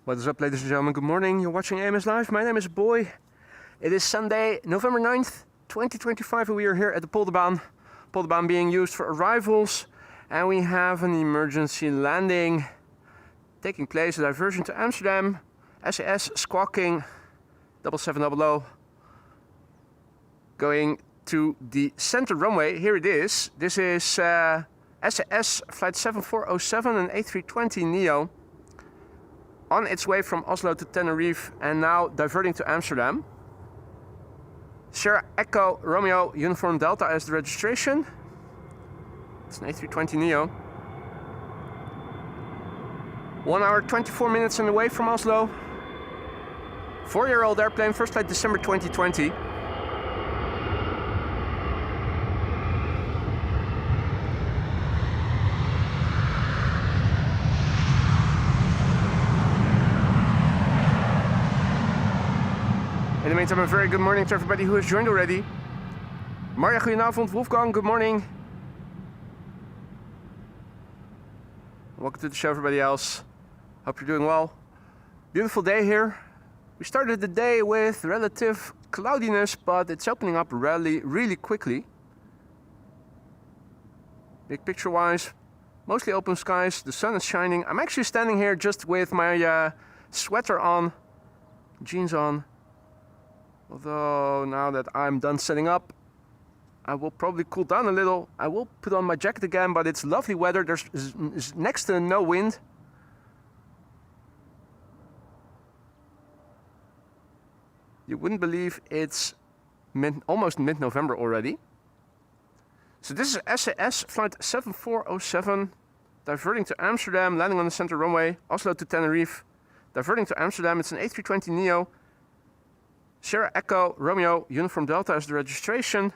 What is up, ladies and gentlemen? Good morning. You're watching AMS Live. My name is Boy. It is Sunday, November 9th, 2025, and we are here at the Polderbaan. Polderbaan being used for arrivals, and we have an emergency landing taking place, a diversion to Amsterdam, SAS squawking 7700, going to the center runway. Here it is. This is SAS flight 7407, an A320neo. On its way from Oslo to Tenerife and now diverting to Amsterdam. Sierra Echo Romeo Uniform Delta as the registration. It's an A320neo. 1 hour 24 minutes on the way from Oslo. 4-year-old airplane, first flight December 2020. In the meantime, a very good morning to everybody who has joined already. Marja, goedenavond. Wolfgang, good morning. Welcome to the show, everybody else. Hope you're doing well. Beautiful day here. We started the day with relative cloudiness, but it's opening up really quickly. Big picture-wise, mostly open skies. The sun is shining. I'm actually standing here just with my sweater on, jeans on. Although now that I'm done setting up, I will probably cool down a little. I will put on my jacket again, but it's lovely weather. There's next to no wind. You wouldn't believe it's almost mid-November already. So this is SAS flight 7407, diverting to Amsterdam, landing on the center runway, Oslo to Tenerife, diverting to Amsterdam. It's an A320neo. Sierra Echo Romeo Uniform Delta is the registration.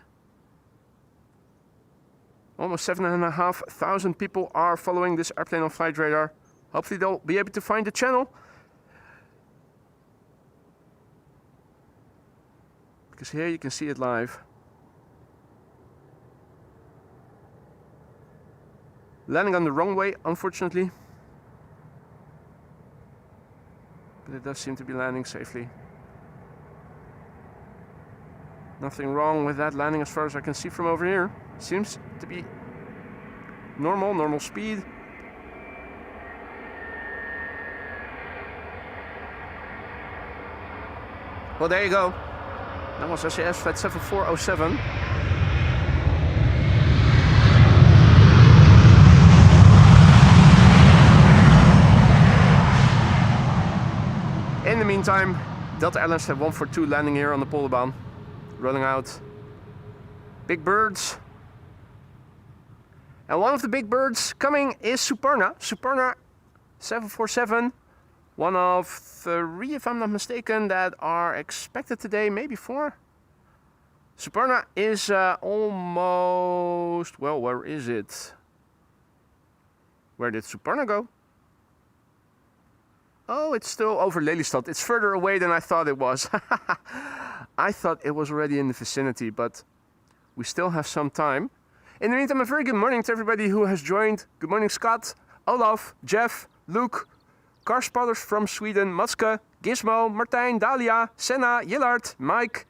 Almost 7,500 people are following this airplane on flight radar. Hopefully they'll be able to find the channel. Because here you can see it live. Landing on the wrong way, unfortunately. But it does seem to be landing safely. Nothing wrong with that landing as far as I can see from over here. Seems to be normal speed. Well, there you go. That was SAS flight 7407. In the meantime, Delta Airlines Flight 142 landing here on the Polderbaan. Rolling out big birds. And one of the big birds coming is Suparna. Suparna 747. One of 3, if I'm not mistaken, that are expected today, maybe 4. Suparna is almost, well, where is it? Where did Suparna go? Oh, it's still over Lelystad. It's further away than I thought it was. I thought it was already in the vicinity, but we still have some time. In the meantime, a very good morning to everybody who has joined. Good morning, Scott, Olaf, Jeff, Luke, car spotters from Sweden, Matske, Gizmo, Martijn, Dalia, Senna, Yillard, Mike,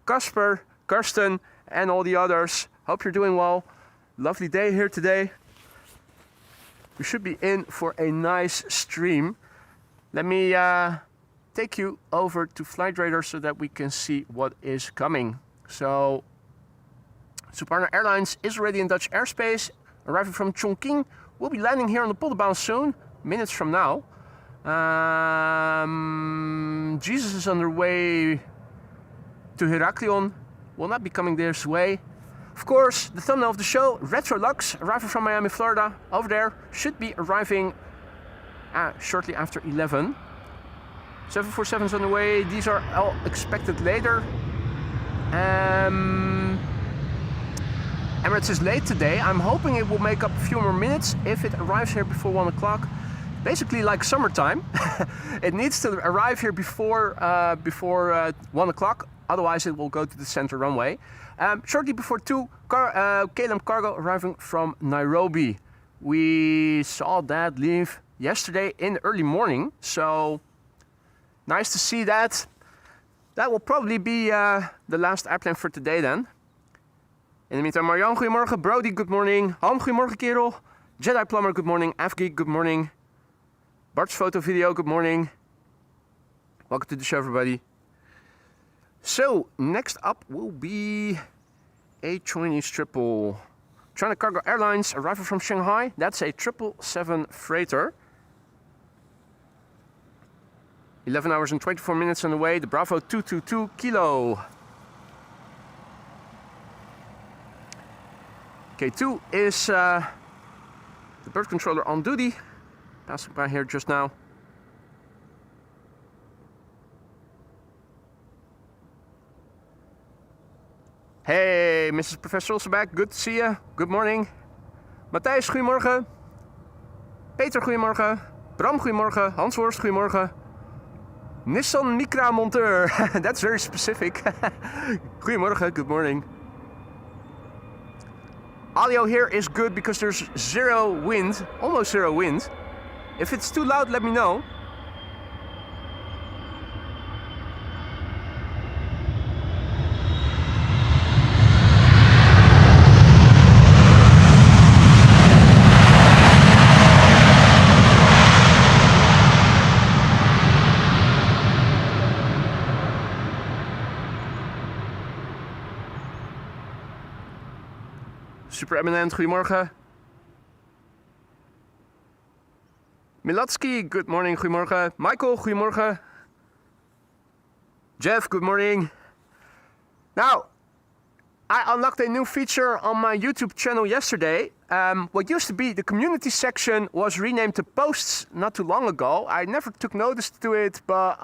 Kasper, Karsten, and all the others. Hope you're doing well. Lovely day here today. We should be in for a nice stream. Let me take you over to flight radar so that we can see what is coming. So, Suparna Airlines is already in Dutch airspace, arriving from Chongqing. We'll be landing here on the Polderbaan soon, minutes from now. Jesus is on their way to Heraklion, will not be coming this way. Of course, the thumbnail of the show, Retro Lux, arriving from Miami, Florida, over there, should be arriving shortly after 11. 747's on the way. These are all expected later. Emirates is late today. I'm hoping it will make up a few more minutes if it arrives here before 1 o'clock. Basically like summertime. It needs to arrive here before 1 o'clock. Otherwise it will go to the center runway. Shortly before 2, KLM Cargo arriving from Nairobi. We saw that leave yesterday in the early morning, so Nice to see that. That will probably be the last airplane for today then. In the meantime, Marjan, goedemorgen. Brody, good morning. Ham, goedemorgen kerel. Jedi Plumber, good morning. Avgeek, good morning. Bart's photo video, good morning. Welcome to the show, everybody. So, next up will be a Chinese triple. China Cargo Airlines, arrival from Shanghai. That's a 777 freighter. 11 hours and 24 minutes on the way. The Bravo 222 Kilo. K2 is the bird controller on duty. Passing by here just now. Hey, Mrs. Professor also back. Good to see you. Good morning. Matthijs, goedemorgen. Peter, goedemorgen. Bram, goedemorgen. Hans Worst, goedemorgen. Nissan Micra monteur. That's very specific. Goedemorgen, good morning. Audio here is good because there's zero wind, almost zero wind. If it's too loud, let me know. Super Eminent, goedemorgen. Milatsky, good morning, goedemorgen. Michael, goedemorgen. Jeff, good morning. Now, I unlocked a new feature on my YouTube channel yesterday. What used to be the community section was renamed to posts not too long ago. I never took notice to it, but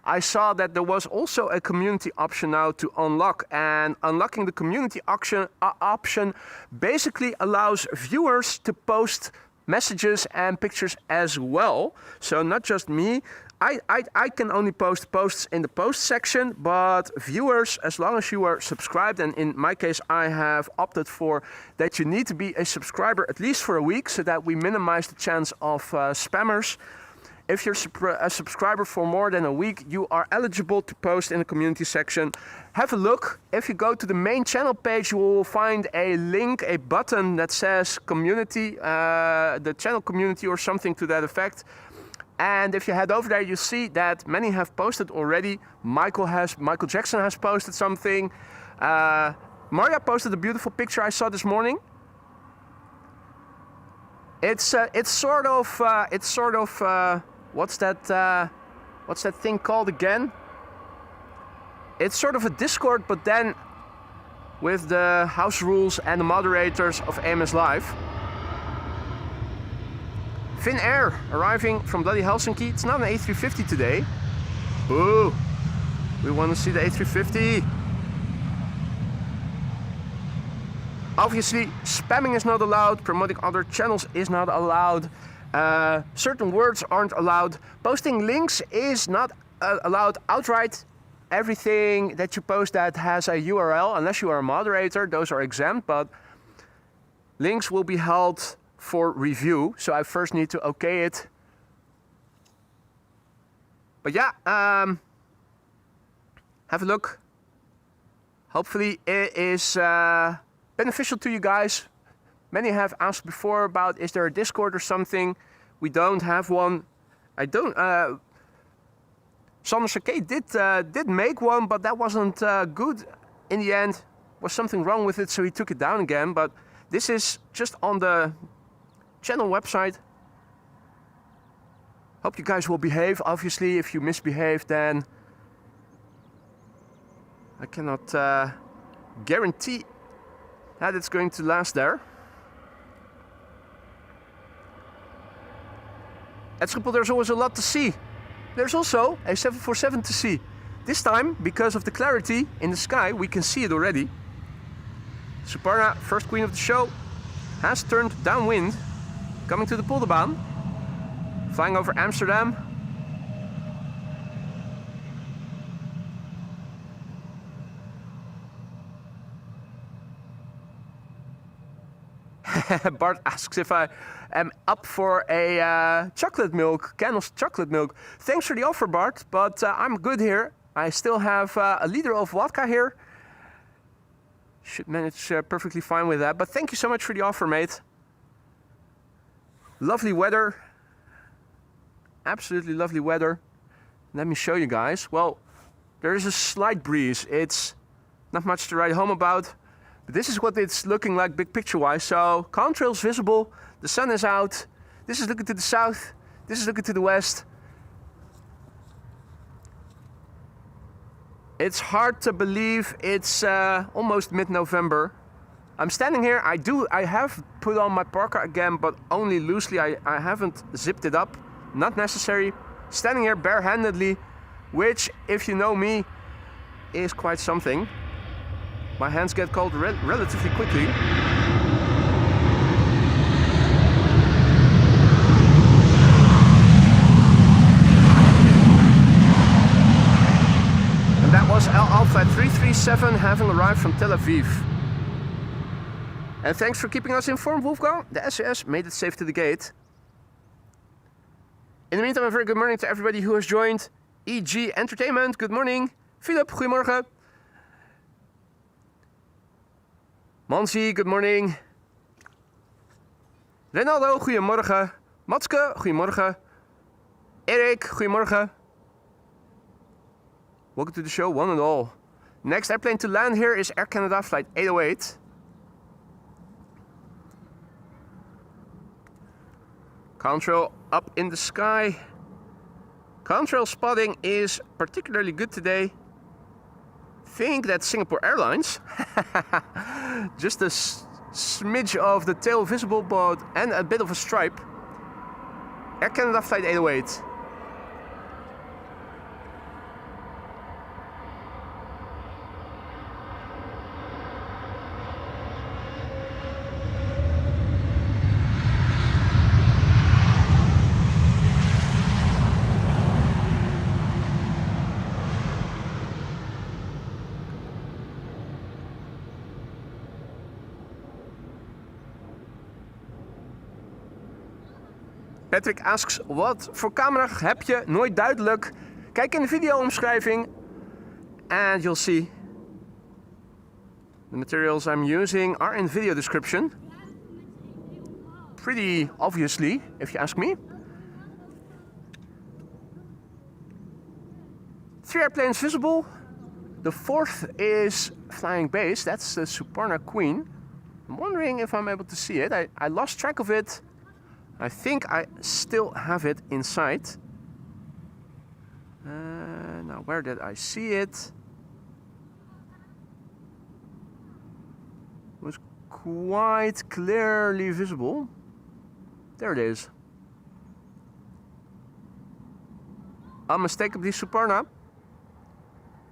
I saw that there was also a community option now to unlock, and unlocking the community option basically allows viewers to post messages and pictures as well. So not just me. I can only post posts in the post section, but viewers, as long as you are subscribed, and in my case I have opted for that you need to be a subscriber at least for a week so that we minimize the chance of spammers. If you're a subscriber for more than a week, you are eligible to post in the community section. Have a look. If you go to the main channel page, you will find a link, a button that says community, the channel community or something to that effect. And if you head over there, you see that many have posted already. Michael Jackson has posted something. Maria posted a beautiful picture I saw this morning. It's sort of what's that thing called again? It's sort of a Discord, but then with the house rules and the moderators of AMS Live. Finnair arriving from bloody Helsinki. It's not an A350 today. Boo! We want to see the A350. Obviously, spamming is not allowed. Promoting other channels is not allowed. Certain words aren't allowed. Posting links is not allowed outright. Everything that you post that has a URL, unless you are a moderator, those are exempt, but links will be held for review, so I first need to okay it. But yeah, have a look. Hopefully it is beneficial to you guys. Many have asked before about, is there a Discord or something? We don't have one. I don't. Sander Sakay did make one, but that wasn't good in the end. Was something wrong with it, so he took it down again. But this is just on the channel website. Hope you guys will behave. Obviously, if you misbehave, then I cannot guarantee that it's going to last there. At Schiphol, there's always a lot to see. There's also a 747 to see. This time, because of the clarity in the sky, we can see it already. Suparna, first queen of the show, has turned downwind, coming to the Polderbaan, flying over Amsterdam. Bart asks if I am up for a chocolate milk, Candle's chocolate milk. Thanks for the offer, Bart, but I'm good here. I still have a liter of vodka here. Should manage perfectly fine with that, but thank you so much for the offer, mate. Lovely weather. Absolutely lovely weather. Let me show you guys. Well, there is a slight breeze. It's not much to write home about, but this is what it's looking like big picture wise. So contrails visible, the sun is out. This is looking to the south, this is looking to the west. It's hard to believe it's almost mid-November. I'm standing here, I have put on my parka again, but only loosely. I haven't zipped it up, not necessary. Standing here barehandedly, which, if you know me, is quite something. My hands get cold relatively quickly. And that was Alpha 337 having arrived from Tel Aviv. And thanks for keeping us informed, Wolfgang. The SAS made it safe to the gate. In the meantime, a very good morning to everybody who has joined. EG Entertainment, good morning. Philip, goedemorgen. Mansi, good morning. Renaldo, goedemorgen. Matske, goedemorgen. Erik, goedemorgen. Welcome to the show, one and all. Next airplane to land here is Air Canada flight 808. Contrail up in the sky. Contrail spotting is particularly good today. Think that's Singapore Airlines. Just a smidge of the tail visible, but and a bit of a stripe. Air Canada flight 808. Patrick asks, wat voor camera heb je? Nooit duidelijk. Kijk in de video-omschrijving and you'll see. The materials I'm using are in video description. Pretty obviously, if you ask me. 3 airplanes visible. The 4th is flying base. That's the Suparna Queen. I'm wondering if I'm able to see it. I lost track of it. I think I still have it in sight. Now, where did I see it? It was quite clearly visible. There it is. Unmistakably Suparna.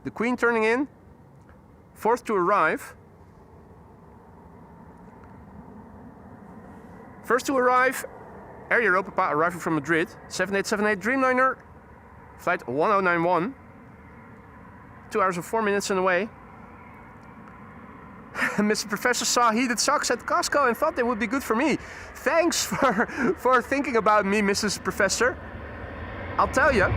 The Queen turning in. 4th to arrive. First to arrive, Air Europa arriving from Madrid, 7878 Dreamliner, flight 1091, 2 hours and 4 minutes on the way. Mr. Professor saw heated socks at Costco and thought they would be good for me. Thanks for thinking about me, Mrs. Professor. I'll tell you.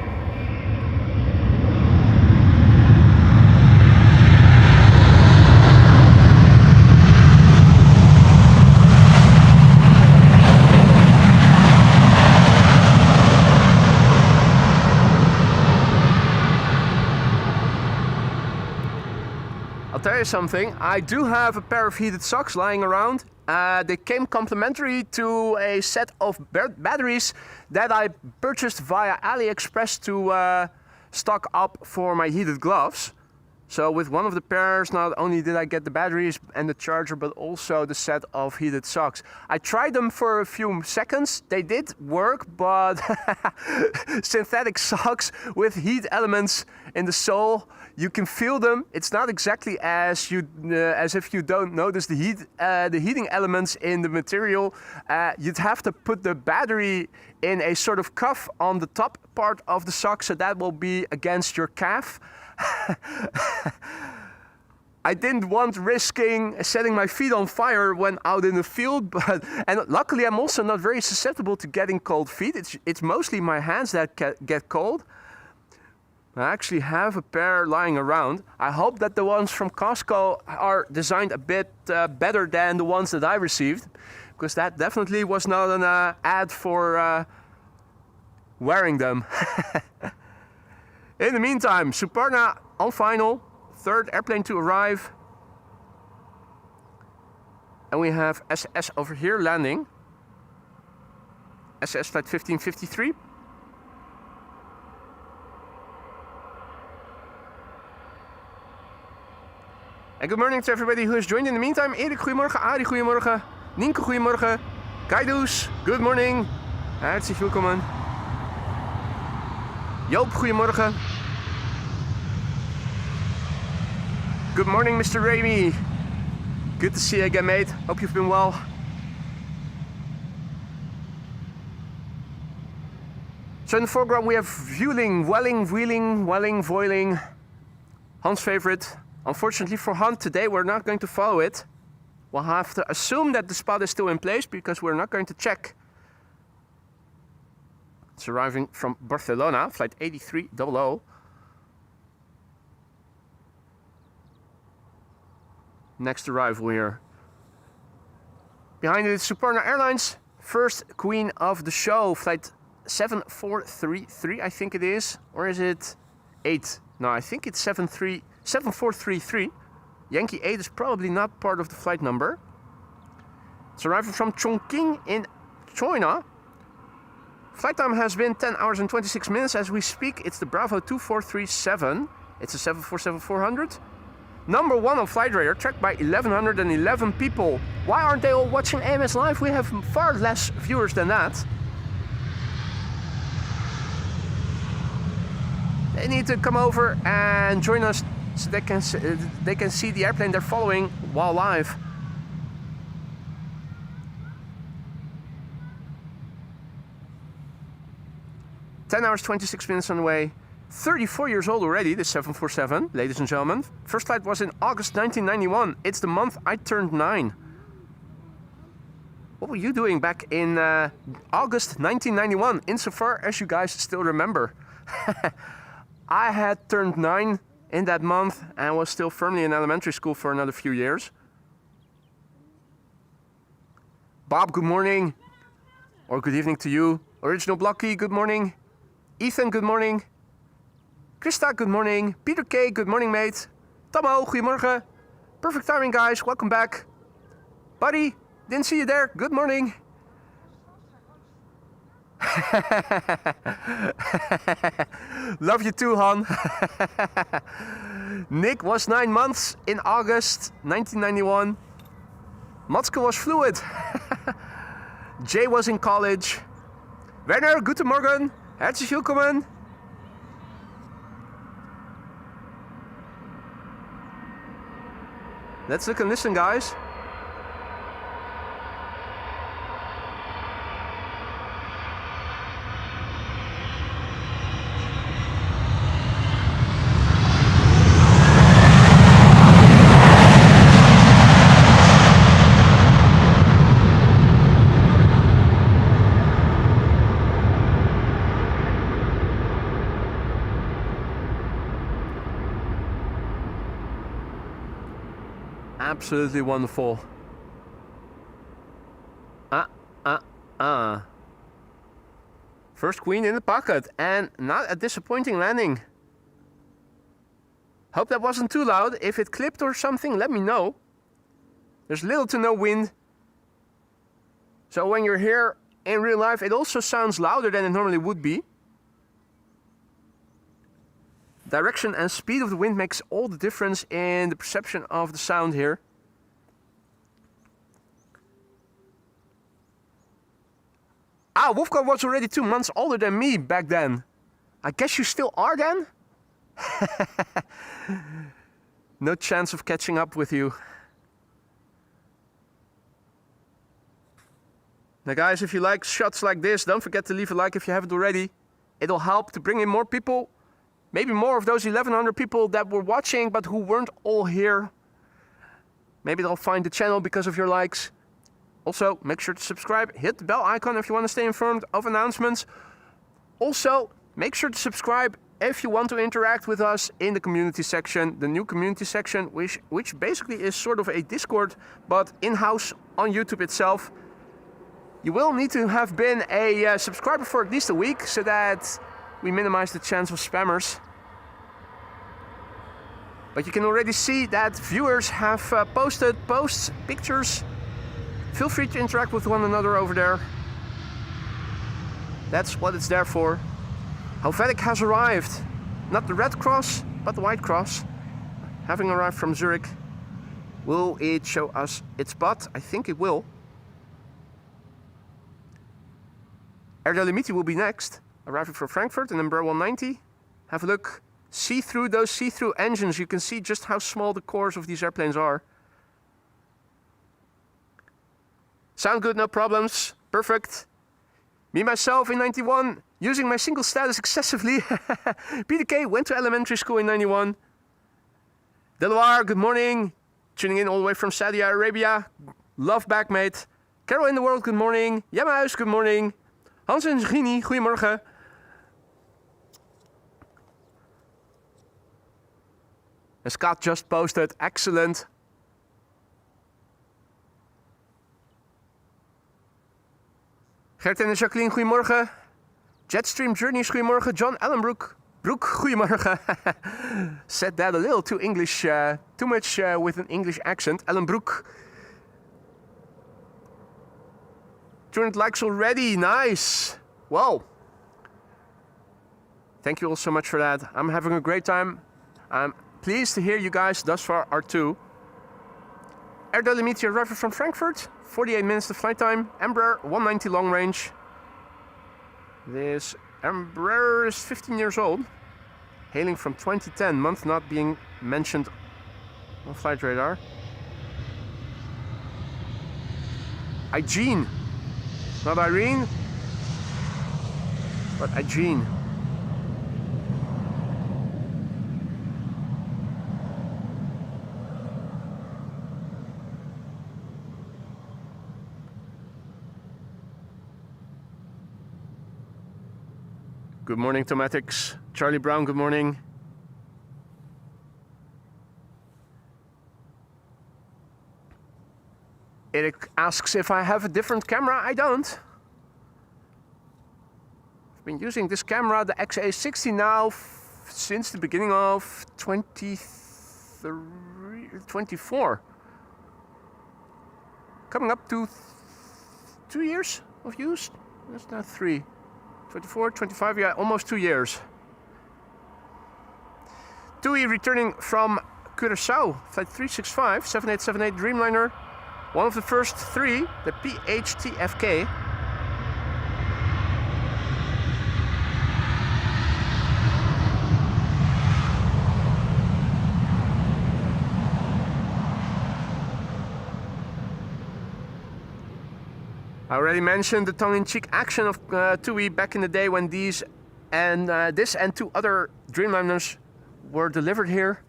Tell you something, I do have a pair of heated socks lying around. They came complimentary to a set of batteries that I purchased via AliExpress to stock up for my heated gloves. So with one of the pairs, not only did I get the batteries and the charger, but also the set of heated socks. I tried them for a few seconds. They did work, but synthetic socks with heat elements in the sole, you can feel them. It's not exactly as if you don't notice the heating elements in the material. You'd have to put the battery in a sort of cuff on the top part of the sock, so that will be against your calf. I didn't want risking setting my feet on fire when out in the field, and luckily I'm also not very susceptible to getting cold feet. It's mostly my hands that get cold. I actually have a pair lying around. I hope that the ones from Costco are designed a bit better than the ones that I received, because that definitely was not an ad for wearing them. In the meantime, Suparna on final. Third airplane to arrive. And we have SS over here landing. SS flight 1553. And good morning to everybody who has joined in the meantime. Erik, goedemorgen. Adi, goedemorgen. Nienke, goedemorgen. Kaidoes, good morning. Hartelijk welkom. Joop, goedemorgen. Good morning, Mr. Ramy. Good to see you again, mate. Hope you've been well. So in the foreground we have Vueling, Welling, Wheeling, Welling, Voiling. Hans' favorite. Unfortunately for Hunt today we're not going to follow it. We'll have to assume that the spot is still in place because we're not going to check. It's arriving from Barcelona, flight 8300. Next arrival here. Behind it is Suparna Airlines, first queen of the show, flight 7433, I think it is. Or is it 8? No, I think it's 7433. Yankee 8 is probably not part of the flight number. It's arriving from Chongqing in China. Flight time has been 10 hours and 26 minutes as we speak. It's the Bravo 2437. It's a 747-400. Number 1 on flight radar, tracked by 1111 people. Why aren't they all watching AMS Live? We have far less viewers than that. They need to come over and join us so they can see the airplane they're following while live. Ten hours, 26 minutes on the way. 34 years old already, this 747, ladies and gentlemen. First flight was in August 1991. It's the month I turned 9. What were you doing back in August 1991, insofar as you guys still remember? I had turned 9 in that month and was still firmly in elementary school for another few years. Bob, good morning. Or good evening to you. Original Blocky, good morning. Ethan, good morning. Krista, good morning. Peter K, good morning, mate. Tomo, goedemorgen. Perfect timing, guys. Welcome back. Buddy, didn't see you there. Good morning. Love you too, Han. Nick was 9 months in August 1991. Matske was fluid. Jay was in college. Werner, guten Morgen. Herzlich willkommen. Let's look and listen, guys. Absolutely wonderful. First queen in the pocket and not a disappointing landing. Hope that wasn't too loud. If it clipped or something, let me know. There's little to no wind. So when you're here in real life, it also sounds louder than it normally would be. Direction and speed of the wind makes all the difference in the perception of the sound here. Ah, Wolfgang was already 2 months older than me back then. I guess you still are then? No chance of catching up with you. Now guys, if you like shots like this, don't forget to leave a like if you haven't already. It'll help to bring in more people. Maybe more of those 1100 people that were watching but who weren't all here Maybe they'll find the channel because of your likes. Also, make sure to subscribe. Hit the bell icon if you want to stay informed of announcements. Also, make sure to subscribe if you want to interact with us in the community section. The new community section, which basically is sort of a Discord, but in-house on YouTube itself. You will need to have been a subscriber for at least a week so that we minimize the chance of spammers. But you can already see that viewers have posted posts, pictures. Feel free to interact with one another over there. That's what it's there for. Helvetic has arrived. Not the red cross, but the white cross. Having arrived from Zurich. Will it show us its butt? I think it will. Air Dolomiti will be next. Arriving from Frankfurt in Embraer 190. Have a look. See through those see-through engines. You can see just how small the cores of these airplanes are. Sound good, no problems. Perfect. Me, myself in 91, using my single status excessively. PDK went to elementary school in 91. Deloire, good morning. Tuning in all the way from Saudi Arabia. Love back, mate. Carol in the world, good morning. Jammerhuis, good morning. Hans en Gini, goedemorgen. And Scott just posted, excellent. Gert en Jacqueline, goedemorgen. Jetstream Journeys, goedemorgen. John Ellenbroek, goedemorgen. Said that a little too English, too much with an English accent. Ellenbroek. 200 likes already, nice. Wow. Thank you all so much for that. I'm having a great time. I'm pleased to hear you guys thus far are too. Air Dolomiti arriving from Frankfurt. 48 minutes to flight time. Embraer 190 long range. This Embraer is 15 years old. Hailing from 2010, month not being mentioned on flight radar. Eugene. Not Irene, but Eugene. Good morning, Tomatics. Charlie Brown, good morning. Eric asks if I have a different camera. I don't. I've been using this camera, the XA60 now, since the beginning of 24. Coming up to 2 years of use. That's now 3. 24, 25, yeah, almost 2 years. TUI returning from Curaçao, flight 365, 7878 Dreamliner. One of the first 3, the PHTFK. I already mentioned the tongue-in-cheek action of TUI back in the day when this and 2 other Dreamliners were delivered here.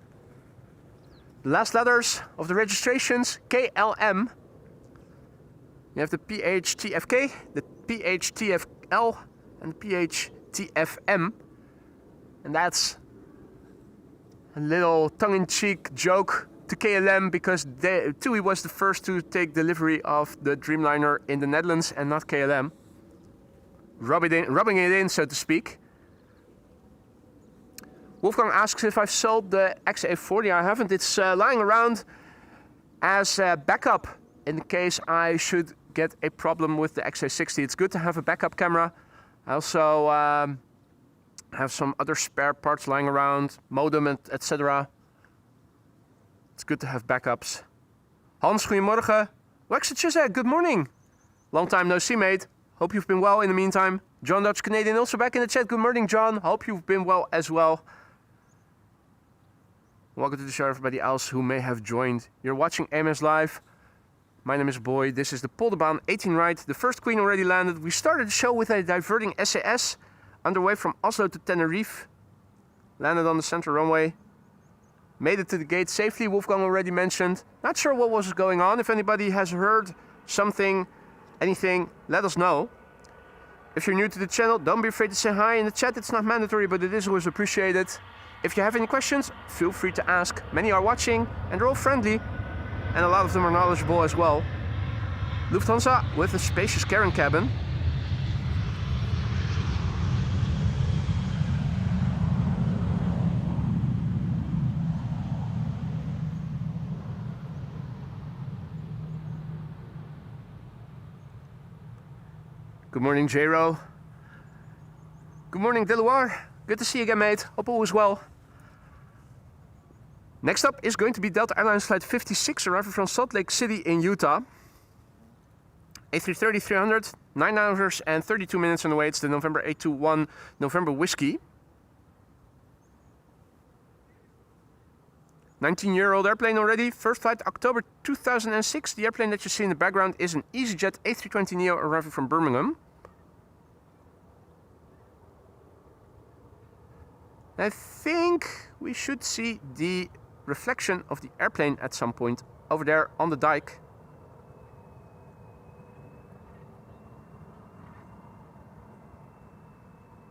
The last letters of the registrations, KLM. You have the PHTFK, the PHTFL, and the PHTFM. And that's a little tongue-in-cheek joke to KLM because TUI was the first to take delivery of the Dreamliner in the Netherlands and not KLM. Rubbing it in, so to speak. Wolfgang asks if I've sold the XA40. I haven't. It's lying around as a backup in the case I should get a problem with the XA60. It's good to have a backup camera. I also have some other spare parts lying around, modem, etc. It's good to have backups. Hans, goedemorgen. Wexit, good morning. Long time no see, mate. Hope you've been well in the meantime. John Dutch Canadian also back in the chat. Good morning, John. Hope you've been well as well. Welcome to the show, everybody else who may have joined. You're watching AMS Live. My name is Boy. This is the Polderbaan 18 ride. The first queen already landed. We started the show with a diverting SAS underway from Oslo to Tenerife. Landed on the center runway. Made it to the gate safely, Wolfgang already mentioned. Not sure what was going on. If anybody has heard something, anything, let us know. If you're new to the channel, don't be afraid to say hi in the chat. It's not mandatory, but it is always appreciated. If you have any questions, feel free to ask. Many are watching and they're all friendly. And a lot of them are knowledgeable as well. Lufthansa with a spacious cabin cabin. Good morning, J-Ro. Good morning, Deloire. Good to see you again, mate. Hope all is well. Next up is going to be Delta Airlines Flight 56, arriving from Salt Lake City in Utah. A330-300, 9 hours and 32 minutes on the way. It's the November 821 November Whiskey. 19-year-old airplane already. First flight October 2006. The airplane that you see in the background is an EasyJet A320neo arriving from Birmingham. I think we should see the reflection of the airplane at some point over there on the dike.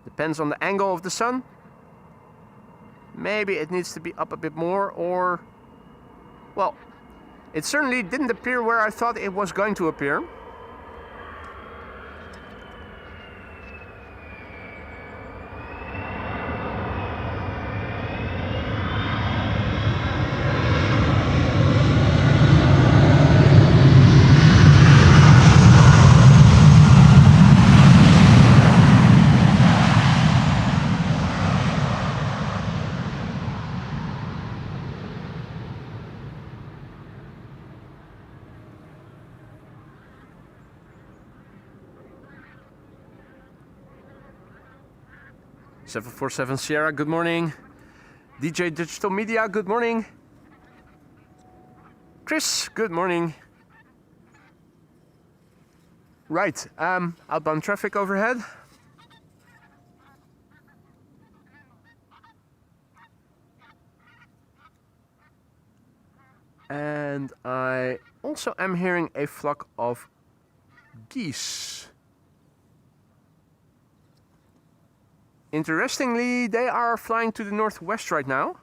Depends on the angle of the sun. Maybe it needs to be up a bit more, or... well, it certainly didn't appear where I thought it was going to appear. (747 Sierra, good morning. DJ Digital Media, good morning. Chris, good morning. Right, outbound traffic overhead. And I also am hearing a flock of geese. Interestingly, they are flying to the northwest right now.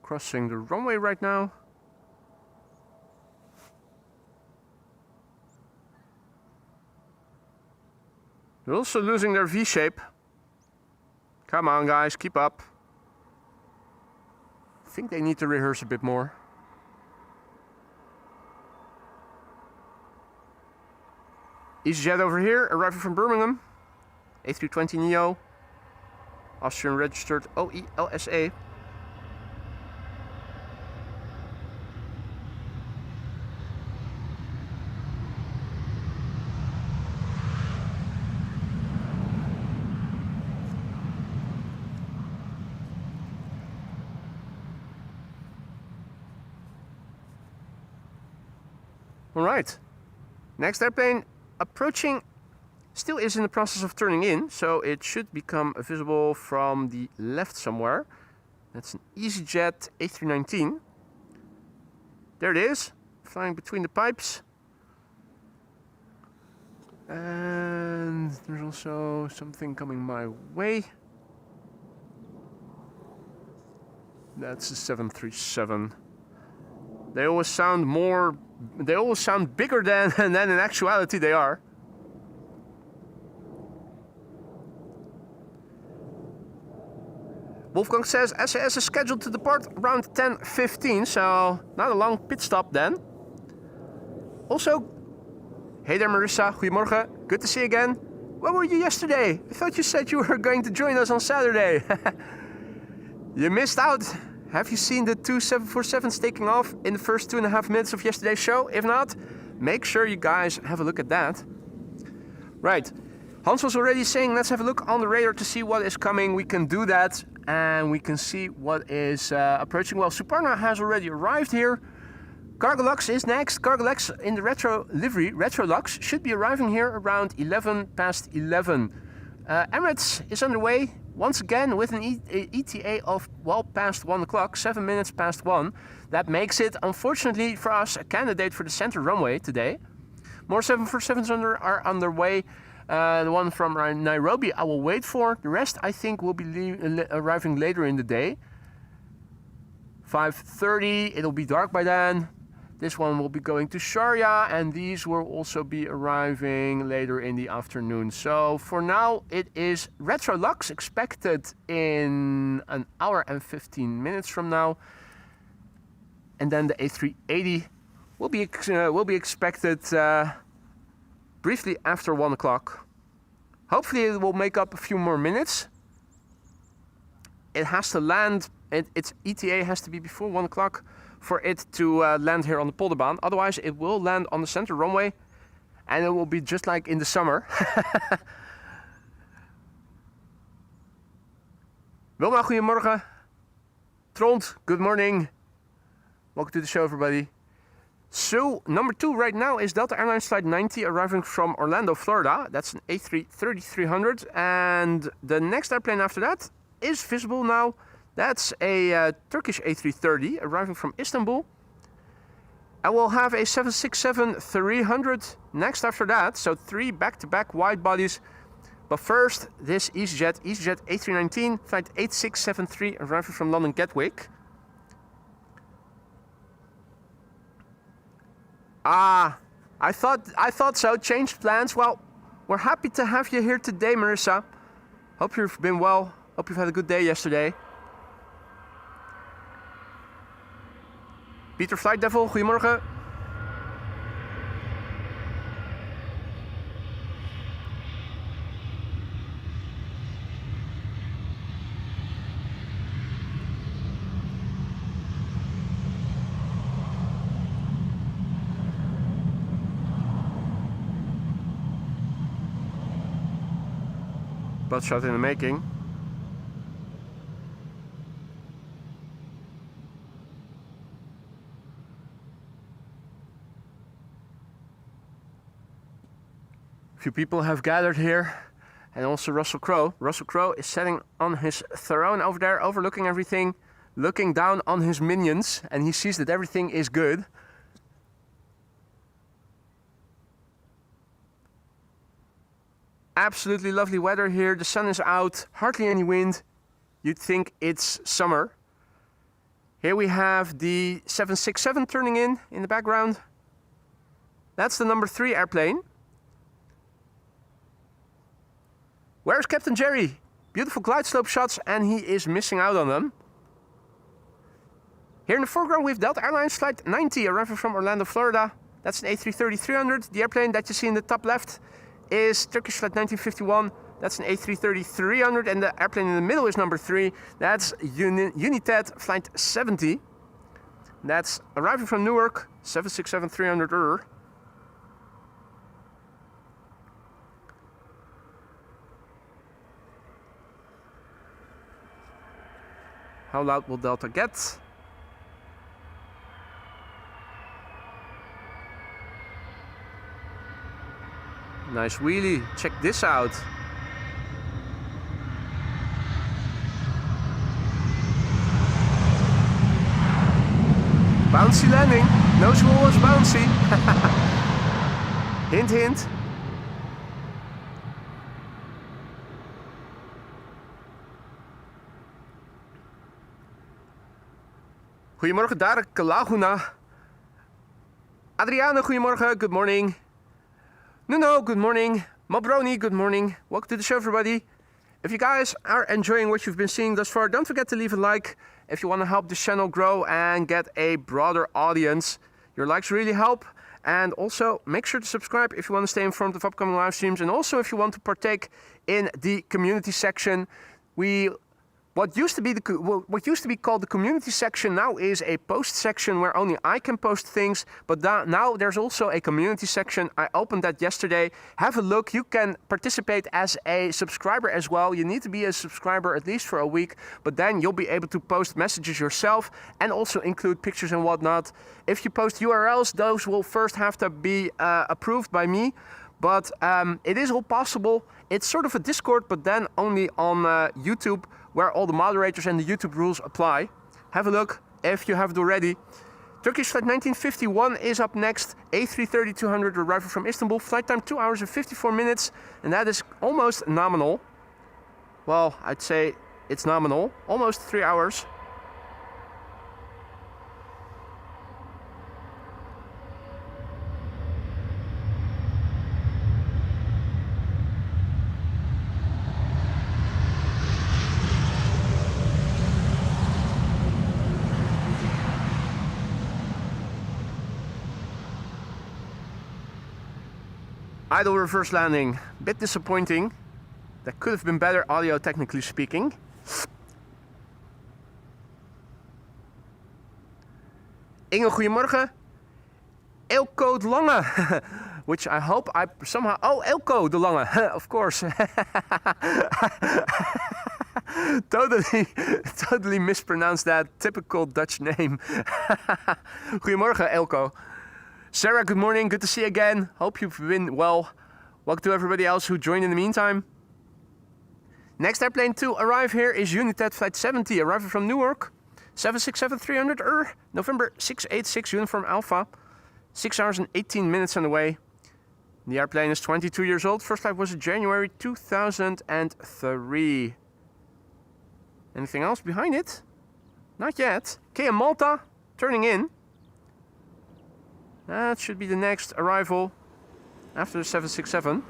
Crossing the runway right now. They're also losing their V shape. Come on, guys, keep up. I think they need to rehearse a bit more. EasyJet over here, arriving from Birmingham. A320neo. Austrian registered OELSA. Alright, next airplane approaching, still is in the process of turning in, so it should become visible from the left somewhere. That's an EasyJet A319. There it is, flying between the pipes. And there's also something coming my way. That's a 737. They always sound bigger than in actuality they are. Wolfgang says SAS is scheduled to depart around 10:15, so not a long pit stop then. Also, hey there Marissa, goedemorgen, good to see you again. Where were you yesterday? I thought you said you were going to join us on Saturday. You missed out. Have you seen the two 747s taking off in the first 2.5 minutes of yesterday's show? If not, make sure you guys have a look at that. Right, Hans was already saying let's have a look on the radar to see what is coming. We can do that. and we can see what is approaching. Well, Suparna has already arrived here. Cargolux is next. Cargolux in the retro livery, Retrolux, should be arriving here around 11 past 11. Emirates is underway once again with an ETA of well past 1 o'clock, 7 minutes past 1. That makes it, unfortunately for us, a candidate for the center runway today. More 747s are underway. The one from Nairobi I will wait for. The rest I think will be arriving later in the day. 5:30, it'll be dark by then. This one will be going to Sharjah, and these will also be arriving later in the afternoon. So for now, it is Retrolux expected in an hour and 15 minutes from now. And then the A380 will be expected briefly after 1 o'clock. Hopefully it will make up a few more minutes. It has to land, its ETA has to be before 1 o'clock for it to land here on the Polderbaan. Otherwise it will land on the center runway and it will be just like in the summer. Wilma, goedemorgen. Trond, good morning. Welcome to the show, everybody. So, number 2 right now is Delta Airlines Flight 90 arriving from Orlando, Florida. That's an A330-300. And the next airplane after that is visible now. That's a Turkish A330 arriving from Istanbul. And we'll have a 767-300 next after that. So 3 back-to-back wide bodies. But first, this EasyJet A319 Flight 8673 arriving from London Gatwick. I thought so. Changed plans. Well, we're happy to have you here today, Marissa. Hope you've been well. Hope you've had a good day yesterday. Peter Flight Devil, goedemorgen. Butt shot in the making. A few people have gathered here, and also Russell Crowe. Russell Crowe is sitting on his throne over there, overlooking everything, looking down on his minions, and he sees that everything is good. Absolutely lovely weather here. The sun is out, hardly any wind. You'd think it's summer. Here we have the 767 turning in the background. That's the number 3 airplane. Where's Captain Jerry? Beautiful glide slope shots, and he is missing out on them. Here in the foreground we have Delta Airlines Flight 90 arriving from Orlando, Florida. That's an A330-300. The airplane that you see in the top left is Turkish Flight 1951. That's an A330-300, and the airplane in the middle is number 3. That's United Flight 70. That's arriving from Newark, 767-300. How loud will Delta get? Nice wheelie, check this out. Bouncy landing, knows who was bouncy. Hint, hint. Goedemorgen Darek Laguna. Adriana, goedemorgen, good morning. Nuno, good morning. Mabroni, good morning. Welcome to the show, everybody. If you guys are enjoying what you've been seeing thus far, don't forget to leave a like if you want to help the channel grow and get a broader audience. Your likes really help. And also make sure to subscribe if you want to stay informed of upcoming live streams. And also if you want to partake in the community section, we What used to be called the community section now is a post section where only I can post things, but now there's also a community section. I opened that yesterday. Have a look. You can participate as a subscriber as well. You need to be a subscriber at least for a week, but then you'll be able to post messages yourself and also include pictures and whatnot. If you post URLs, those will first have to be approved by me. But it is all possible. It's sort of a Discord, but then only on YouTube, where all the moderators and the YouTube rules apply. Have a look if you have it already. Turkish flight 1951 is up next. A330-200 arrival from Istanbul. Flight time 2 hours and 54 minutes. And that is almost nominal. Well, I'd say it's nominal. Almost 3 hours. Idle reverse landing, bit disappointing. That could have been better audio technically speaking. Inge, goedemorgen. Elko de Lange, which I hope I somehow... Oh, Elko de Lange, of course. Totally mispronounced that. Typical Dutch name. Goedemorgen, Elko. Sarah, good morning. Good to see you again. Hope you've been well. Welcome to everybody else who joined in the meantime. Next airplane to arrive here is United Flight 70, arriving from Newark. 767-300 November 686, uniform Alpha. 6 hours and 18 minutes on the way. The airplane is 22 years old. First flight was in January 2003. Anything else behind it? Not yet. KM Malta, turning in. That should be the next arrival after the 767.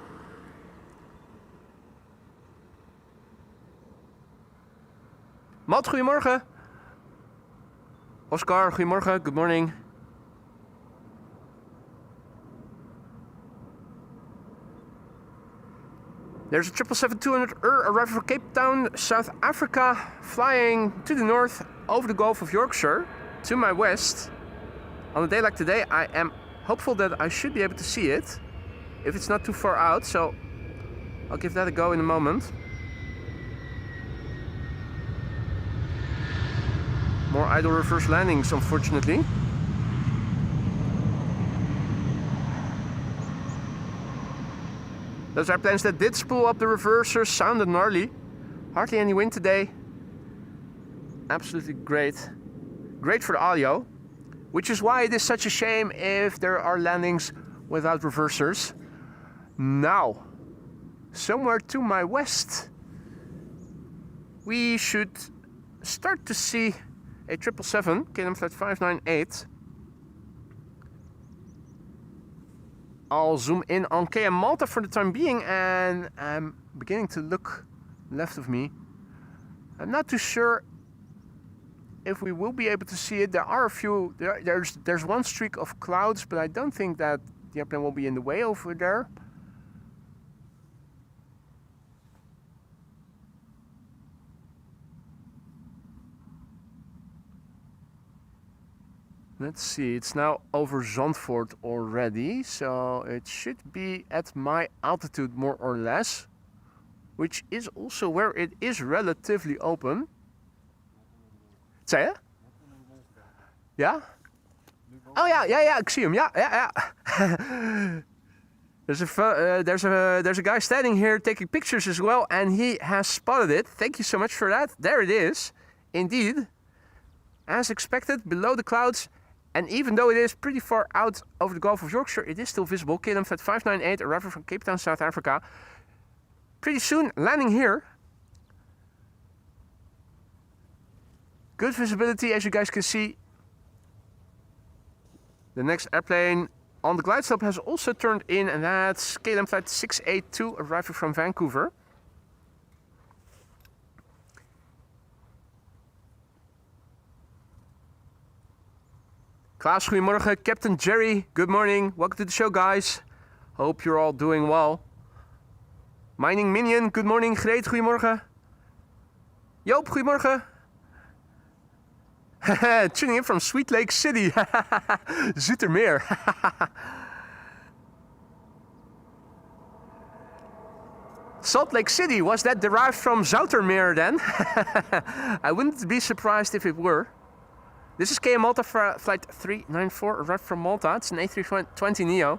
Matt, goedemorgen. Oscar, goedemorgen. Good morning. There's a 777-200 arriving from Cape Town, South Africa, flying to the north over the Gulf of Yorkshire to my west. On a day like today, I am hopeful that I should be able to see it, if it's not too far out, so I'll give that a go in a moment. More idle reverse landings, unfortunately. Those airplanes that did spool up the reversers sounded gnarly. Hardly any wind today. Absolutely great. Great for the audio. Which is why it is such a shame if there are landings without reversers. Now, somewhere to my west, we should start to see a 777, KLM Flight 598. I'll zoom in on KM Malta for the time being, and I'm beginning to look left of me. I'm not too sure if we will be able to see it. There are a few, there's one streak of clouds, but I don't think that the airplane will be in the way over there. Let's see, it's now over Zandvoort already, so it should be at my altitude more or less, which is also where it is relatively open. Zei je? Ja? Oh ja, ik zie hem. Ja. There's a guy standing here taking pictures as well, and he has spotted it. Thank you so much for that. There it is. Indeed. As expected, below the clouds, and even though it is pretty far out over the Gulf of Yorkshire, it is still visible. KLM Flight 598, arriving from Cape Town, South Africa. Pretty soon, landing here. Good visibility, as you guys can see. The next airplane on the glide slope has also turned in, and that's KLM Flight 682, arriving from Vancouver. Klaas, goedemorgen. Captain Jerry, good morning. Welcome to the show, guys. Hope you're all doing well. Mining Minion, good morning. Greet, goedemorgen. Joop, goedemorgen. Tuning in from Sweet Lake City. Zoetermeer. Salt Lake City, was that derived from Zoetermeer then? I wouldn't be surprised if it were. This is KM Malta flight 394, arrived from Malta. It's an A320neo.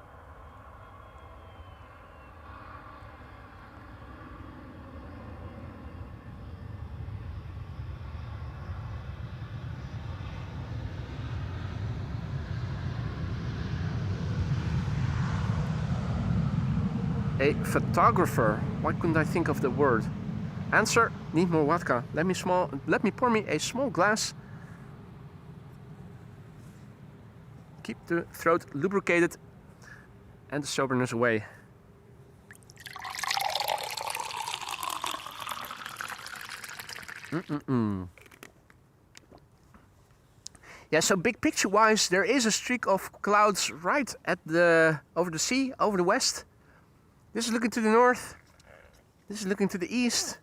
A photographer. Why couldn't I think of the word? Answer: need more vodka. Let me pour me a small glass. Keep the throat lubricated and the soberness away. Yeah, so big picture wise, there is a streak of clouds right at over the sea, over the west. This is looking to the north. This is looking to the east.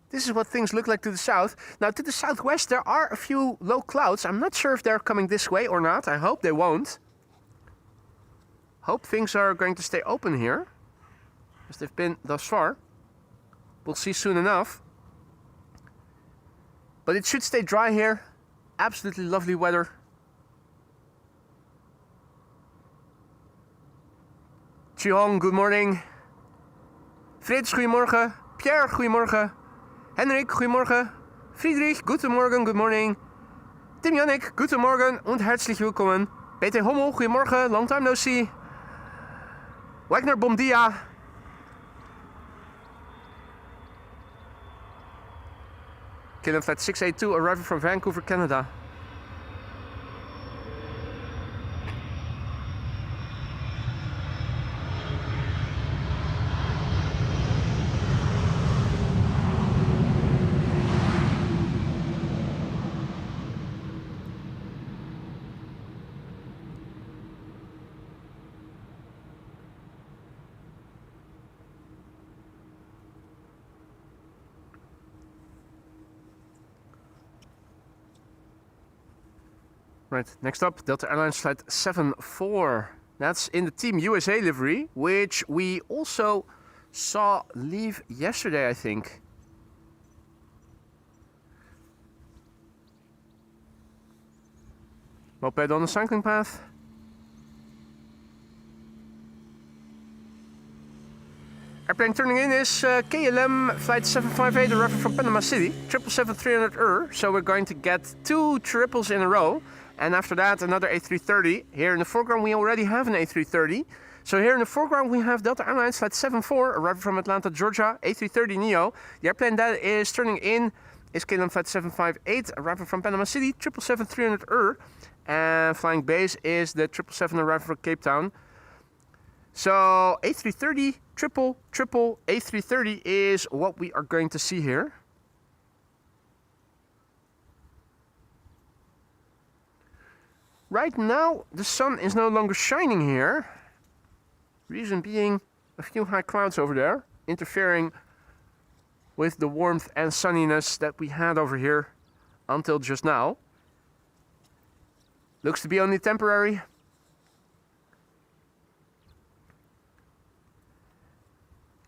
This is what things look like to the south. Now to the southwest there are a few low clouds. I'm not sure if they're coming this way or not. I hope they won't. Hope things are going to stay open here, as they've been thus far. We'll see soon enough. But it should stay dry here. Absolutely lovely weather. Chihong, good morning. Frits, goedemorgen. Pierre, goedemorgen. Henrik, goedemorgen. Friedrich, guten Morgen, good morning. Tim Jannik, guten Morgen und herzlich willkommen. Peter Hommel, goedemorgen, long time no see. Wagner, bom dia. KLM flight 682 arriving from Vancouver, Canada. Right, next up, Delta Airlines flight 74. That's in the Team USA livery, which we also saw leave yesterday, I think. Moped on the cycling path. Airplane turning in is KLM flight 758, arriving from Panama City, 777-300ER. So we're going to get 2 triples in a row. And after that, another A330. Here in the foreground, we already have an A330. So here in the foreground, we have Delta Airlines flight 74, arriving from Atlanta, Georgia, A330neo. The airplane that is turning in is KLM flight 758, arriving from Panama City, 777-300ER. And flying base is the 777 arriving from Cape Town. So A330, triple, A330 is what we are going to see here. Right now, the sun is no longer shining here. Reason being a few high clouds over there, interfering with the warmth and sunniness that we had over here until just now. Looks to be only temporary.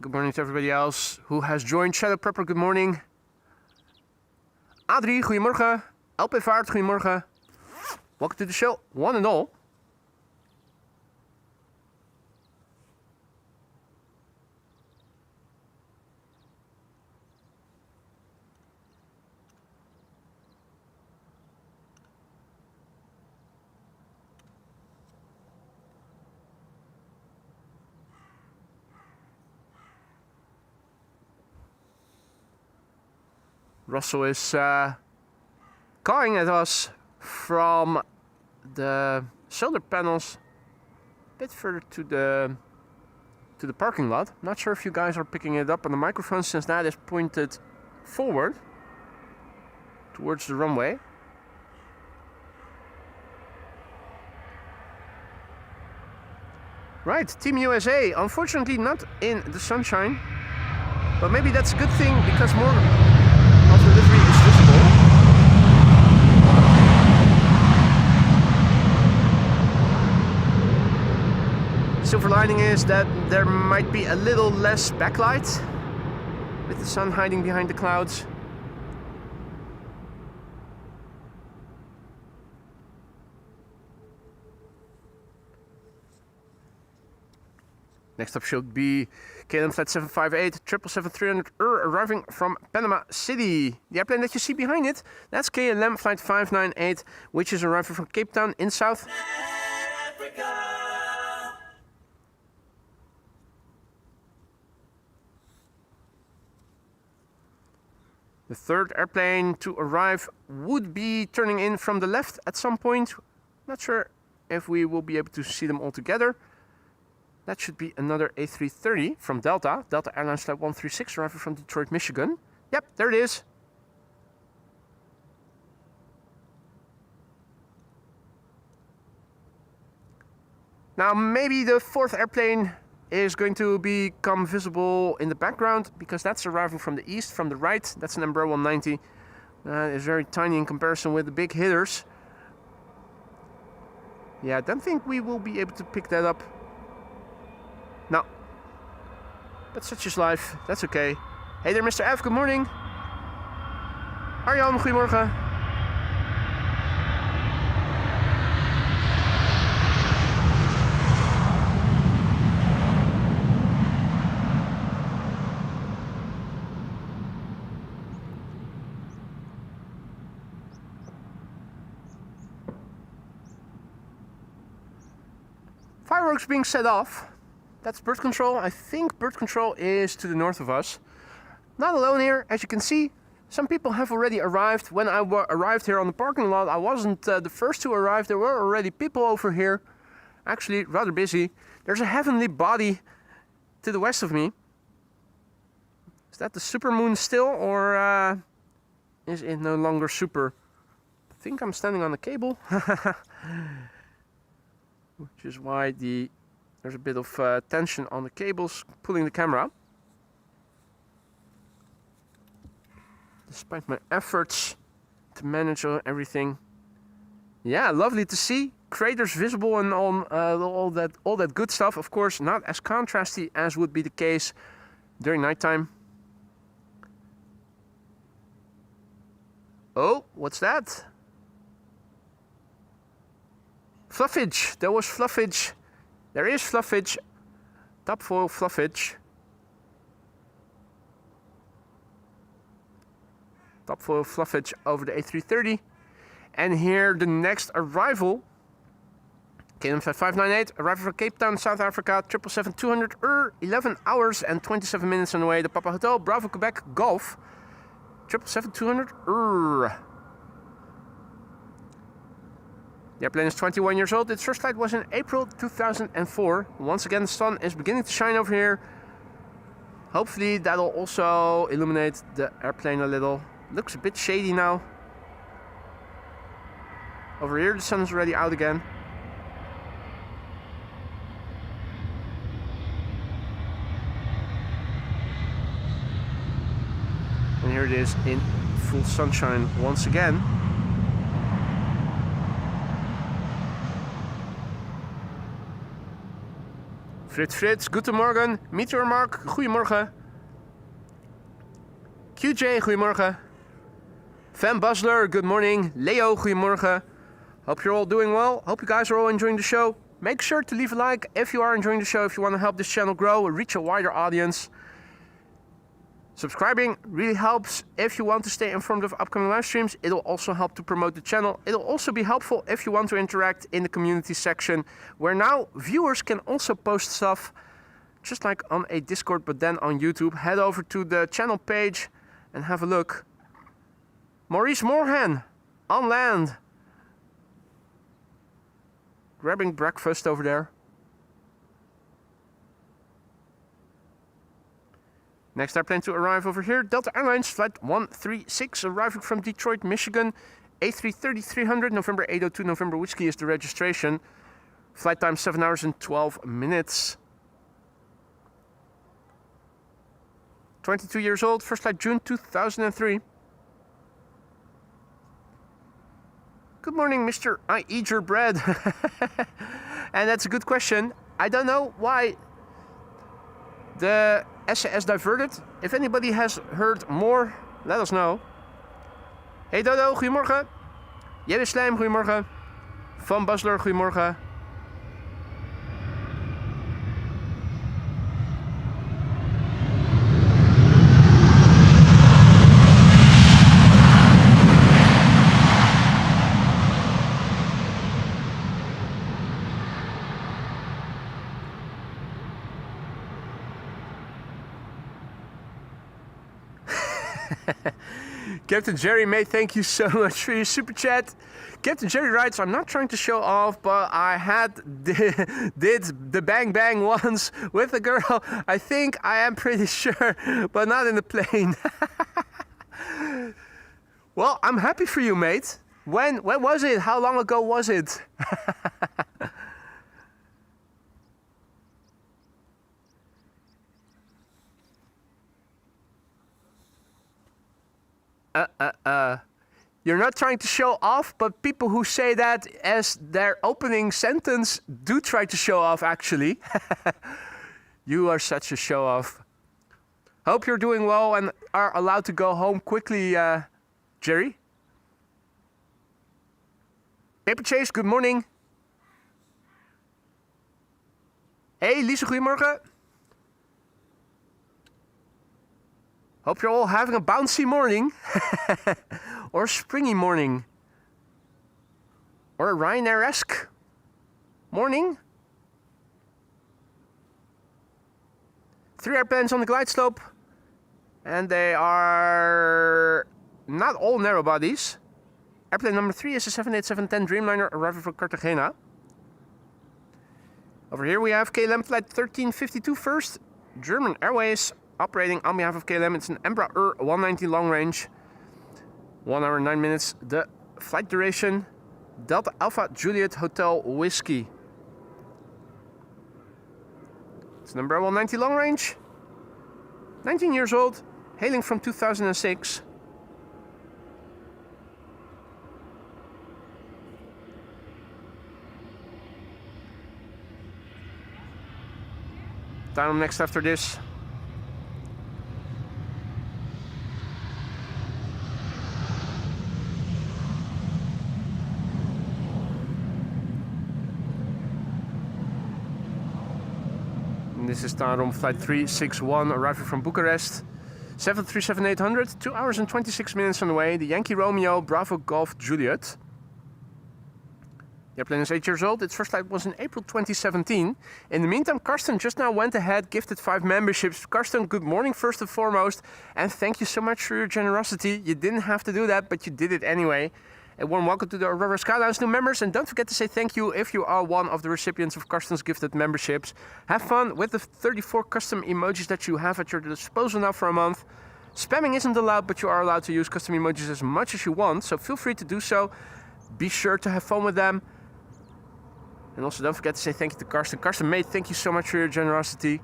Good morning to everybody else who has joined. Shadow Prepper, good morning. Adrie, goedemorgen. LP Vaart, goedemorgen. Welcome to the show, one and all. Russell is cawing at us from the solar panels a bit further to the parking lot. Not sure if you guys are picking it up on the microphone, since that is pointed forward towards the runway. Right, Team USA, unfortunately not in the sunshine, but maybe that's a good thing, because more of the livery is visible. Silver lining is that there might be a little less backlight with the sun hiding behind the clouds. Next up should be KLM flight 758 777-300 arriving from Panama City. The airplane that you see behind it, that's KLM flight 598, which is arriving from Cape Town in South Africa. The third airplane to arrive would be turning in from the left at some point. Not sure if we will be able to see them all together. That should be another A330 from Delta. Delta Airlines flight 136 arriving from Detroit, Michigan. Yep, there it is. Now maybe the fourth airplane is going to become visible in the background because that's arriving from the east, from the right. That's an Embraer 190. It's very tiny in comparison with the big hitters. Yeah, I don't think we will be able to pick that up. No. But such is life. That's okay. Hey there, Mr. F. Good morning. Arjan, goedemorgen. Fireworks being set off. That's bird control. I think bird control is to the north of us. Not alone here, as you can see. Some people have already arrived. When I arrived here on the parking lot, I wasn't the first to arrive. There were already people over here. Actually, rather busy. There's a heavenly body to the west of me. Is that the supermoon still, or is it no longer super? I think I'm standing on the cable. Which is why there's a bit of tension on the cables pulling the camera. Despite my efforts to manage everything. Yeah, lovely to see. Craters visible and all that good stuff. Of course, not as contrasty as would be the case during nighttime. Oh, what's that? Fluffage. There was fluffage. There is fluffage. Topfoil fluffage. Topfoil fluffage over the A330. And here the next arrival. KLM 598 arriving from Cape Town, South Africa. 777-200 11 hours and 27 minutes on the way. The Papa Hotel, Bravo, Quebec, Golf. 777-200 The airplane is 21 years old. Its first flight was in April 2004. Once again, the sun is beginning to shine over here. Hopefully that'll also illuminate the airplane a little. Looks a bit shady now. Over here the sun is already out again. And here it is in full sunshine once again. Frits, goedemorgen. Meteor Mark, goedemorgen. QJ, goedemorgen. Van Basler, good morning. Leo, goedemorgen. Hope you're all doing well. Hope you guys are all enjoying the show. Make sure to leave a like if you are enjoying the show, if you want to help this channel grow, reach a wider audience. Subscribing really helps if you want to stay informed of upcoming live streams. It'll also help to promote the channel. It'll also be helpful if you want to interact in the community section, where now viewers can also post stuff just like on a Discord, but then on YouTube. Head over to the channel page and have a look. Maurice Morhan on land, grabbing breakfast over there. Next airplane to arrive over here, Delta Airlines flight 136 arriving from Detroit, Michigan. A330-300, November 802, November Whiskey is the registration. Flight time 7 hours and 12 minutes. 22 years old, first flight June 2003. Good morning, Mr. I Eat Your Bread. And that's a good question. I don't know why the SAS diverted. If anybody has heard more, let us know. Hey Dodo, goedemorgen. Jelle Slijm, goedemorgen. Van Basler, goedemorgen. Captain Jerry, mate, thank you so much for your super chat. Captain Jerry writes, I'm not trying to show off, but I did the bang bang once with a girl. I think I am pretty sure, but not in the plane. Well, I'm happy for you, mate. When was it? How long ago was it? You're not trying to show off, but people who say that as their opening sentence do try to show off, actually. You are such a show off. Hope you're doing well and are allowed to go home quickly, Jerry. Paper Chase, good morning. Hey, Lisa, goedemorgen. Hope you're all having a bouncy morning. Or a springy morning. Or a Ryanair-esque morning. 3 airplanes on the glide slope. And they are not all narrow bodies. Airplane number 3 is a 787-10 Dreamliner arriving from Cartagena. Over here we have KLM flight 1352 first. German Airways operating on behalf of KLM. It's an Embraer 190 long range. 1 hour and 9 minutes. The flight duration, Delta Alpha Juliet Hotel Whiskey. It's an Embraer 190 long range. 19 years old, hailing from 2006. Down next after this. This is Tarom flight 361 arriving from Bucharest. 737-800, 2 hours and 26 minutes on the way. The Yankee Romeo Bravo Golf Juliet. The airplane is 8 years old. Its first flight was in April 2017. In the meantime, Karsten just now went ahead, gifted 5 memberships. Karsten, good morning first and foremost. And thank you so much for your generosity. You didn't have to do that, but you did it anyway. A warm welcome to the Aurora Skyline's new members, and don't forget to say thank you if you are one of the recipients of Karsten's gifted memberships. Have fun with the 34 custom emojis that you have at your disposal now for a month. Spamming isn't allowed, but you are allowed to use custom emojis as much as you want, so feel free to do so. Be sure to have fun with them. And also don't forget to say thank you to Karsten. Karsten, mate, thank you so much for your generosity.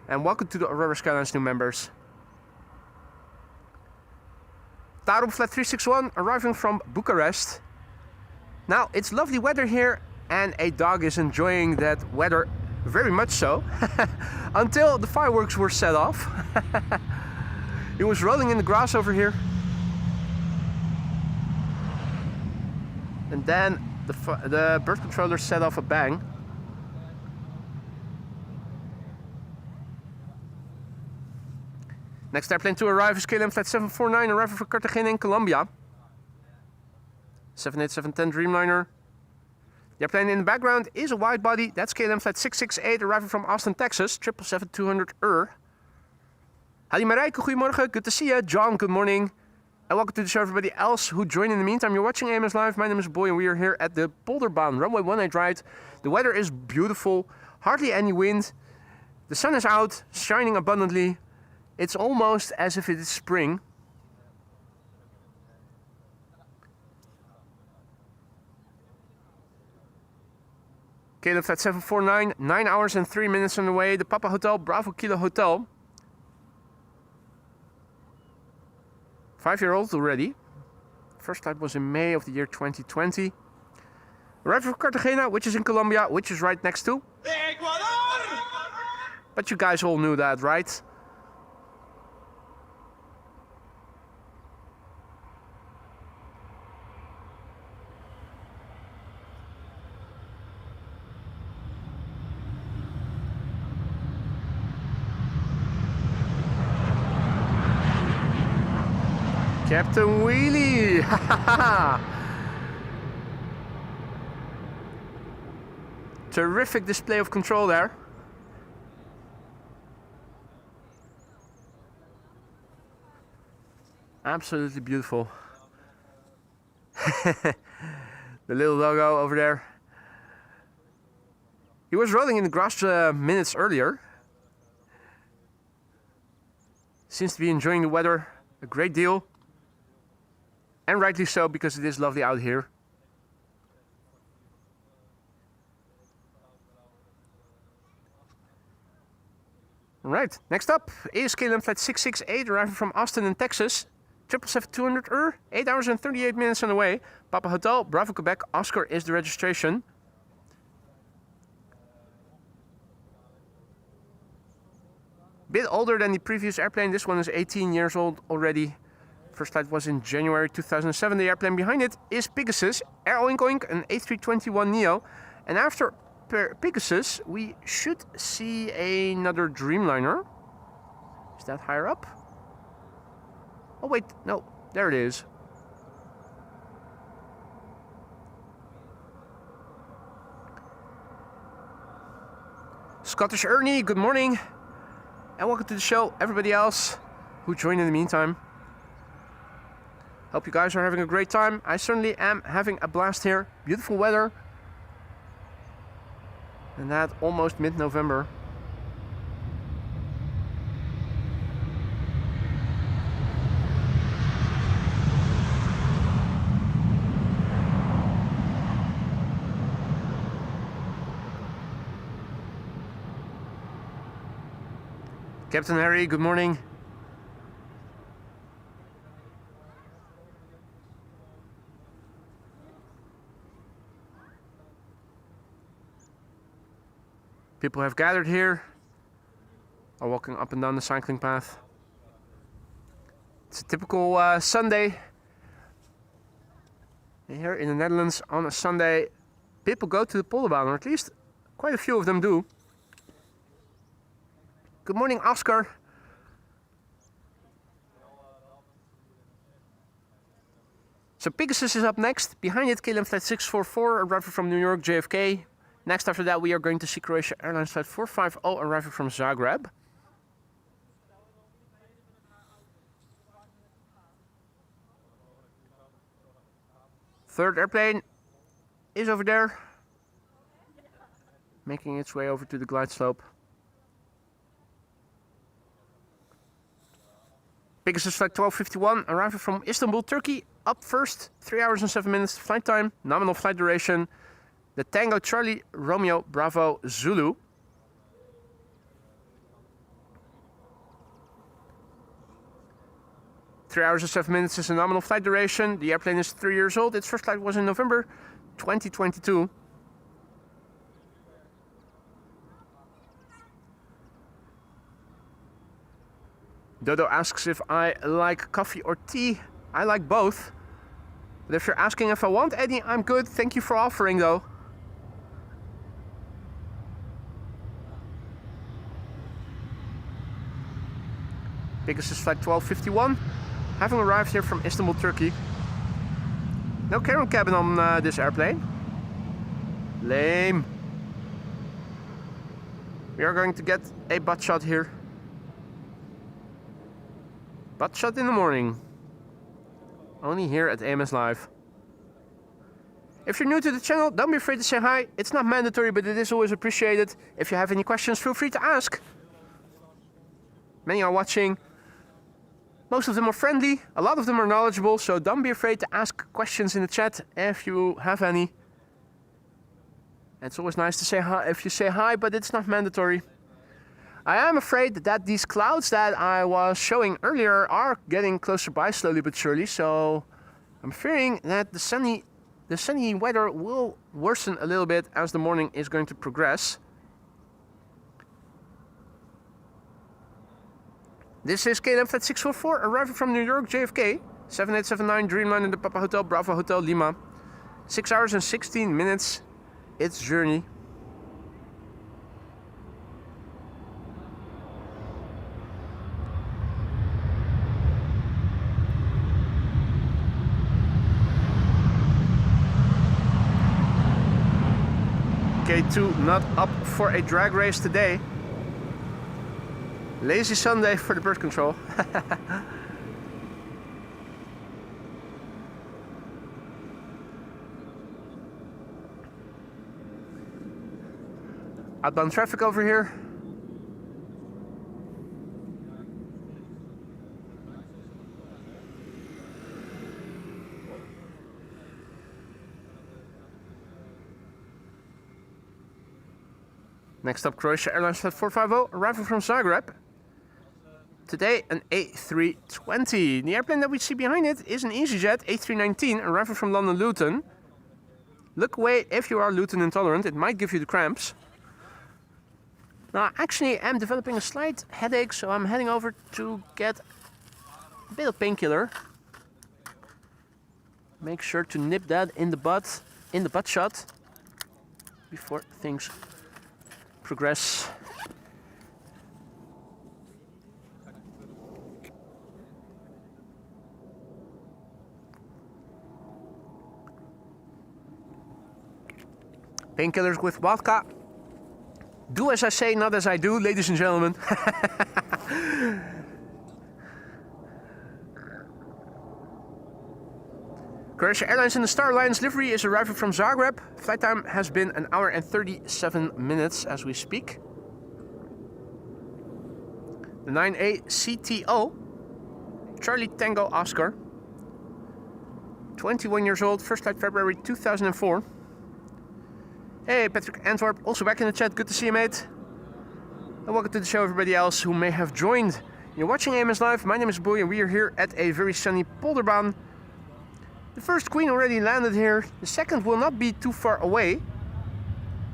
And welcome to the Aurora Skyline's new members. Tarom flight 361 arriving from Bucharest. Now, it's lovely weather here and a dog is enjoying that weather very much so. Until the fireworks were set off. It was rolling in the grass over here. And then the bird controller set off a bang. Next airplane to arrive is KLM flight 749 arriving from Cartagena in Colombia. 787-10 Dreamliner. The airplane in the background is a wide body. That's KLM flight 668 arriving from Austin, Texas. 777-200 Hadi Marijke, goedemorgen. Good to see you. John, good morning. And welcome to the show, everybody else who joined in the meantime. You're watching AMS Live. My name is Boy and we are here at the Polderbaan runway 18 ride. The weather is beautiful. Hardly any wind. The sun is out, shining abundantly. It's almost as if it is spring. KLM flight 749, 9 hours and 3 minutes on the way. The Papa Hotel, Bravo Kilo Hotel. 5-year-old already. First flight was in May of the year 2020. Arrived from Cartagena, which is in Colombia, which is right next to Ecuador. But you guys all knew that, right? Captain Wheelie! Terrific display of control there. Absolutely beautiful. The little logo over there. He was rolling in the grass minutes earlier. Seems to be enjoying the weather a great deal. And rightly so, because it is lovely out here. Right, next up is KLM flight 668 arriving from Austin in Texas. 777-200 8 hours and 38 minutes on the way. Papa Hotel, Bravo Quebec, Oscar is the registration. Bit older than the previous airplane. This one is 18 years old already. First flight was in January 2007. The airplane behind it is Pegasus, Air Oink Oink, an A321neo. And after Pegasus, we should see another Dreamliner. Is that higher up? Oh wait, no, there it is. Scottish Ernie, good morning. And welcome to the show, everybody else who joined in the meantime. Hope you guys are having a great time. I certainly am having a blast here. Beautiful weather. And that almost mid-November. Captain Harry, good morning. People have gathered here, are walking up and down the cycling path. It's a typical Sunday. And here in the Netherlands on a Sunday, people go to the Polderbaan, or at least quite a few of them do. Good morning, Oscar. So Pegasus is up next. Behind it, KLM flight 644, arriving from New York, JFK. Next after that, we are going to see Croatia Airlines flight 450, arriving from Zagreb. Third airplane is over there, making its way over to the glide slope. Pegasus flight 1251, arriving from Istanbul, Turkey. Up first, 3 hours and 7 minutes flight time, nominal flight duration. The Tango Charlie Romeo Bravo Zulu. Three hours and 7 minutes is a nominal flight duration. The airplane is 3 years old. Its first flight was in November 2022. Dodo asks if I like coffee or tea. I like both. But if you're asking if I want any, I'm good. Thank you for offering though. Pegasus flight 1251, having arrived here from Istanbul, Turkey. No cabin cabin on this airplane. Lame. We are going to get a butt shot here. Butt shot in the morning. Only here at AMS Live. If you're new to the channel, don't be afraid to say hi. It's not mandatory, but it is always appreciated. If you have any questions, feel free to ask. Many are watching. Most of them are friendly, a lot of them are knowledgeable, so don't be afraid to ask questions in the chat if you have any. It's always nice to say hi if you say hi, but it's not mandatory. I am afraid that these clouds that I was showing earlier are getting closer by slowly but surely, so I'm fearing that the sunny weather will worsen a little bit as the morning is going to progress. This is KLM Flight 644 arriving from New York JFK 7879 Dreamline in the Papa Hotel Bravo Hotel Lima. 6 hours and 16 minutes its journey. K2 not up for a drag race today. Lazy Sunday for the bird control. Outbound traffic over here. Next up, Croatia Airlines Flight 450, arriving from Zagreb. Today, an A320. The airplane that we see behind it is an EasyJet A319, arriving from London Luton. Look away if you are Luton intolerant, it might give you the cramps. Now, actually, I'm developing a slight headache, so I'm heading over to get a bit of painkiller. Make sure to nip that in the butt shot, before things progress. Painkillers with vodka. Do as I say, not as I do, ladies and gentlemen. Croatia Airlines in the Star Alliance livery is arriving from Zagreb. Flight time has been 1 hour and 37 minutes as we speak. The 9A CTO, Charlie Tango Oscar. 21 years old, first flight February 2004. Hey, Patrick Antwerp, also back in the chat. Good to see you, mate. And welcome to the show, everybody else who may have joined. You're watching AMS Live. My name is Boy, and we are here at a very sunny Polderbaan. The first queen already landed here. The second will not be too far away.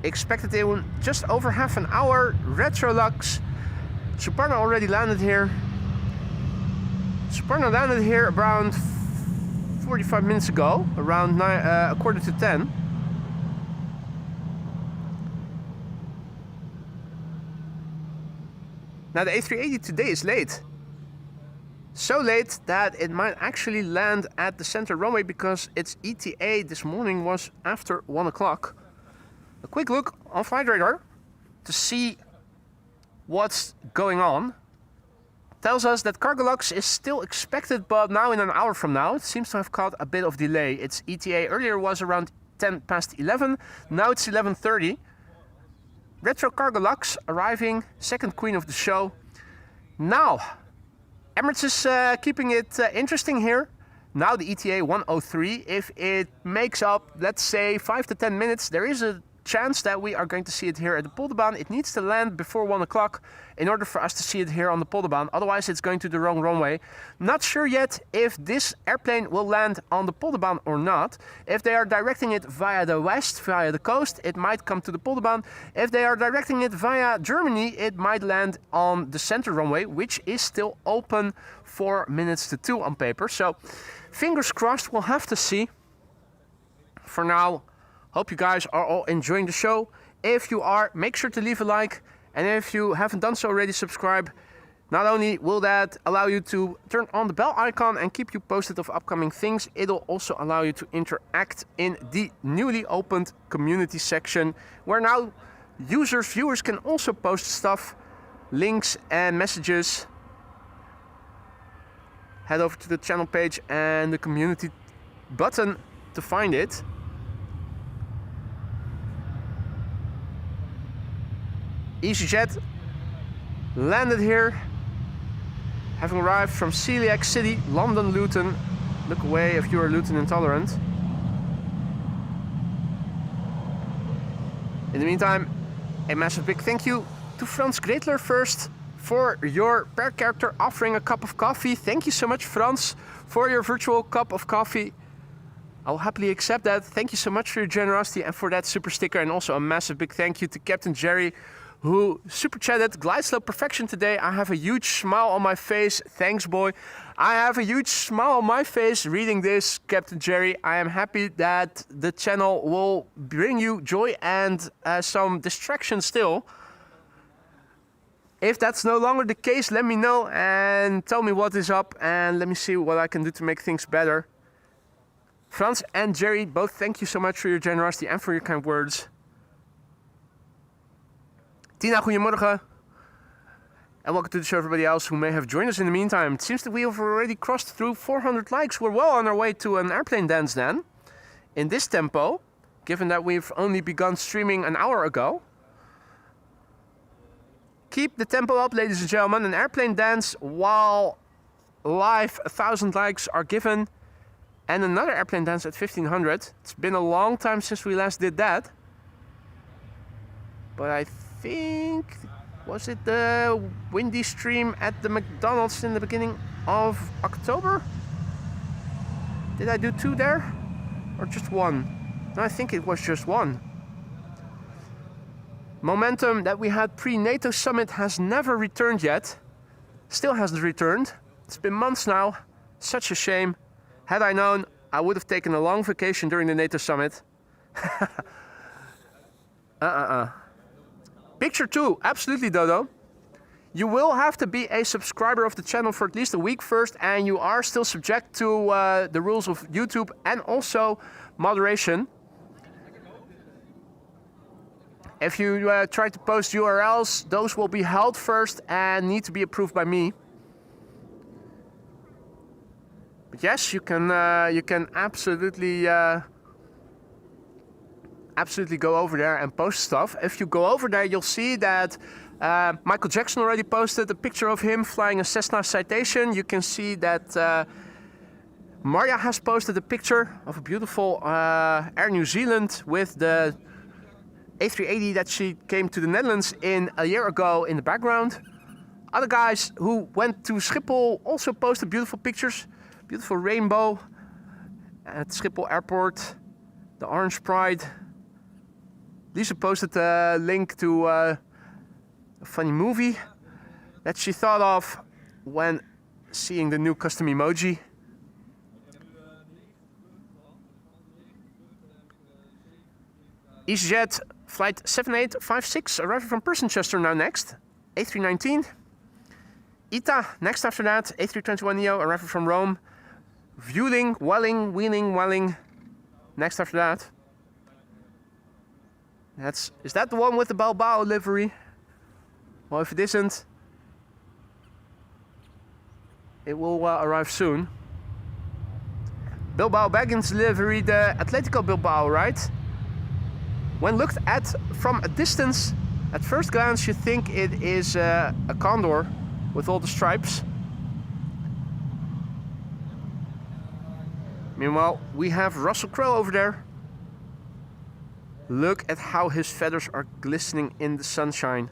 Expected in just over half an hour. Retrolux. Suparna already landed here. Suparna landed here around 45 minutes ago, around 9:15. Now the A380 today is late. So late that it might actually land at the center runway because its ETA this morning was after 1 o'clock. A quick look on flight radar to see what's going on. Tells us that Cargolux is still expected, but now in an hour from now. It seems to have caught a bit of delay. Its ETA earlier was around 11:10, now it's 11:30. Retro Cargolux arriving, second queen of the show. Now, Emirates is keeping it interesting here. Now the ETA 103. If it makes up, let's say, 5 to 10 minutes, there is a chance that we are going to see it here at the Polderbaan. It needs to land before 1 o'clock in order for us to see it here on the Polderbaan. Otherwise, it's going to the wrong runway. Not sure yet if this airplane will land on the Polderbaan or not. If they are directing it via the west, via the coast, it might come to the Polderbaan. If they are directing it via Germany, it might land on the center runway, which is still open 4 minutes to 2 on paper. So, fingers crossed, we'll have to see. For now, hope you guys are all enjoying the show. If you are, make sure to leave a like. And if you haven't done so already, subscribe. Not only will that allow you to turn on the bell icon and keep you posted of upcoming things, it'll also allow you to interact in the newly opened community section, where now users, viewers can also post stuff, links and messages. Head over to the channel page and the community button to find it. EasyJet landed here, having arrived from Celiac City, London Luton. Look away if you are Luton intolerant. In the meantime, a massive big thank you to Frans Gretler first for your per character offering a cup of coffee. Thank you so much, Frans, for your virtual cup of coffee. I'll happily accept that. Thank you so much for your generosity and for that super sticker. And also a massive big thank you to Captain Jerry, who super chatted. Glide slope perfection today. I have a huge smile on my face. Thanks, boy. I have a huge smile on my face reading this, Captain Jerry. I am happy that the channel will bring you joy and some distraction still. If that's no longer the case, let me know and tell me what is up, and let me see what I can do to make things better. Frans and Jerry, both thank you so much for your generosity and for your kind words. Tina, goedemorgen. And welcome to the show, everybody else who may have joined us in the meantime. It seems that we have already crossed through 400 likes. We're well on our way to an airplane dance then. In this tempo, given that we've only begun streaming an hour ago. Keep the tempo up, ladies and gentlemen. An airplane dance while live 1,000 likes are given. And another airplane dance at 1,500. It's been a long time since we last did that. But I think, was it the windy stream at the McDonald's in the beginning of October? Did I do 2 there? Or just 1? No, I think it was just 1. Momentum that we had pre-NATO summit has never returned yet. Still hasn't returned. It's been months now. Such a shame. Had I known, I would have taken a long vacation during the NATO summit. Picture 2, absolutely, Dodo. You will have to be a subscriber of the channel for at least a week first, and you are still subject to the rules of YouTube and also moderation. If you try to post URLs, those will be held first and need to be approved by me. But yes, you can absolutely go over there and post stuff. If you go over there, you'll see that Michael Jackson already posted a picture of him flying a Cessna Citation. You can see that Maria has posted a picture of a beautiful Air New Zealand with the A380 that she came to the Netherlands in a year ago in the background. Other guys who went to Schiphol also posted beautiful pictures. Beautiful rainbow at Schiphol Airport, the Orange Pride. Lisa posted a link to a funny movie that she thought of when seeing the new custom emoji. EasyJet flight 7856 arriving from Persenchester now next. A319. ITA next after that. A321neo arriving from Rome. Vueling, Welling, next after that. Is that the one with the Bilbao livery? Well, if it isn't, it will arrive soon. Bilbao Baggins livery, the Atletico Bilbao, right? When looked at from a distance, at first glance you think it is a condor with all the stripes. Meanwhile, we have Russell Crowe over there. Look at how his feathers are glistening in the sunshine.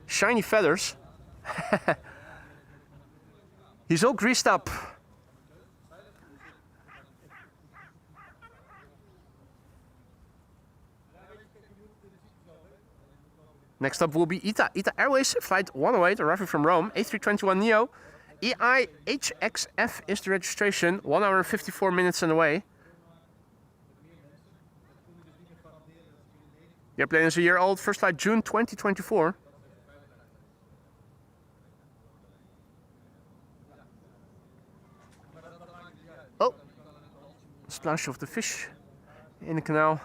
Shiny feathers. He's all greased up. Next up will be ITA. ITA Airways, flight 108, arriving from Rome. A321neo. EIHXF is the registration. 1 hour and 54 minutes on the way. The airplane is a year old. First flight June 2024. Oh, splash of the fish in the canal.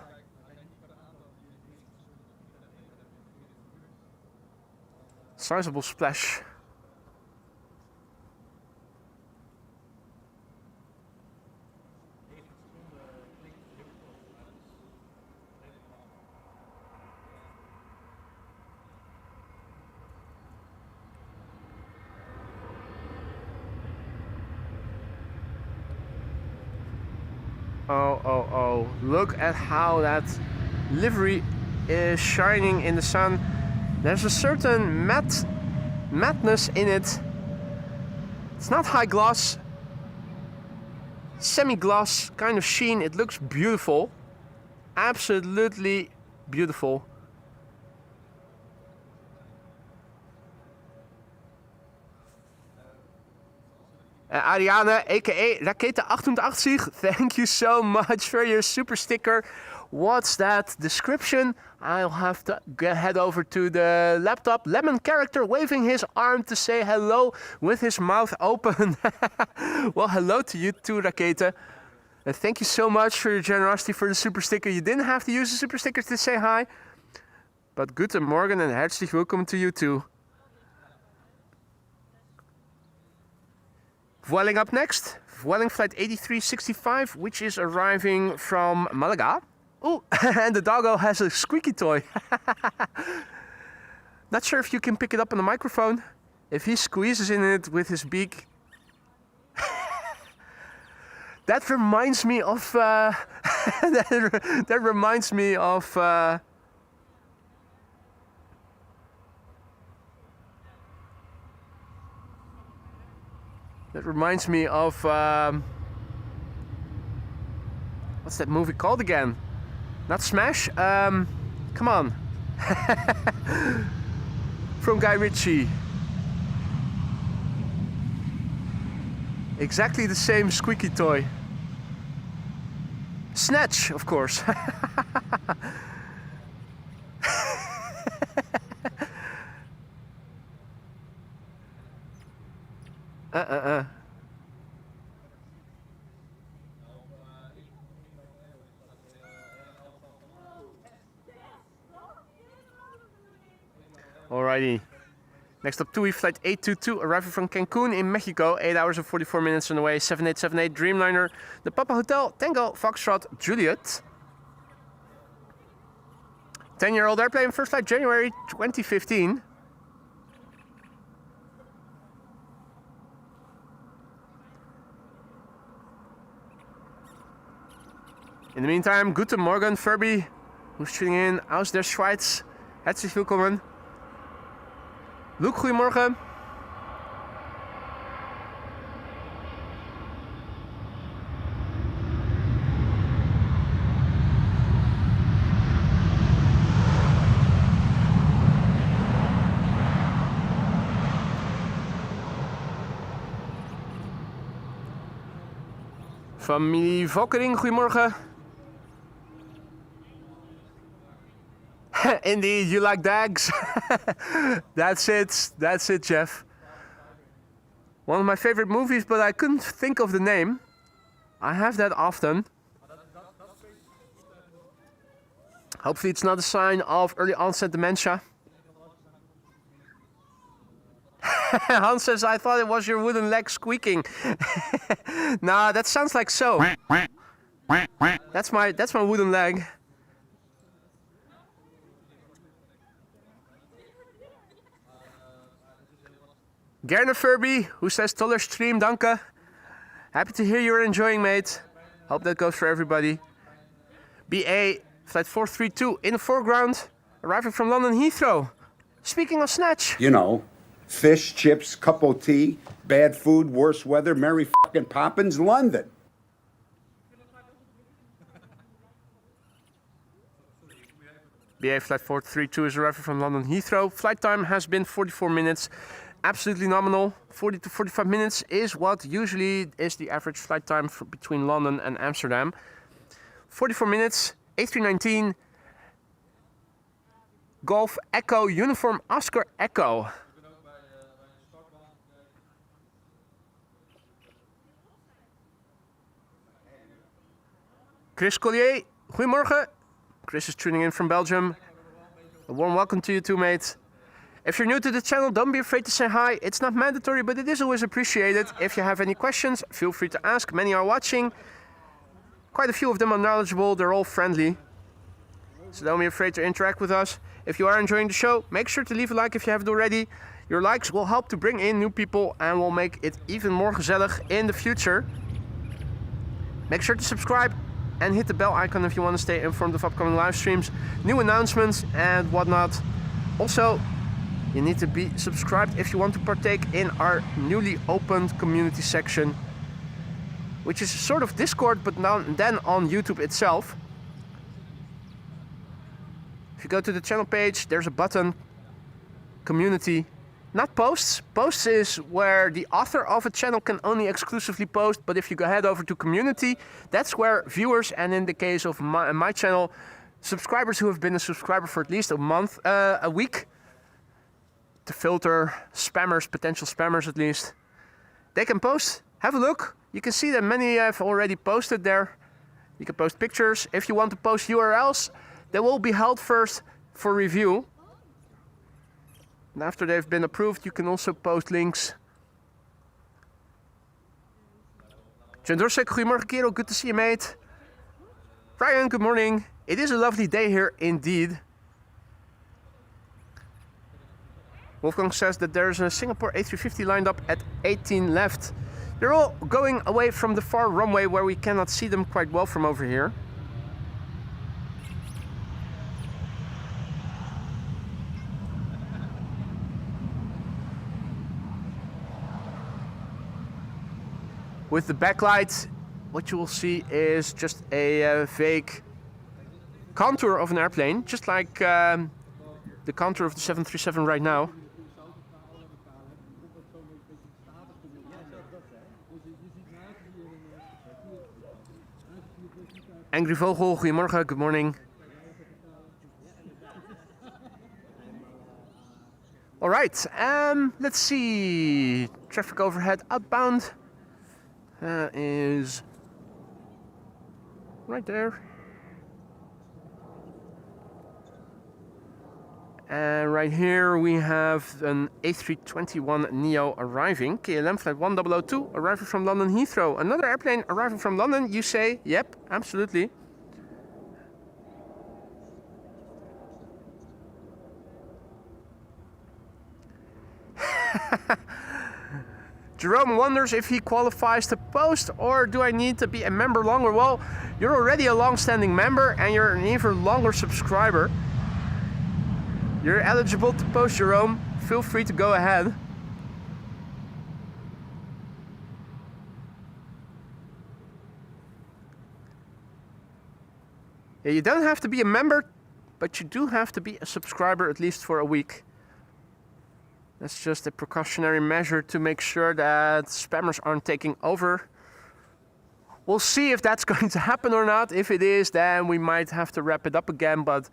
Sizable splash. Oh, look at how that livery is shining in the sun. There's a certain mattness in it. It's not high gloss. semi-gloss kind of sheen. It looks beautiful. Absolutely beautiful. Ariane, aka Rakete 88, thank you so much for your super sticker. What's that description? I'll have to head over to the laptop. Lemon character waving his arm to say hello with his mouth open. Well, hello to you too, Rakete. And thank you so much for your generosity for the super sticker. You didn't have to use the super sticker to say hi. But guten Morgen and herzlich willkommen to you too. Vueling up next. Vueling flight 8365, which is arriving from Malaga. Oh, and the doggo has a squeaky toy. Not sure if you can pick it up on the microphone. If he squeezes in it with his beak. That reminds me of... that reminds me of... That reminds me of... what's that movie called again? Not Smash? Come on. From Guy Ritchie. Exactly the same squeaky toy. Snatch, of course. Alrighty. Next up, TUI flight 822, arriving from Cancun in Mexico, 8 hours and 44 minutes on the way, 7878 Dreamliner, the Papa Hotel, Tango, Foxtrot, Juliet. 10-year-old airplane, first flight January 2015. In the meantime, guten Morgen, Furby, who's tuning in aus der Schweiz. Herzlich willkommen. Luke, goedemorgen. Familie Volkering, goedemorgen. Indeed, you like dags? That's it, Jeff. One of my favorite movies, but I couldn't think of the name. I have that often. Hopefully it's not a sign of early onset dementia. Hans says, I thought it was your wooden leg squeaking. Nah, that sounds like so. That's my wooden leg. Gerne Furby, who says toller stream, danke. Happy to hear you're enjoying, mate. Hope that goes for everybody. BA, flight 432 in the foreground, arriving from London Heathrow. Speaking of snatch. You know, fish, chips, cup of tea, bad food, worse weather, Mary fucking Poppins, London. BA flight 432 is arriving from London Heathrow. Flight time has been 44 minutes. Absolutely nominal. 40 to 45 minutes is what usually is the average flight time between London and Amsterdam. 44 minutes, A319, Golf Echo, Uniform Oscar Echo. Chris Collier, goedemorgen. Chris is tuning in from Belgium. A warm welcome to you too, mate. If you're new to the channel, don't be afraid to say hi. It's not mandatory, but it is always appreciated. If you have any questions, feel free to ask. Many are watching. Quite a few of them are knowledgeable. They're all friendly. So don't be afraid to interact with us. If you are enjoying the show, make sure to leave a like if you haven't already. Your likes will help to bring in new people and will make it even more gezellig in the future. Make sure to subscribe and hit the bell icon if you want to stay informed of upcoming live streams, new announcements and whatnot. Also, you need to be subscribed if you want to partake in our newly opened community section. which is sort of Discord, but now then on YouTube itself. If you go to the channel page, there's a button, community, not posts. Posts is where the author of a channel can only exclusively post, but if you go head over to community, that's where viewers, and in the case of my channel, subscribers who have been a subscriber for at least a week, to filter spammers, potential spammers at least, they can post. Have a look. You can see that many have already posted there. You can post pictures. If you want to post URLs, they will be held first for review. And after they've been approved, you can also post links. Jendrosek, goedemorgen kerel, good to see you mate. Ryan, good morning. It is a lovely day here indeed. Wolfgang says that there's a Singapore A350 lined up at 18 left. They're all going away from the far runway where we cannot see them quite well from over here. With the backlight, what you will see is just a vague contour of an airplane, just like the contour of the 737 right now. Angry Vogel, goedemorgen, good morning. All right, let's see. Traffic overhead outbound is right there. And right here we have an A321neo arriving. KLM flight 1002 arriving from London Heathrow. Another airplane arriving from London, you say? Yep, absolutely. Jerome wonders if he qualifies to post, or do I need to be a member longer? Well, you're already a long-standing member and you're an even longer subscriber. You're eligible to post, Jerome. Feel free to go ahead. Yeah, you don't have to be a member, but you do have to be a subscriber at least for a week. That's just a precautionary measure to make sure that spammers aren't taking over. We'll see if that's going to happen or not. If it is, then we might have to wrap it up again. But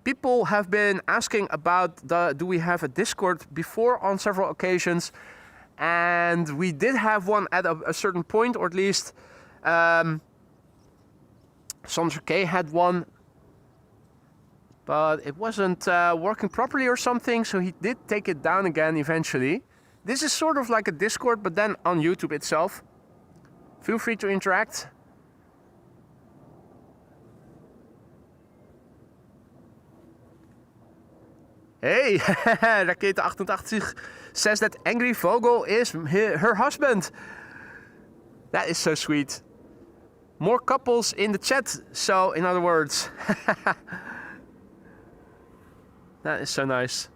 people have been asking about do we have a Discord before on several occasions. And we did have one at a certain point, or at least Sandra K had one. But it wasn't working properly or something, so he did take it down again eventually. This is sort of like a Discord, but then on YouTube itself. Feel free to interact. Hey, Rakete88 says that Angry Vogel is her husband. That is so sweet. More couples in the chat, so in other words. That is so nice.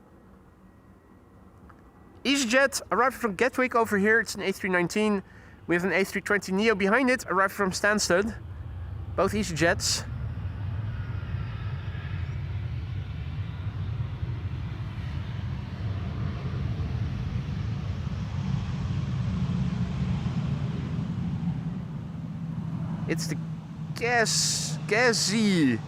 EasyJet arrived from Gatwick over here. It's an A319. We have an A320neo behind it, arrived from Stansted. Both EasyJets. It's the Gazi.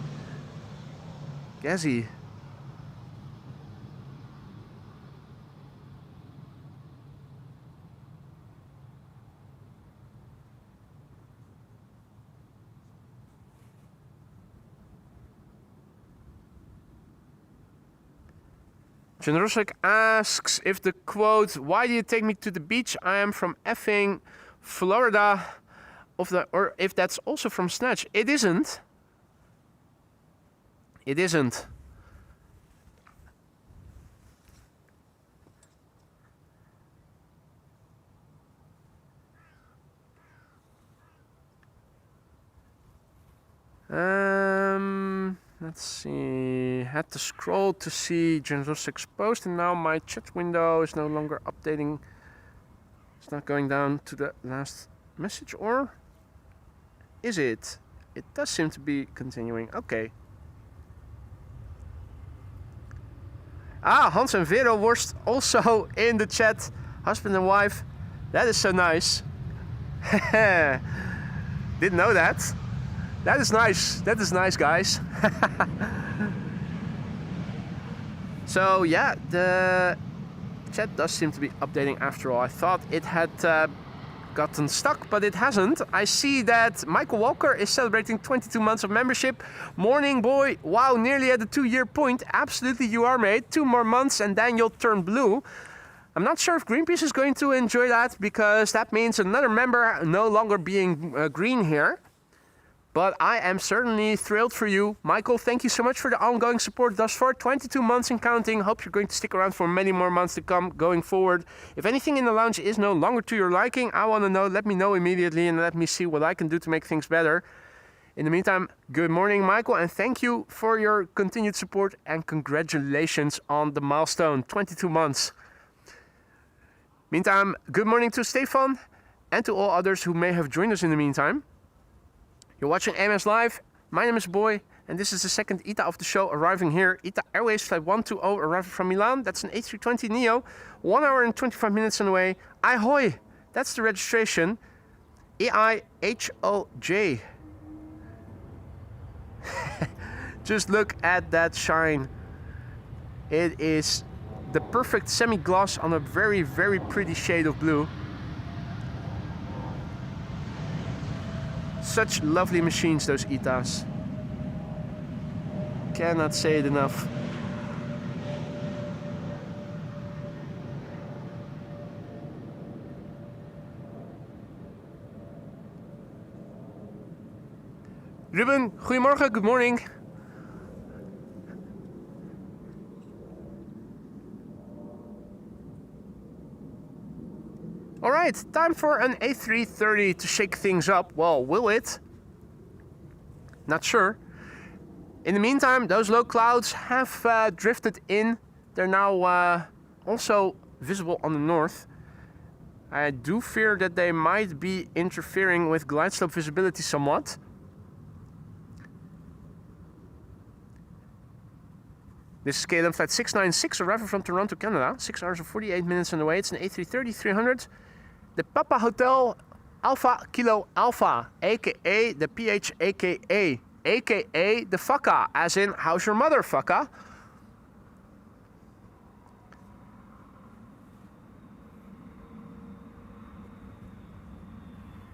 Generosik asks if the quote, "Why do you take me to the beach? I am from effing Florida," or if that's also from Snatch. It isn't. It isn't. Let's see. Had to scroll to see Generosik's post, and now my chat window is no longer updating. It's not going down to the last message, or Is it? It does seem to be continuing. Okay. Ah, Hans and Vero Worst also in the chat. Husband and wife. That is so nice. Didn't know that. That is nice. That is nice, guys. So yeah, the chat does seem to be updating after all. I thought it had gotten stuck, but it hasn't. I see that Michael Walker is celebrating 22 months of membership. Morning, boy. Wow, nearly at the 2-year point. Absolutely, you are, mate. 2 more months and then you'll turn blue. I'm not sure if Greenpeace is going to enjoy that, because that means another member no longer being green here. But I am certainly thrilled for you. Michael, thank you so much for the ongoing support thus far. 22 months and counting. Hope you're going to stick around for many more months to come going forward. If anything in the lounge is no longer to your liking, I want to know. Let me know immediately and let me see what I can do to make things better. In the meantime, good morning, Michael, and thank you for your continued support and congratulations on the milestone, 22 months. Meantime, good morning to Stefan and to all others who may have joined us in the meantime. You're watching AMS Live. My name is Boy, and this is the second ITA of the show arriving here. ITA Airways Flight 120 arriving from Milan. That's an A320neo. 1 hour and 25 minutes on the way. Ahoy! That's the registration. EIHOJ. Just look at that shine. It is the perfect semi-gloss on a very, very pretty shade of blue. Such lovely machines, those ITAs. Cannot say it enough. Ruben, goedemorgen, good morning. Alright, time for an A330 to shake things up. Well, will it? Not sure. In the meantime, those low clouds have drifted in. They're now also visible on the north. I do fear that they might be interfering with glide slope visibility somewhat. This is KLM flight 696 arriving from Toronto, Canada. 6 hours and 48 minutes on the way. It's an A330-300. The Papa Hotel Alpha Kilo Alpha, aka the PH, aka the fucka, as in, how's your mother, fucka?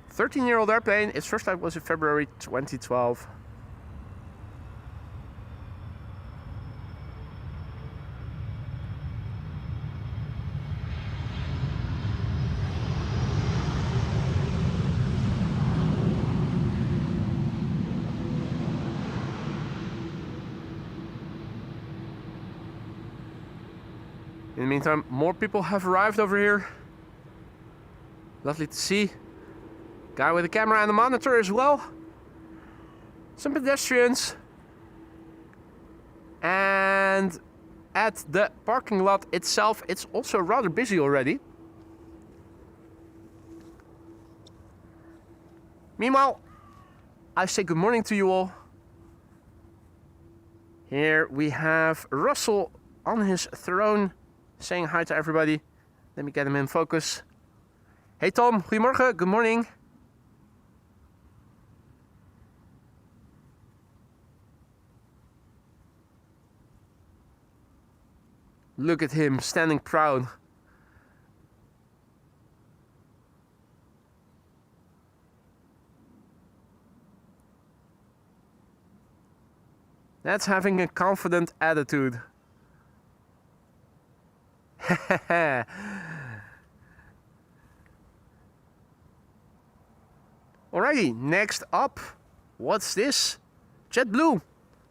A 13-year-old airplane. Its first flight was in February 2012. In the meantime, more people have arrived over here. Lovely to see. Guy with a camera and a monitor as well. Some pedestrians. And at the parking lot itself, it's also rather busy already. Meanwhile, I say good morning to you all. Here we have Russell on his throne, saying hi to everybody. Let me get him in focus. Hey Tom, goedemorgen, good morning. Look at him, standing proud. That's having a confident attitude. Alrighty, next up, what's this? JetBlue.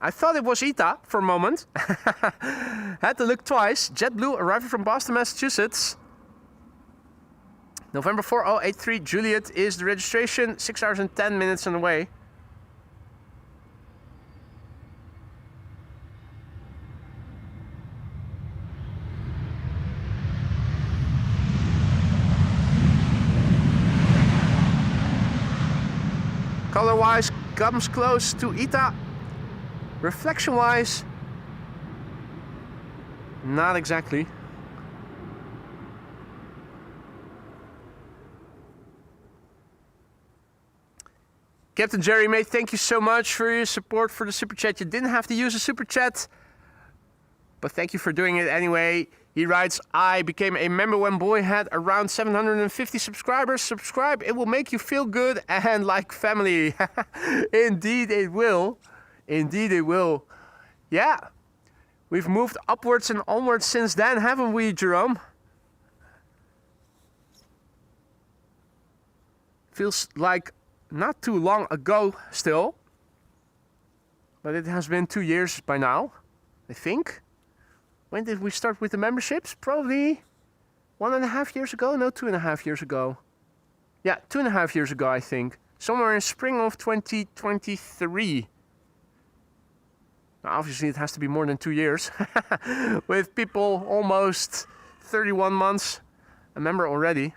I thought it was ITA for a moment. Had to look twice. JetBlue arriving from Boston, Massachusetts. November 4083 Juliet is the registration. 6 hours and 10 minutes on the way. Color-wise, comes close to ETA. Reflection-wise, not exactly. Captain Jerry, mate, thank you so much for your support for the super chat. You didn't have to use a super chat, but thank you for doing it anyway. He writes, I became a member when Boy had around 750 subscribers. Subscribe, it will make you feel good and like family. Indeed it will. Indeed it will. Yeah, we've moved upwards and onwards since then, haven't we, Jerome? Feels like not too long ago still, but it has been 2 years by now, I think. When did we start with the memberships? Probably 1.5 years ago? No, 2.5 years ago. Yeah, 2.5 years ago, I think. Somewhere in spring of 2023. Now, obviously, it has to be more than 2 years. With people almost 31 months a member already.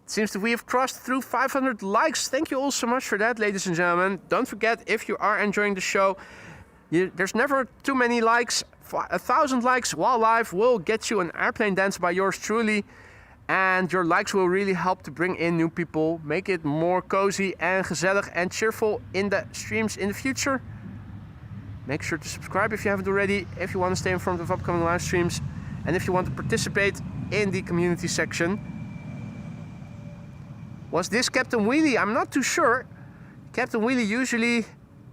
Seems that we have crossed through 500 likes. Thank you all so much for that, ladies and gentlemen. Don't forget, if you are enjoying the show, there's never too many likes. 1,000 likes while live will get you an airplane dance by yours truly. And your likes will really help to bring in new people, make it more cozy and gezellig and cheerful in the streams in the future. Make sure to subscribe if you haven't already, if you want to stay in front of upcoming live streams, and if you want to participate in the community section. Was this Captain Wheelie? I'm not too sure. Captain Wheelie usually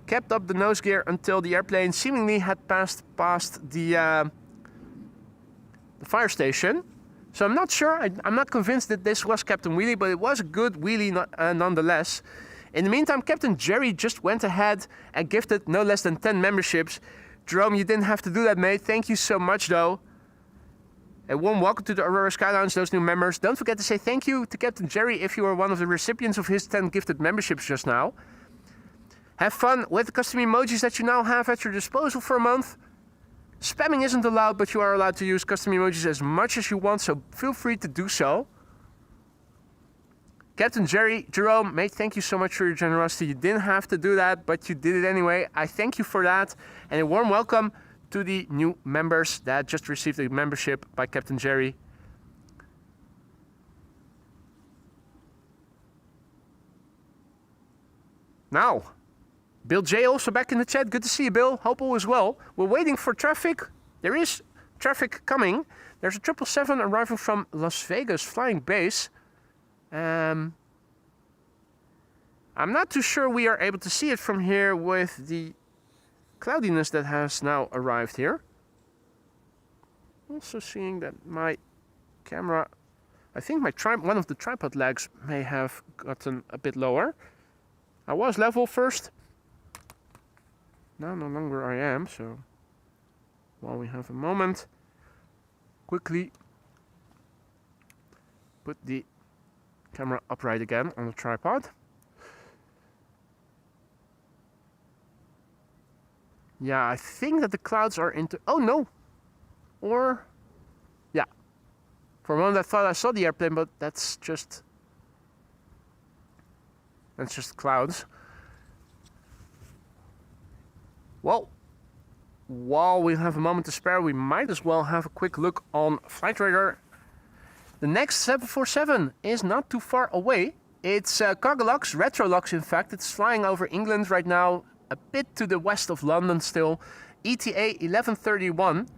kept up the nose gear until the airplane seemingly had passed past the fire station. So I'm not sure. I'm not convinced that this was Captain Wheelie, but it was a good wheelie nonetheless. In the meantime, Captain Jerry just went ahead and gifted no less than 10 memberships. Jerome, you didn't have to do that, mate. Thank you so much, though. A warm welcome to the Aurora Sky Lounge, those new members. Don't forget to say thank you to Captain Jerry if you are one of the recipients of his 10 gifted memberships just now. Have fun with the custom emojis that you now have at your disposal for a month. Spamming isn't allowed, but you are allowed to use custom emojis as much as you want, so feel free to do so. Captain Jerry, Jerome, mate, thank you so much for your generosity. You didn't have to do that, but you did it anyway. I thank you for that. And a warm welcome to the new members that just received a membership by Captain Jerry. Now, Bill J also back in the chat. Good to see you, Bill. Hope all is well. We're waiting for traffic. There is traffic coming. There's a 777 arriving from Las Vegas flying base. I'm not too sure we are able to see it from here with the cloudiness that has now arrived here. Also seeing that my camera, I think my one of the tripod legs may have gotten a bit lower. I was level first. Now no longer I am, so while we have a moment, quickly put the camera upright again on the tripod. Yeah, I think that the clouds are into... Oh, no! Or... Yeah. For a moment I thought I saw the airplane, but that's just... That's just clouds. Well, while we have a moment to spare, we might as well have a quick look on Flight Radar. The next 747 is not too far away. It's Cargolux, Retrolux in fact. It's flying over England right now, a bit to the west of London still. ETA 1131.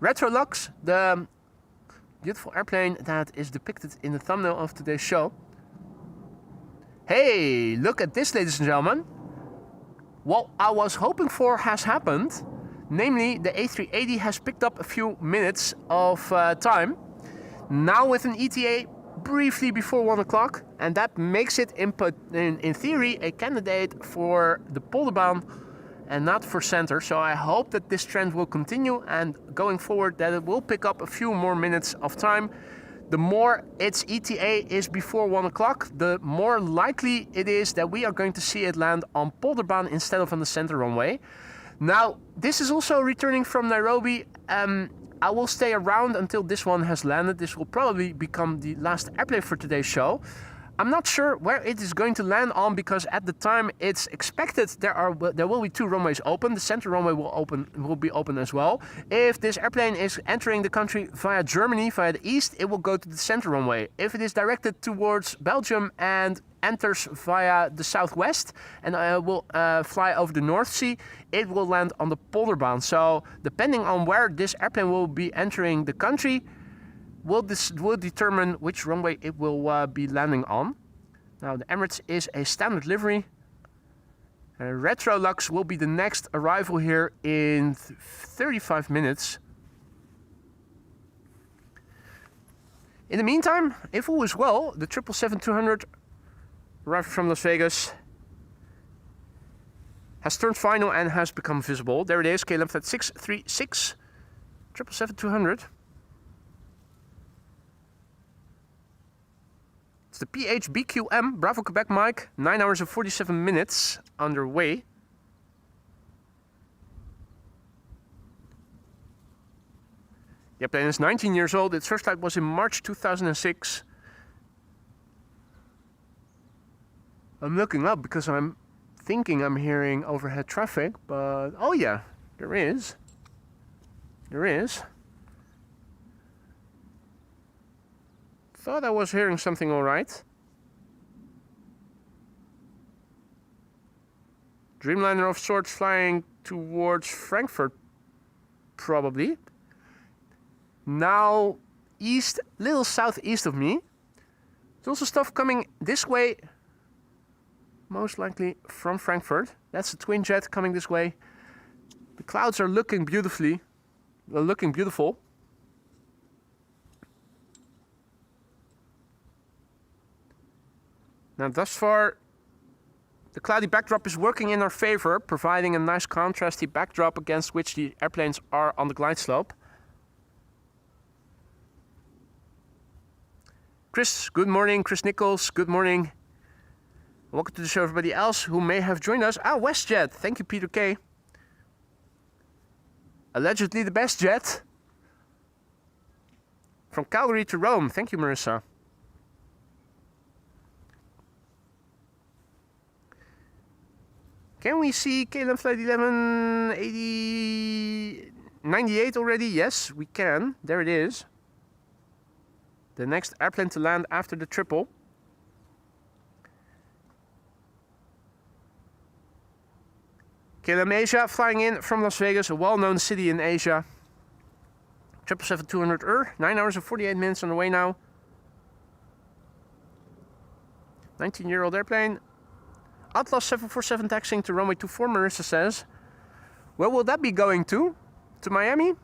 Retrolux, the beautiful airplane that is depicted in the thumbnail of today's show. Hey, look at this, ladies and gentlemen. What I was hoping for has happened. Namely, the A380 has picked up a few minutes of time. Now with an ETA briefly before 1 o'clock. And that makes it, in theory, a candidate for the Polderbaan and not for center. So I hope that this trend will continue, and going forward that it will pick up a few more minutes of time. The more its ETA is before 1 o'clock, the more likely it is that we are going to see it land on Polderbaan instead of on the center runway. Now, this is also returning from Nairobi. I will stay around until this one has landed. This will probably become the last airplane for today's show. I'm not sure where it is going to land on because at the time it's expected there will be 2 runways open. The center runway will be open as well. If this airplane is entering the country via Germany, via the east, it will go to the center runway. If it is directed towards Belgium and enters via the southwest and will fly over the North Sea, it will land on the Polderbaan. So depending on where this airplane will be entering the country, will determine which runway it will be landing on. Now the Emirates is a standard livery. Retrolux will be the next arrival here in 35 minutes. In the meantime, if all is well, the 777-200 arrived from Las Vegas has turned final and has become visible. There it is, KLM flight 636, 777-200. It's the PHBQM, Bravo Quebec Mike, 9 hours and 47 minutes underway. The airplane is 19 years old. Its first flight was in March 2006. I'm looking up because I'm thinking I'm hearing overhead traffic, but oh yeah, there is. There is. Thought I was hearing something all right. Dreamliner of sorts flying towards Frankfurt, probably. Now east, little southeast of me. There's also stuff coming this way, most likely from Frankfurt. That's a twin jet coming this way. The clouds are looking beautiful. Now thus far, the cloudy backdrop is working in our favor, providing a nice contrasty backdrop against which the airplanes are on the glide slope. Chris, good morning. Chris Nichols, good morning. Welcome to the show, everybody else who may have joined us. Ah, WestJet. Thank you, Peter K. Allegedly the best jet. From Calgary to Rome. Thank you, Marissa. Can we see KLM flight 1198 already? Yes, we can. There it is. The next airplane to land after the triple. KLM Asia flying in from Las Vegas, a well-known city in Asia. 777-200 9 hours and 48 minutes on the way now. 19-year-old airplane. Atlas 747 taxiing to runway 24, Marissa says. Where will that be going to? To Miami?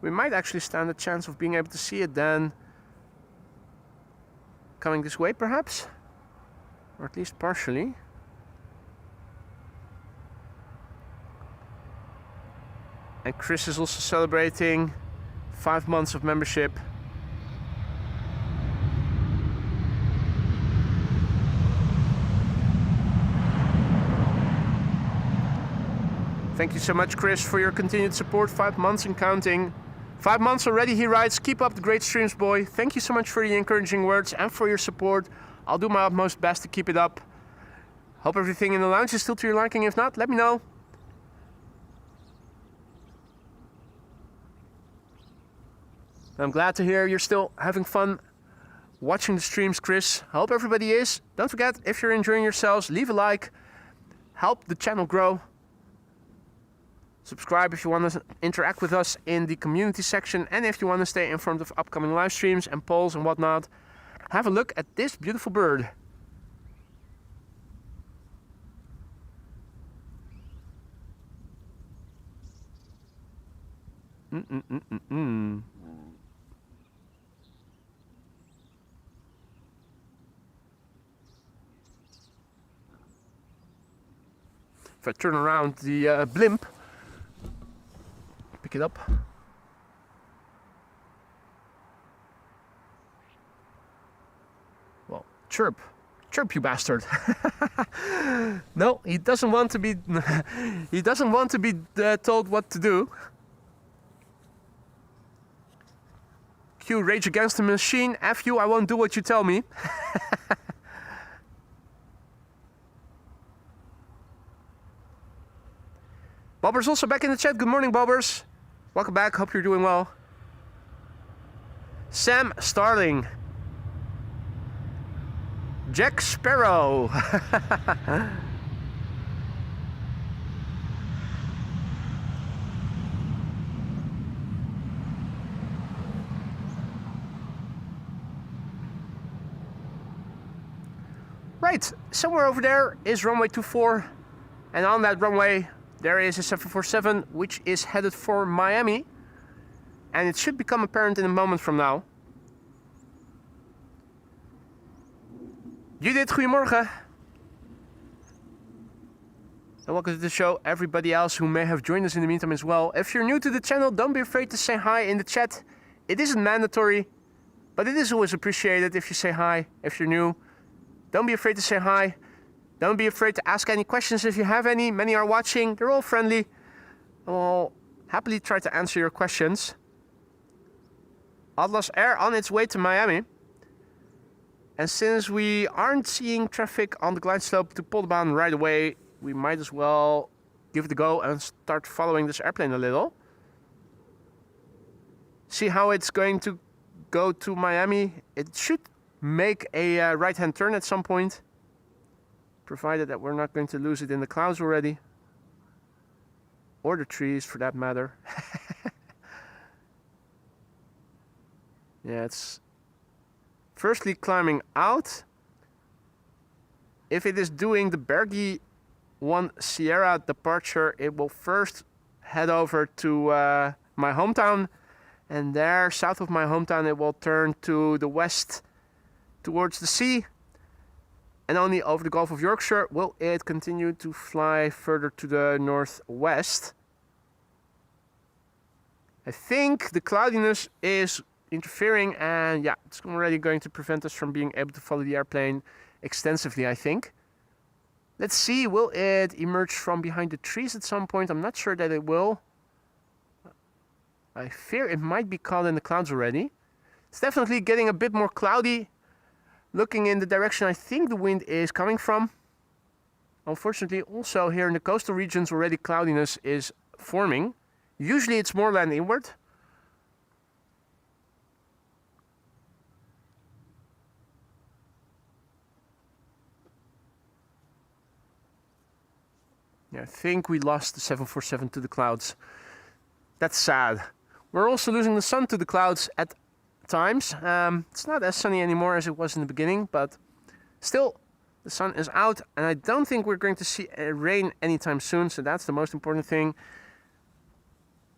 We might actually stand a chance of being able to see it then. Coming this way, perhaps? Or at least partially. And Chris is also celebrating 5 months of membership. Thank you so much, Chris, for your continued support. 5 months and counting. 5 months already, he writes. Keep up the great streams, boy. Thank you so much for the encouraging words and for your support. I'll do my utmost best to keep it up. Hope everything in the lounge is still to your liking. If not, let me know. I'm glad to hear you're still having fun watching the streams, Chris. I hope everybody is. Don't forget, if you're enjoying yourselves, leave a like. Help the channel grow. Subscribe if you want to interact with us in the community section, and if you want to stay informed of upcoming live streams and polls and whatnot. Have a look at this beautiful bird. If I turn around the blimp, pick it up. Well, chirp, you bastard. No, he doesn't want to be. He doesn't want to be told what to do. F you, Rage Against the Machine. F you, I won't do what you tell me. Bobbers also back in the chat. Good morning, Bobbers. Welcome back. Hope you're doing well. Sam Starling. Jack Sparrow. Right, somewhere over there is runway 24, and on that runway there is a 747 which is headed for Miami, and it should become apparent in a moment from now. Judith, goedemorgen. And welcome to the show, everybody else who may have joined us in the meantime as well. If you're new to the channel, don't be afraid to say hi in the chat. It isn't mandatory, but it is always appreciated if you say hi. If you're new, don't be afraid to say hi. Don't be afraid to ask any questions if you have any. Many are watching. They're all friendly. I'll happily try to answer your questions. Atlas Air on its way to Miami. And since we aren't seeing traffic on the glide slope to Polderbaan right away, we might as well give it a go and start following this airplane a little. See how it's going to go to Miami. It should make a right-hand turn at some point, provided that we're not going to lose it in the clouds already, or the trees for that matter. Yeah, it's firstly climbing out. If it is doing the Bergy 1 Sierra departure, it will first head over to my hometown, and there south of my hometown it will turn to the west towards the sea, and only over the Gulf of Yorkshire will it continue to fly further to the northwest. I think the cloudiness is interfering, and yeah, it's already going to prevent us from being able to follow the airplane extensively, I think. Let's see, will it emerge from behind the trees at some point? I'm not sure that it will. I fear it might be caught in the clouds already. It's definitely getting a bit more cloudy. Looking in the direction I think the wind is coming from. Unfortunately, also here in the coastal regions already cloudiness is forming. Usually it's more land inward. Yeah, I think we lost the 747 to the clouds. That's sad. We're also losing the sun to the clouds at times. It's not as sunny anymore as it was in the beginning, but still the sun is out, and I don't think we're going to see rain anytime soon, so that's the most important thing.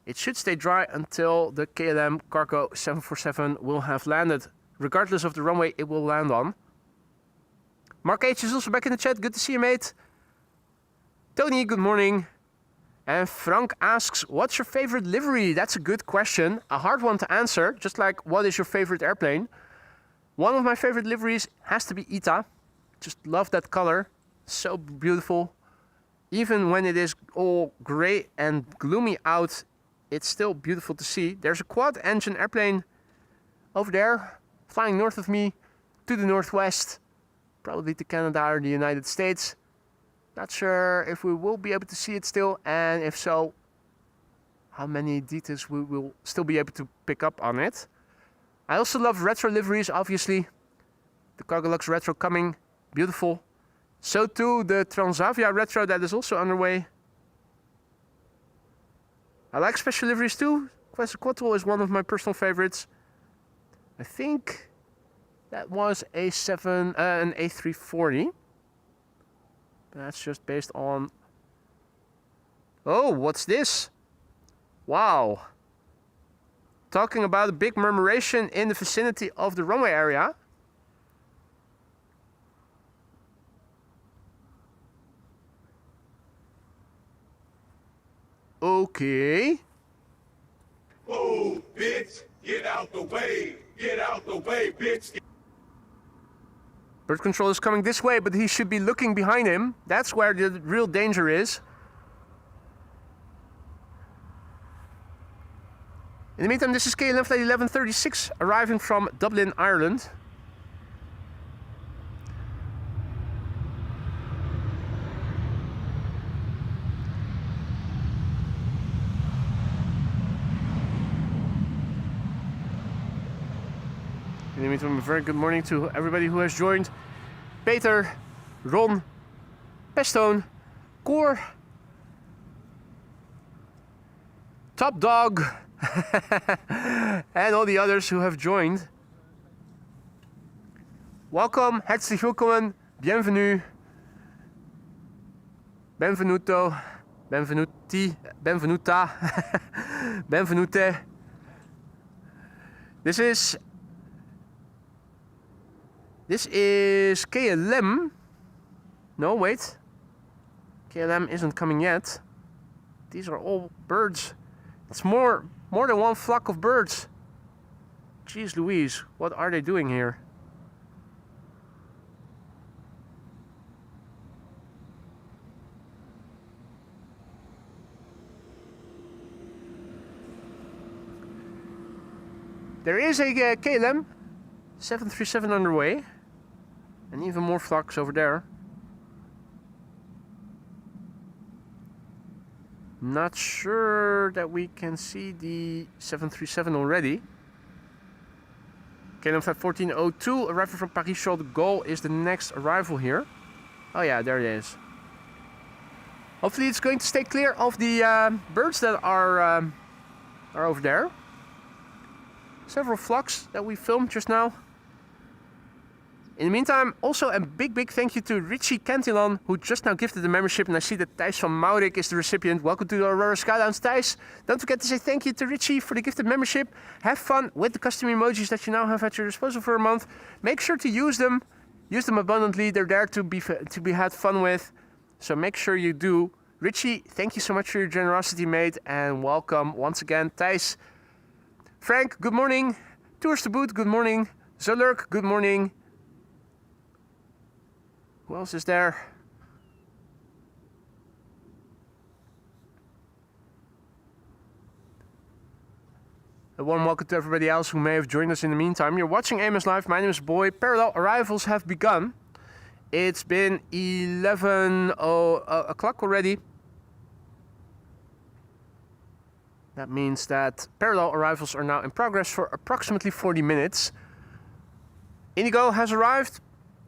It should stay dry until the KLM Cargo 747 will have landed. Regardless of the runway it will land on. Mark H is also back in the chat. Good to see you, mate. Tony, good morning. And Frank asks, what's your favorite livery? That's a good question. A hard one to answer, just like what is your favorite airplane? One of my favorite liveries has to be ETA. Just love that color. So beautiful. Even when it is all gray and gloomy out, it's still beautiful to see. There's a quad engine airplane over there, flying north of me to the northwest, probably to Canada or the United States. Not sure if we will be able to see it still, and if so, how many details we will still be able to pick up on it. I also love retro liveries, obviously. The Cargolux retro coming, beautiful. So too the Transavia retro that is also underway. I like special liveries too. Quetzalcoatl is one of my personal favorites. I think that was an A340. That's just based on... Oh, what's this? Wow. Talking about a big murmuration in the vicinity of the runway area. Okay. Oh, bitch, get out the way. Get out the way, bitch. Bird control is coming this way, but he should be looking behind him. That's where the real danger is. In the meantime, this is KLM flight 1136 arriving from Dublin, Ireland. In the meantime, a very good morning to everybody who has joined. Peter, Ron, Pestone, Cor, Top Dog, and all the others who have joined. Welcome, herzlich willkommen, bienvenue, benvenuto, benvenuti, benvenuta, benvenute. This is KLM. No, wait. KLM isn't coming yet. These are all birds. It's more than one flock of birds. Jeez Louise, what are they doing here? There is a KLM 737 underway. And even more flocks over there. Not sure that we can see the 737 already. KLM flight 1402 arriving from Paris Charles de Gaulle is the next arrival here. Oh yeah, there it is. Hopefully it's going to stay clear of the birds that are over there. Several flocks that we filmed just now. In the meantime, also a big thank you to Richie Cantillon, who just now gifted the membership, and I see that Thijs van Maurik is the recipient. Welcome to the Aurora Skylines, Thijs. Don't forget to say thank you to Richie for the gifted membership. Have fun with the custom emojis that you now have at your disposal for a month. Make sure to use them abundantly. They're there to be had fun with, so make sure you do. Richie, thank you so much for your generosity, mate, and welcome once again, Thijs. Frank, good morning. Tours to Boot, good morning. Zolurk, good morning. Who else is there? A warm welcome to everybody else who may have joined us in the meantime. You're watching AMS Live. My name is Boy. Parallel arrivals have begun. It's been 11 o'clock already. That means that parallel arrivals are now in progress for approximately 40 minutes. Indigo has arrived.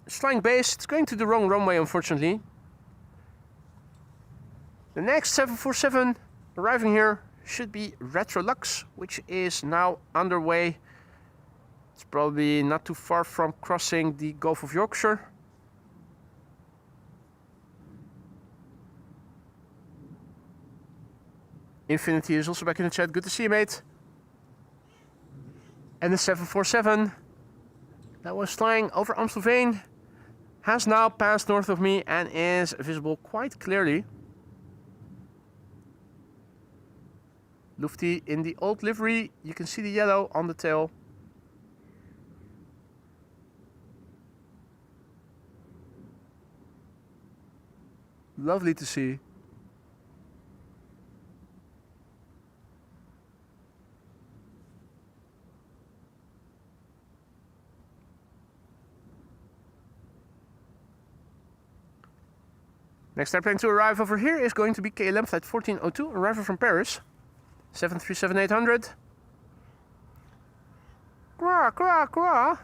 It's flying base. It's going to the wrong runway, unfortunately. The next 747 arriving here should be Retrolux, which is now underway. It's probably not too far from crossing the Gulf of Yorkshire. Infinity is also back in the chat. Good to see you, mate. And the 747 that was flying over Amstelveen has now passed north of me and is visible quite clearly. Lufty in the old livery. You can see the yellow on the tail. Lovely to see. Next airplane to arrive over here is going to be KLM flight 1402, arriving from Paris. 737-800. Gra, gra, gra.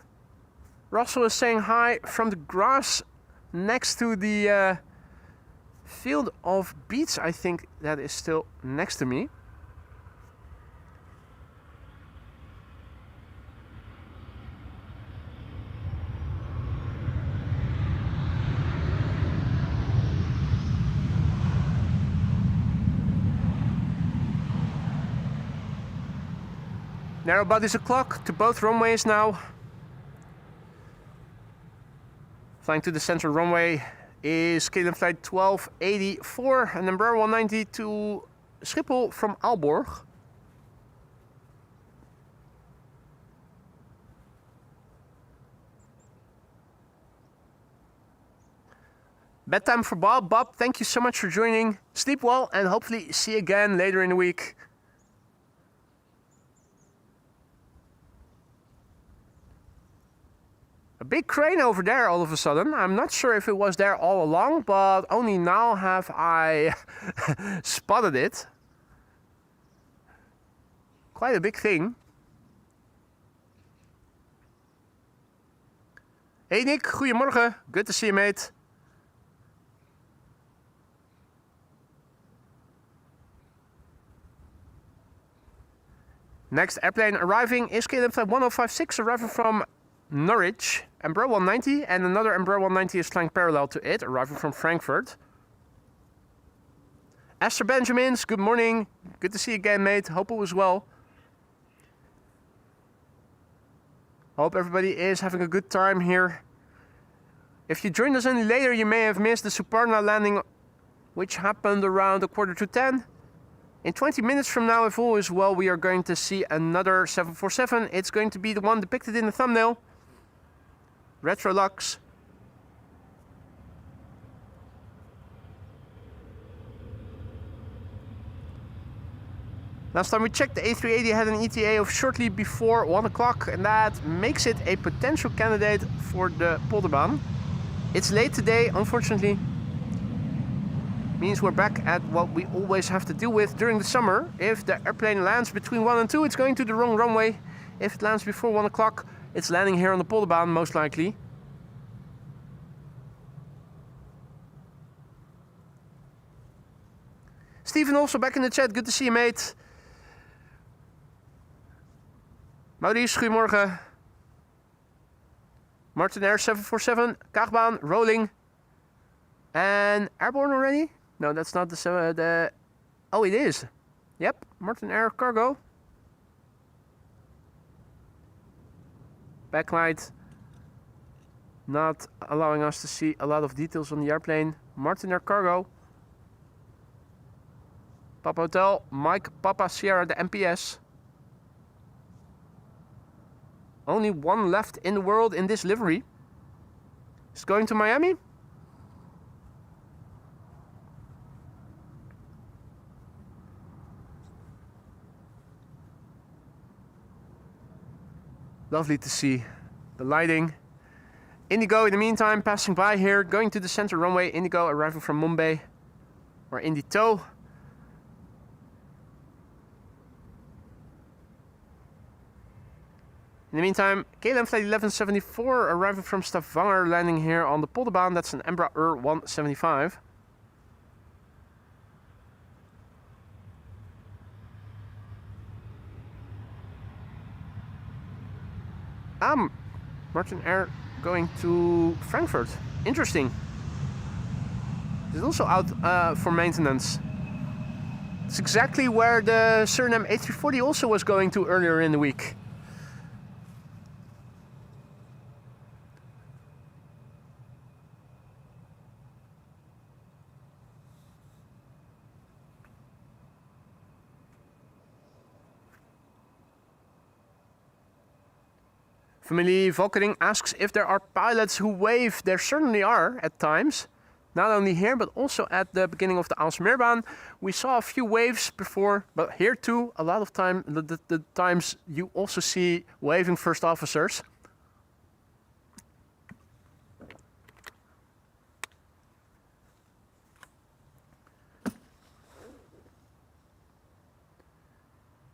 Russell is saying hi from the grass next to the field of beets, I think that is still next to me. Narrow bodies o'clock to both runways now. Flying to the central runway is KLM flight 1284 and number 190 to Schiphol from Aalborg. Bedtime for Bob. Bob, thank you so much for joining. Sleep well and hopefully see you again later in the week. big crane over there all of a sudden. I'm not sure if it was there all along, but only now have I spotted it. Quite a big thing. Hey Nick, goedemorgen. Good to see you, mate. Next airplane arriving is KLM flight 1056, arriving from Norwich. Embraer 190, and another Embraer 190 is flying parallel to it, arriving from Frankfurt. Esther Benjamins, good morning. Good to see you again, mate. Hope all is well. Hope everybody is having a good time here. If you joined us any later, you may have missed the Suparna landing, which happened around 9:45. In 20 minutes from now, if all is well, we are going to see another 747. It's going to be the one depicted in the thumbnail. Retrolux. Last time we checked, the A380 had an ETA of shortly before 1 o'clock, and that makes it a potential candidate for the Polderbaan. It's late today, unfortunately. Means we're back at what we always have to deal with during the summer. If the airplane lands between 1 and 2, it's going to the wrong runway. If it lands before 1 o'clock, it's landing here on the Polderbaan, most likely. Steven also back in the chat. Good to see you, mate. Maurice, goedemorgen. Martin Air 747, Kaagbaan, rolling. And airborne already? No, that's not the... Oh, it is. Yep, Martin Air cargo. Backlight. Not allowing us to see a lot of details on the airplane. Martin Air cargo. Papa Hotel, Mike Papa Sierra, the MPS. Only one left in the world in this livery. It's going to Miami. Lovely to see the lighting. Indigo in the meantime passing by here, going to the center runway. Indigo arriving from Mumbai or Indy Tow. In the meantime, KLM flight 1174 arriving from Stavanger, landing here on the Polderbaan. That's an Embraer 175. Martin Air going to Frankfurt. Interesting. It's also out for maintenance. It's exactly where the Suriname A340 also was going to earlier in the week. Family Volkering asks if there are pilots who wave. There certainly are at times. Not only here, but also at the beginning of the Aalsmeerbaan. We saw a few waves before, but here too, a lot of time, the times you also see waving first officers.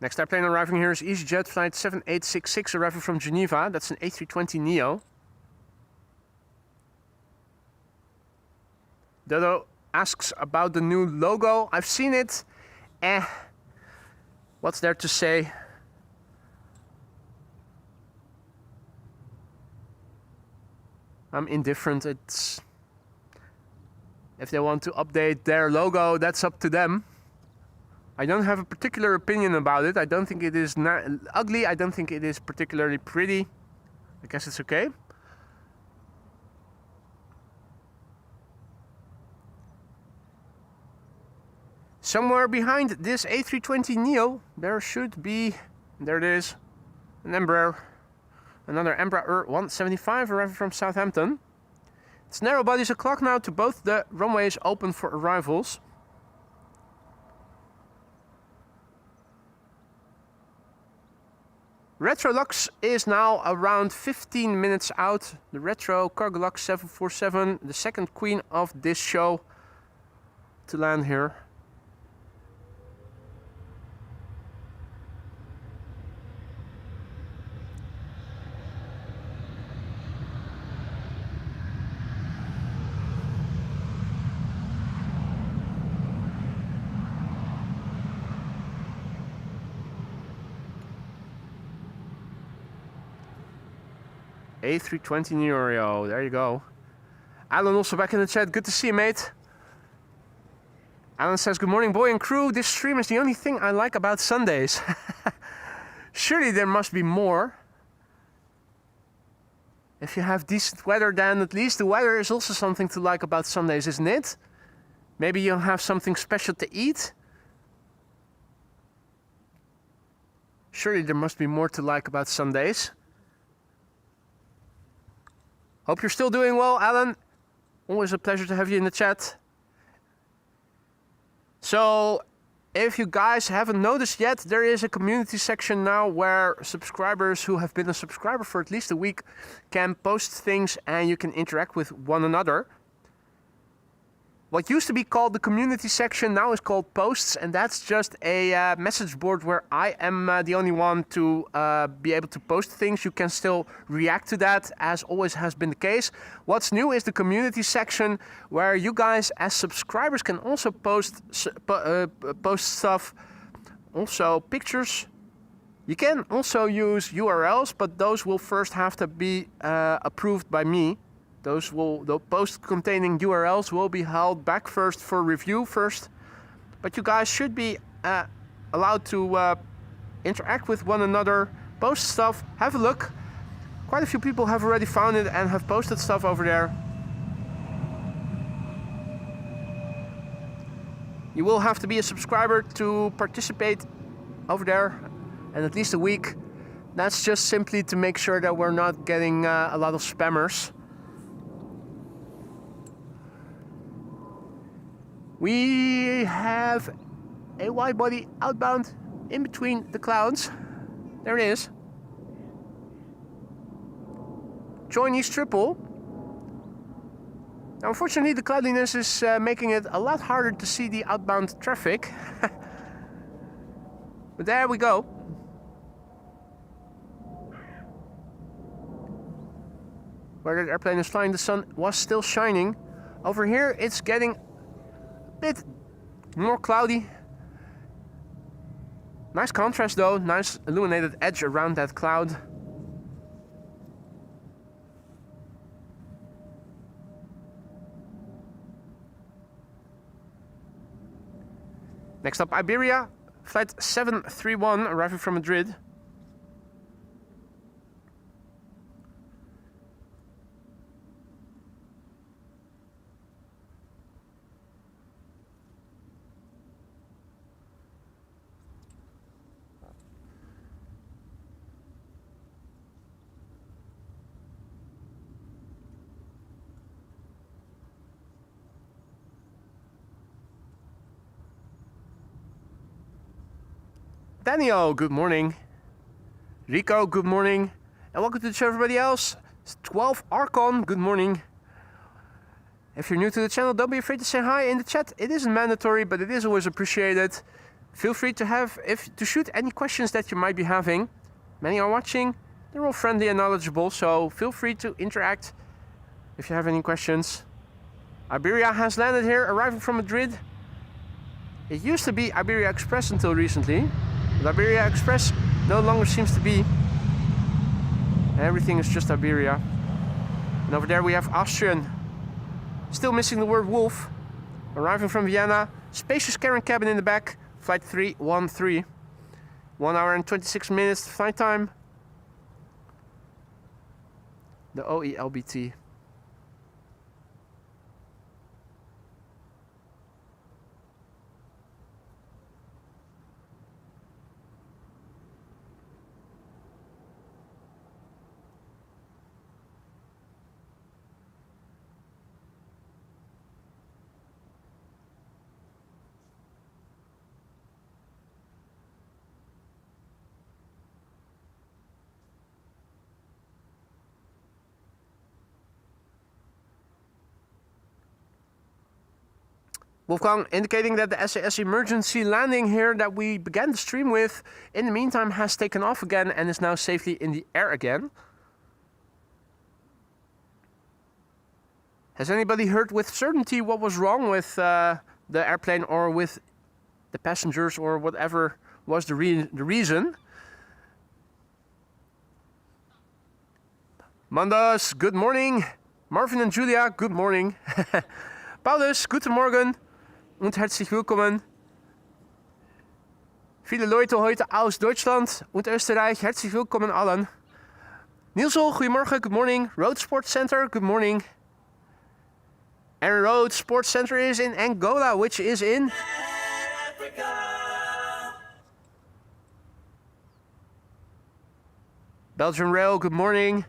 Next airplane arriving here is EasyJet flight 7866 arriving from Geneva. That's an A320neo. Dodo asks about the new logo. I've seen it. What's there to say? I'm indifferent. It's... If they want to update their logo, that's up to them. I don't have a particular opinion about it. I don't think it is ugly. I don't think it is particularly pretty. I guess it's okay. Somewhere behind this A320neo, there should be, there it is, an Embraer. Another Embraer 175 arriving from Southampton. It's narrow bodies o'clock now to both the runways open for arrivals. Retro Lux is now around 15 minutes out. The Retro Cargo Lux 747, the second queen of this show to land here. A320 Neo, there you go. Alan also back in the chat, good to see you, mate. Alan says, good morning, boy and crew. This stream is the only thing I like about Sundays. Surely there must be more. If you have decent weather, then at least the weather is also something to like about Sundays, isn't it? Maybe you'll have something special to eat. Surely there must be more to like about Sundays. Hope you're still doing well, Alan. Always a pleasure to have you in the chat. So, if you guys haven't noticed yet, there is a community section now where subscribers who have been a subscriber for at least a week can post things and you can interact with one another. What used to be called the community section now is called posts, and that's just a message board where I am the only one to be able to post things. You can still react to that, as always has been the case. What's new is the community section where you guys as subscribers can also post stuff, also pictures. You can also use URLs, but those will first have to be approved by me. The posts containing URLs will be held back first for review first. But you guys should be allowed to interact with one another, post stuff, have a look. Quite a few people have already found it and have posted stuff over there. You will have to be a subscriber to participate over there, and at least a week. That's just simply to make sure that we're not getting a lot of spammers. We have a wide body outbound in between the clouds. There it is. Join East Triple. Now, unfortunately, the cloudiness is making it a lot harder to see the outbound traffic. But there we go. Where the airplane is flying, the sun was still shining. Over here, it's getting bit more cloudy. Nice contrast though, nice illuminated edge around that cloud. Next up, Iberia, flight 731, arriving from Madrid. Daniel, good morning. Rico, good morning. And welcome to the show, everybody else. It's 12 Archon, good morning. If you're new to the channel, don't be afraid to say hi in the chat. It isn't mandatory, but it is always appreciated. Feel free to shoot any questions that you might be having. Many are watching. They're all friendly and knowledgeable, so feel free to interact if you have any questions. Iberia has landed here, arriving from Madrid. It used to be Iberia Express until recently. But Iberia Express no longer seems to be. Everything is just Iberia. And over there we have Austrian. Still missing the word wolf. Arriving from Vienna. Spacious cabin in the back. Flight 313. 1 hour and 26 minutes flight time. The OELBT. Wolfgang indicating that the SAS emergency landing here that we began the stream with, in the meantime has taken off again and is now safely in the air again. Has anybody heard with certainty what was wrong with the airplane or with the passengers or whatever was the reason? Mandas, good morning. Marvin and Julia, good morning. Paulus, guten Morgen und herzlich willkommen. Viele Leute heute aus Deutschland und Österreich, herzlich willkommen allen. Nielsel, goedemorgen, good morning. Road Sports Center, good morning. And Road Sports Center is in Angola, which is in Belgium Rail, good morning.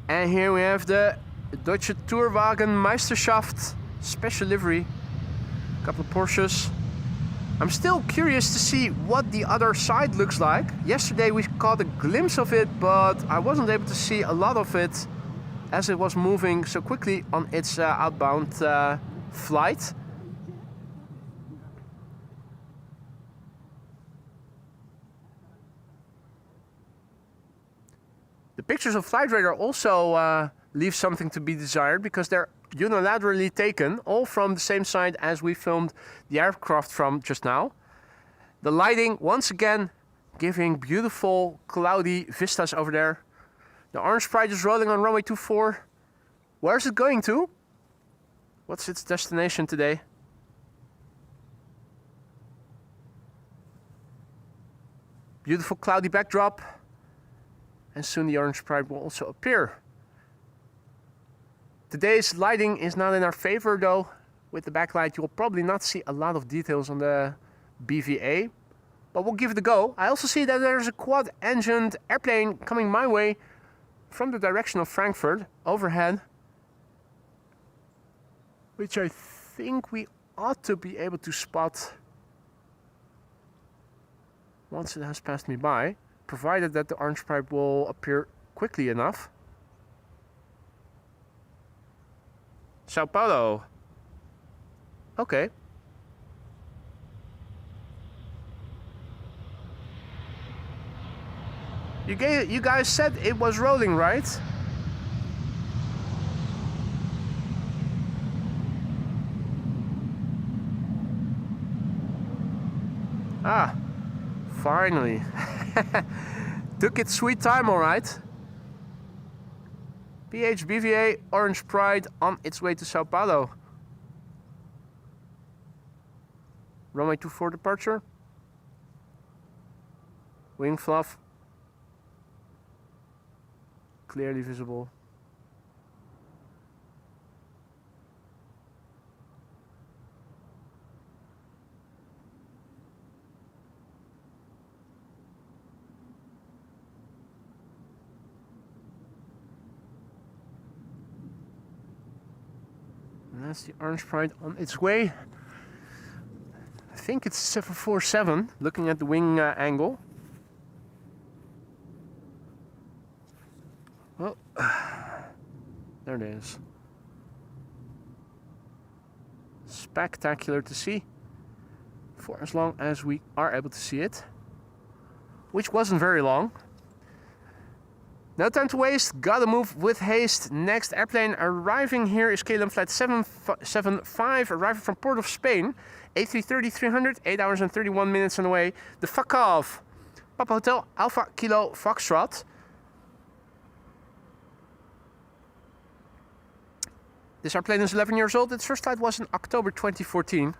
And here we have the Deutsche Tourwagen Meisterschaft special livery. A couple of Porsches. I'm still curious to see what the other side looks like. Yesterday we caught a glimpse of it, but I wasn't able to see a lot of it as it was moving so quickly on its outbound flight. The pictures of Flight Radar also leave something to be desired because they're unilaterally taken, all from the same side as we filmed the aircraft from just now. The lighting, once again, giving beautiful cloudy vistas over there. The orange pride is rolling on runway 24. Where's it going to? What's its destination today? Beautiful cloudy backdrop. And soon the orange pride will also appear. Today's lighting is not in our favor though. With the backlight you will probably not see a lot of details on the BVA. But we'll give it a go. I also see that there's a quad-engined airplane coming my way from the direction of Frankfurt, overhead. Which I think we ought to be able to spot once it has passed me by. Provided that the orange pride will appear quickly enough. Sao Paulo. Okay. You guys said it was rolling, right? Ah, finally. Took its sweet time, alright. PHBVA Orange Pride on its way to Sao Paulo. Runway 24 departure. Wing fluff. Clearly visible. And that's the orange pride on its way. I think it's 747, looking at the wing angle. Well, there it is. Spectacular to see, for as long as we are able to see it, which wasn't very long. No time to waste, gotta move with haste. Next airplane arriving here is KLM flight 775, arriving from Port of Spain. A330-300, 8 hours and 31 minutes on the way. The fuck off. Papa Hotel Alpha Kilo Foxtrot. This airplane is 11 years old. Its first flight was in October 2014.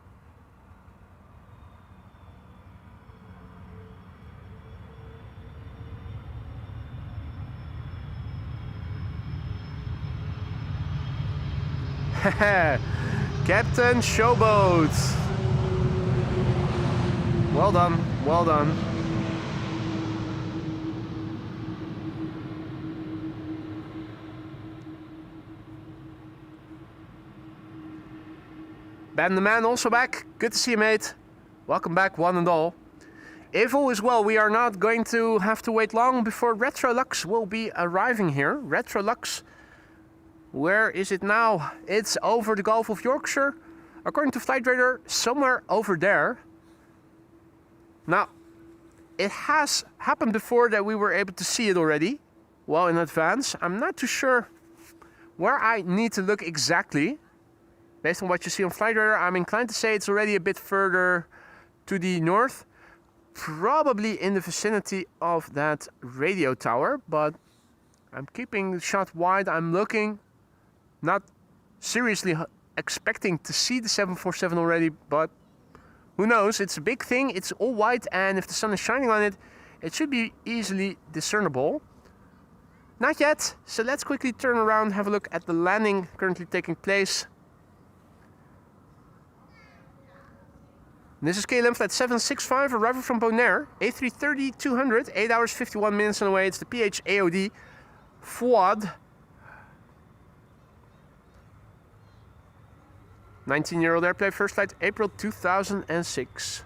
Captain Showboat. Well done, well done. Ben the Man also back. Good to see you, mate. Welcome back, one and all. If all is well, we are not going to have to wait long before Retrolux will be arriving here. Retrolux Where is it now? It's over the Gulf of Yorkshire. According to Flight Radar, somewhere over there. Now, it has happened before that we were able to see it already, well in advance. I'm not too sure where I need to look exactly. Based on what you see on Flight Radar, I'm inclined to say it's already a bit further to the north. Probably in the vicinity of that radio tower, but I'm keeping the shot wide. I'm looking, not seriously expecting to see the 747 already, but who knows? It's a big thing, it's all white, and if the sun is shining on it, it should be easily discernible. Not yet, so let's quickly turn around, have a look at the landing currently taking place. This is KLM flight 765, arriving from Bonaire, A330-200, 8 hours 51 minutes on the way. It's the PH-AOD FWAD. 19-year-old airplane, first flight April 2006.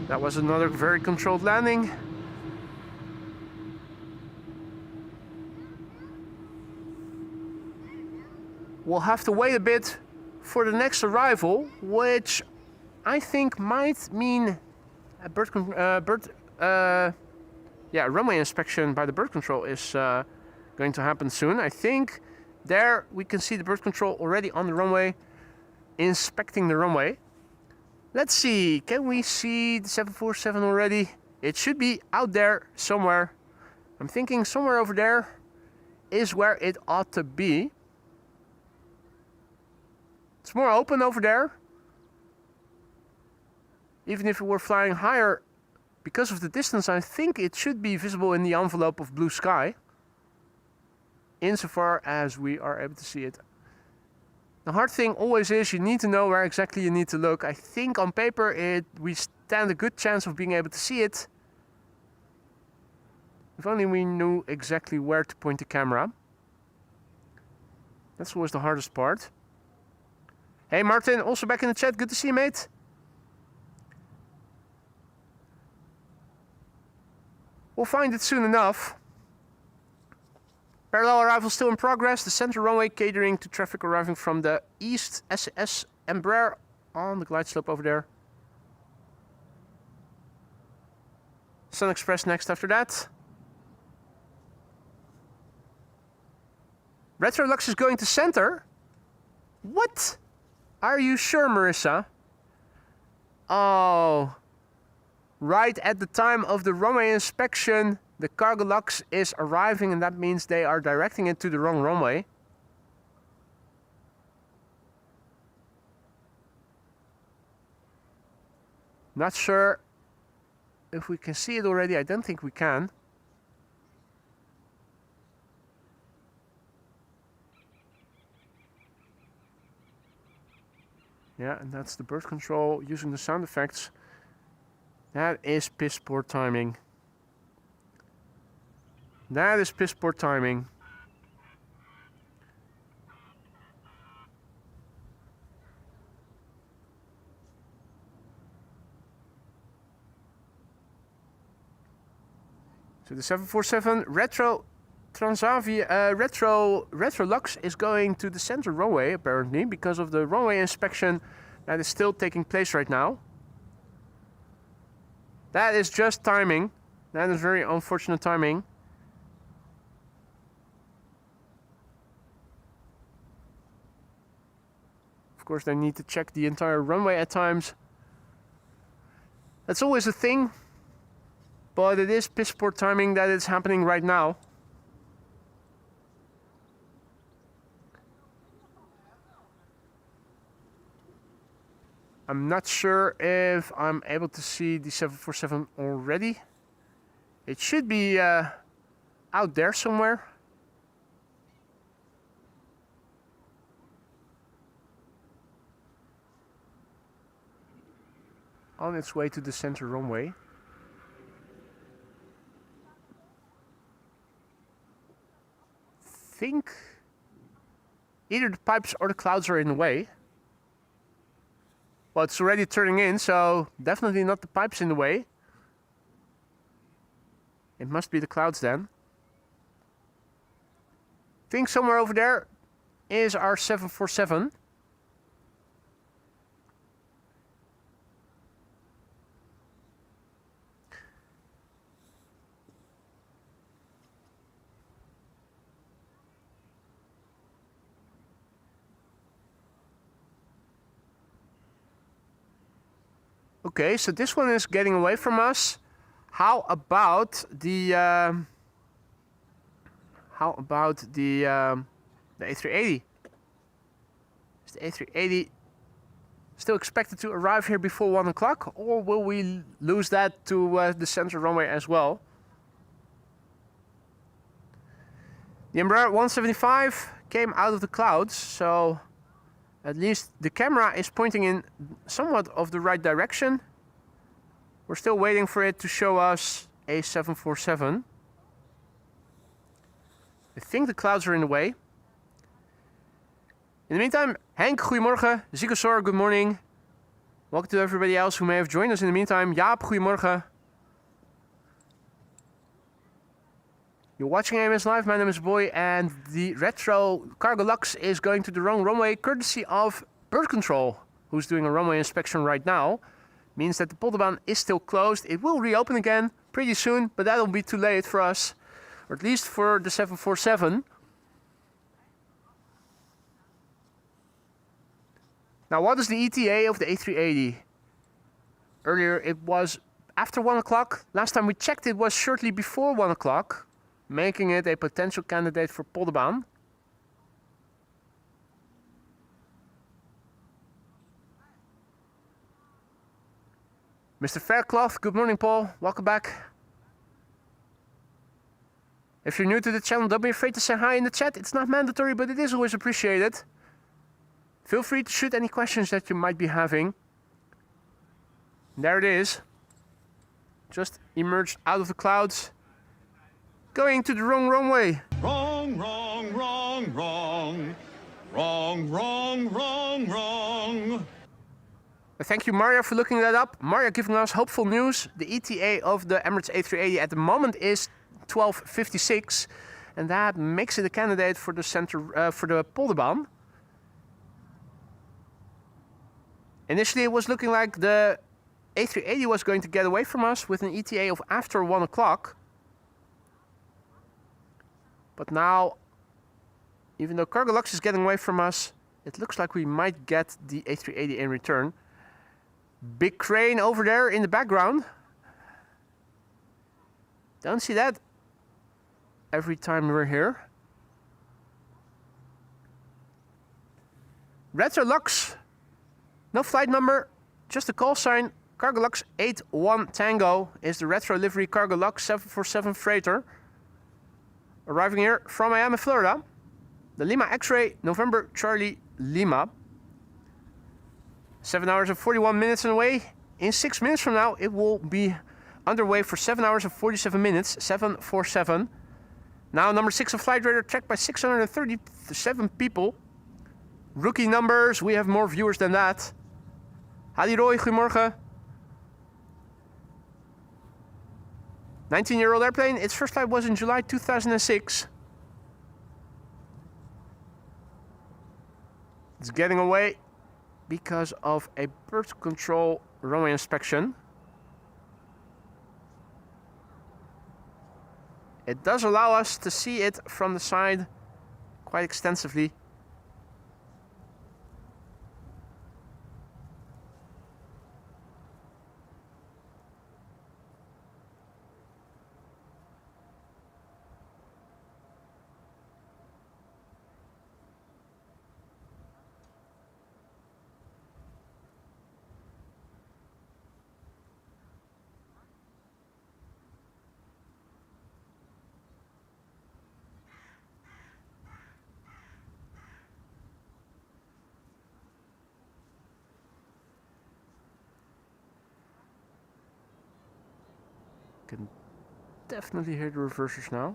That was another very controlled landing. We'll have to wait a bit for the next arrival, which I think might mean a runway inspection by the bird control is going to happen soon. I think there we can see the bird control already on the runway, inspecting the runway. Let's see, can we see the 747 already? It should be out there somewhere. I'm thinking somewhere over there is where it ought to be. It's more open over there. Even if we were flying higher, because of the distance, I think it should be visible in the envelope of blue sky, insofar as we are able to see it. The hard thing always is you need to know where exactly you need to look. I think on paper we stand a good chance of being able to see it. If only we knew exactly where to point the camera. That's always the hardest part. Hey Martin, also back in the chat. Good to see you, mate. We'll find it soon enough. Parallel arrival still in progress. The center runway catering to traffic arriving from the east. SAS Embraer on the glide slope over there. Sun Express next after that. Retrolux is going to center? What? Are you sure, Marissa? Oh. Right at the time of the runway inspection, the cargo lux is arriving, and that means they are directing it to the wrong runway. Not sure if we can see it already. I don't think we can. Yeah, and that's the bird control using the sound effects. That is piss poor timing. That is piss poor timing. So the 747 Retro Transavia Retrolux is going to the center runway apparently because of the runway inspection that is still taking place right now. That is just timing. That is very unfortunate timing. Of course, they need to check the entire runway at times. That's always a thing. But it is piss poor timing that it's happening right now. I'm not sure if I'm able to see the 747 already. It should be out there somewhere. On its way to the center runway. think either the pipes or the clouds are in the way. Well, it's already turning in, so definitely not the pipes in the way. It must be the clouds then. I think somewhere over there is our 747. Okay, so this one is getting away from us. How about the A380? Is the A380 still expected to arrive here before 1 o'clock, or will we lose that to the center runway as well? The Embraer 175 came out of the clouds, so at least the camera is pointing in somewhat of the right direction. We're still waiting for it to show us a 747. I think the clouds are in the way. In the meantime, Henk, goedemorgen. Zikosor, good morning. Welcome to everybody else who may have joined us in the meantime. Jaap, goedemorgen. You're watching AMS Live, my name is Boy, and the retro Cargo Lux is going to the wrong runway courtesy of Bird Control, who's doing a runway inspection right now. Means that the Polderbaan is still closed. It will reopen again pretty soon, but that'll be too late for us, or at least for the 747. Now, what is the ETA of the A380? Earlier it was after 1 o'clock. Last time we checked it was shortly before 1 o'clock, making it a potential candidate for Polderbaan. Mr. Faircloth, good morning, Paul. Welcome back. If you're new to the channel, don't be afraid to say hi in the chat. It's not mandatory, but it is always appreciated. Feel free to shoot any questions that you might be having. There it is. Just emerged out of the clouds. Going to the wrong runway. Wrong, wrong, wrong, wrong. Wrong, wrong, wrong, wrong. Thank you, Maria, for looking that up. Maria giving us hopeful news. The ETA of the Emirates A380 at the moment is 12:56, and that makes it a candidate for the for the Polderbaan. Initially, it was looking like the A380 was going to get away from us with an ETA of after 1 o'clock. But now, even though Cargo Lux is getting away from us, it looks like we might get the A380 in return. Big crane over there in the background. Don't see that every time we're here. Retro Lux, no flight number, just a call sign. Cargo Lux 81 Tango is the retro livery Cargo Lux 747 freighter. Arriving here from Miami, Florida. The Lima X-ray, November Charlie Lima. 7 hours and 41 minutes away. In 6 minutes from now, it will be underway for 7 hours and 47 minutes. 747. Now number 6 of Flight Radar, tracked by 637 people. Rookie numbers, we have more viewers than that. Hadi Roy, goedemorgen. 19-year-old airplane. Its first flight was in July 2006. It's getting away because of a bird control runway inspection. It does allow us to see it from the side quite extensively. Can definitely hear the reversers now.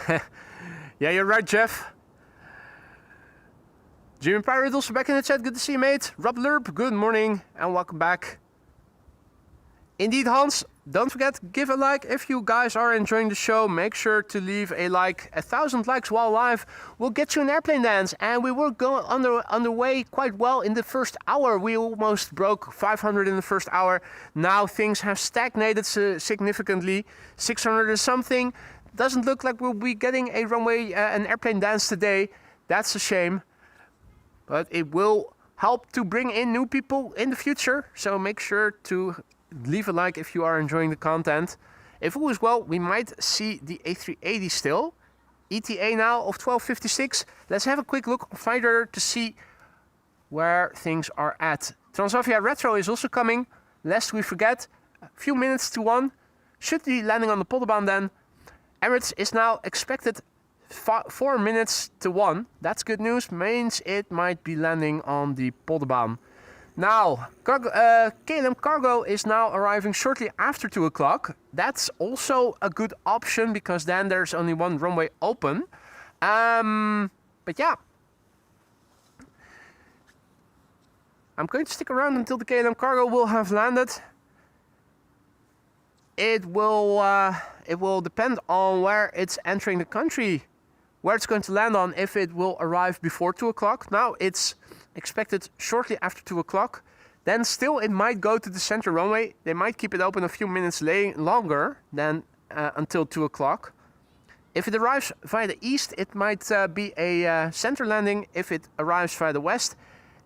Yeah, you're right, Jeff. Jimmy Pirate also back in the chat. Good to see you, mate. Rob Lerp, good morning and welcome back. Indeed, Hans, don't forget, give a like if you guys are enjoying the show. Make sure to leave a like. 1,000 likes while live will get you an airplane dance. And we were going underway quite well in the first hour. We almost broke 500 in the first hour. Now things have stagnated significantly. 600 or something. Doesn't look like we'll be getting a runway, an airplane dance today. That's a shame. But it will help to bring in new people in the future. So make sure to leave a like if you are enjoying the content. If all is well, we might see the A380 still. ETA now of 12:56. Let's have a quick look on Finder to see where things are at. Transavia Retro is also coming. Lest we forget, a few minutes to 1. Should be landing on the Polderbaan then. Emirates is now expected 4 minutes to 1. That's good news. Means it might be landing on the Polderbaan. Now, KLM Cargo is now arriving shortly after 2 o'clock. That's also a good option because then there's only one runway open. But yeah. I'm going to stick around until the KLM Cargo will have landed. It will depend on where it's entering the country, where it's going to land on, if it will arrive before 2 o'clock. Now it's expected shortly after 2 o'clock. Then still it might go to the center runway. They might keep it open a few minutes longer than until 2 o'clock. If it arrives via the east, it might be a center landing. If it arrives via the west,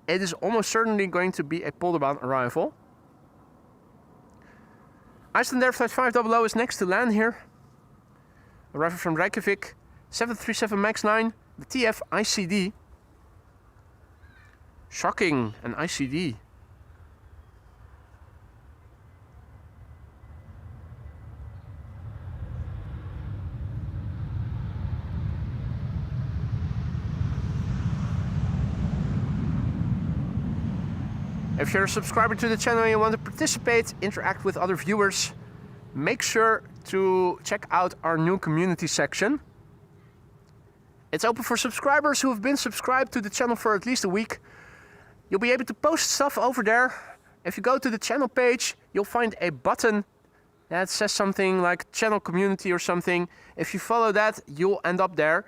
it is almost certainly going to be a Polderbaan arrival. Icelandair Flight 500 is next to land here. Arriving from Reykjavik, 737 MAX 9, the TF ICD. Shocking, an ICD. If you're a subscriber to the channel and you want to participate, interact with other viewers, make sure to check out our new community section. It's open for subscribers who have been subscribed to the channel for at least a week. You'll be able to post stuff over there. If you go to the channel page, you'll find a button that says something like channel community or something. If you follow that, you'll end up there.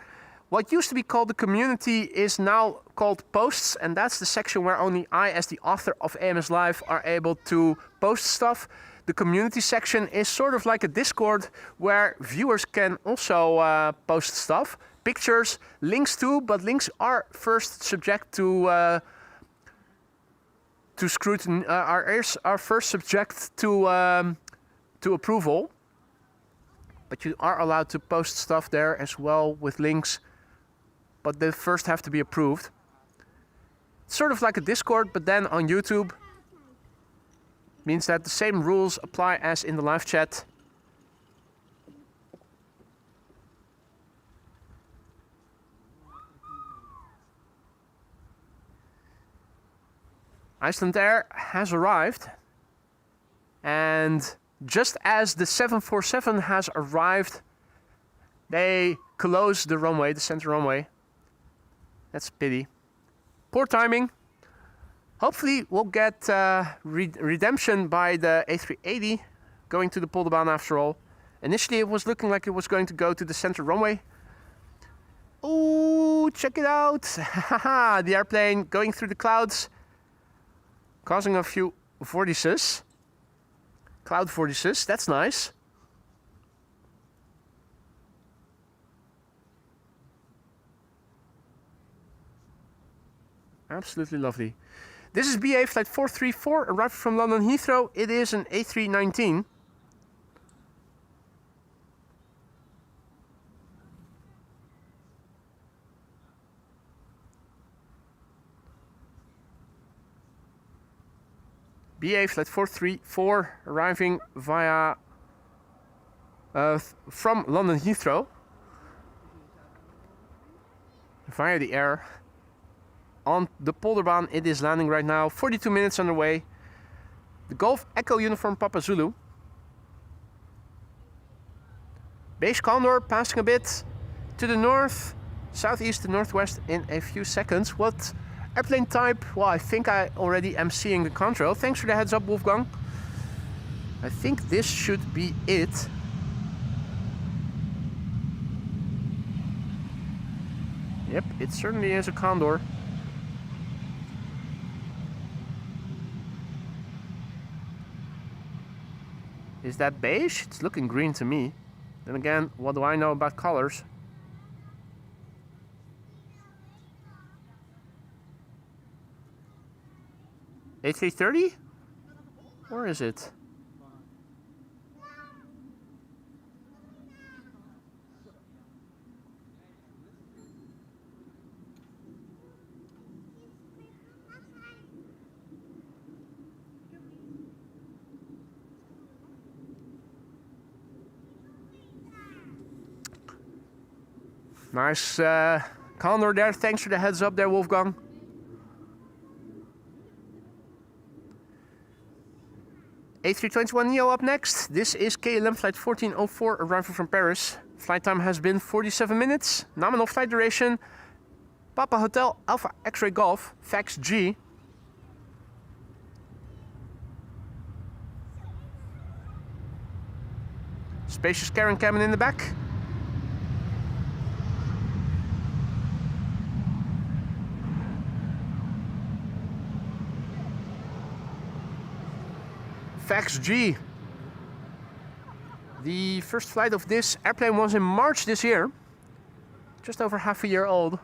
What used to be called the community is now called posts, and that's the section where only I, as the author of AMS Live, are able to post stuff. The community section is sort of like a Discord where viewers can also post stuff, pictures, links too, but links are first subject to scrutiny, are first subject to approval. But you are allowed to post stuff there as well with links, but they first have to be approved. It's sort of like a Discord, but then on YouTube. Means that the same rules apply as in the live chat. Icelandair has arrived, and just as the 747 has arrived, they close the runway, the center runway. That's a pity. Poor timing. Hopefully we'll get redemption by the A380 going to the Polderbaan after all. Initially it was looking like it was going to go to the center runway. Ooh, check it out. The airplane going through the clouds, causing a few vortices. Cloud vortices, that's nice. Absolutely lovely. This is BA Flight 434, arrived from London Heathrow. It is an A319. BA Flight 434, arriving via from London Heathrow via the air. On the Polderbaan, it is landing right now. 42 minutes underway. The Golf Echo Uniform Papa Zulu. Beige Condor passing a bit. to the north, southeast to northwest in a few seconds. What airplane type? Well, I think I already am seeing the contrail. Thanks for the heads up, Wolfgang. I think this should be it. Yep, it certainly is a Condor. Is that beige? It's looking green to me. Then again, what do I know about colors? A330? Where is it? Nice Condor there. Thanks for the heads up there, Wolfgang. A321neo up next. This is KLM flight 1404, arrival from Paris. Flight time has been 47 minutes. Nominal flight duration, Papa Hotel Alpha X-Ray Golf, fax G. Spacious carrying cabin in the back. Fax G. The first flight of this airplane was in March this year. Just over half a year old.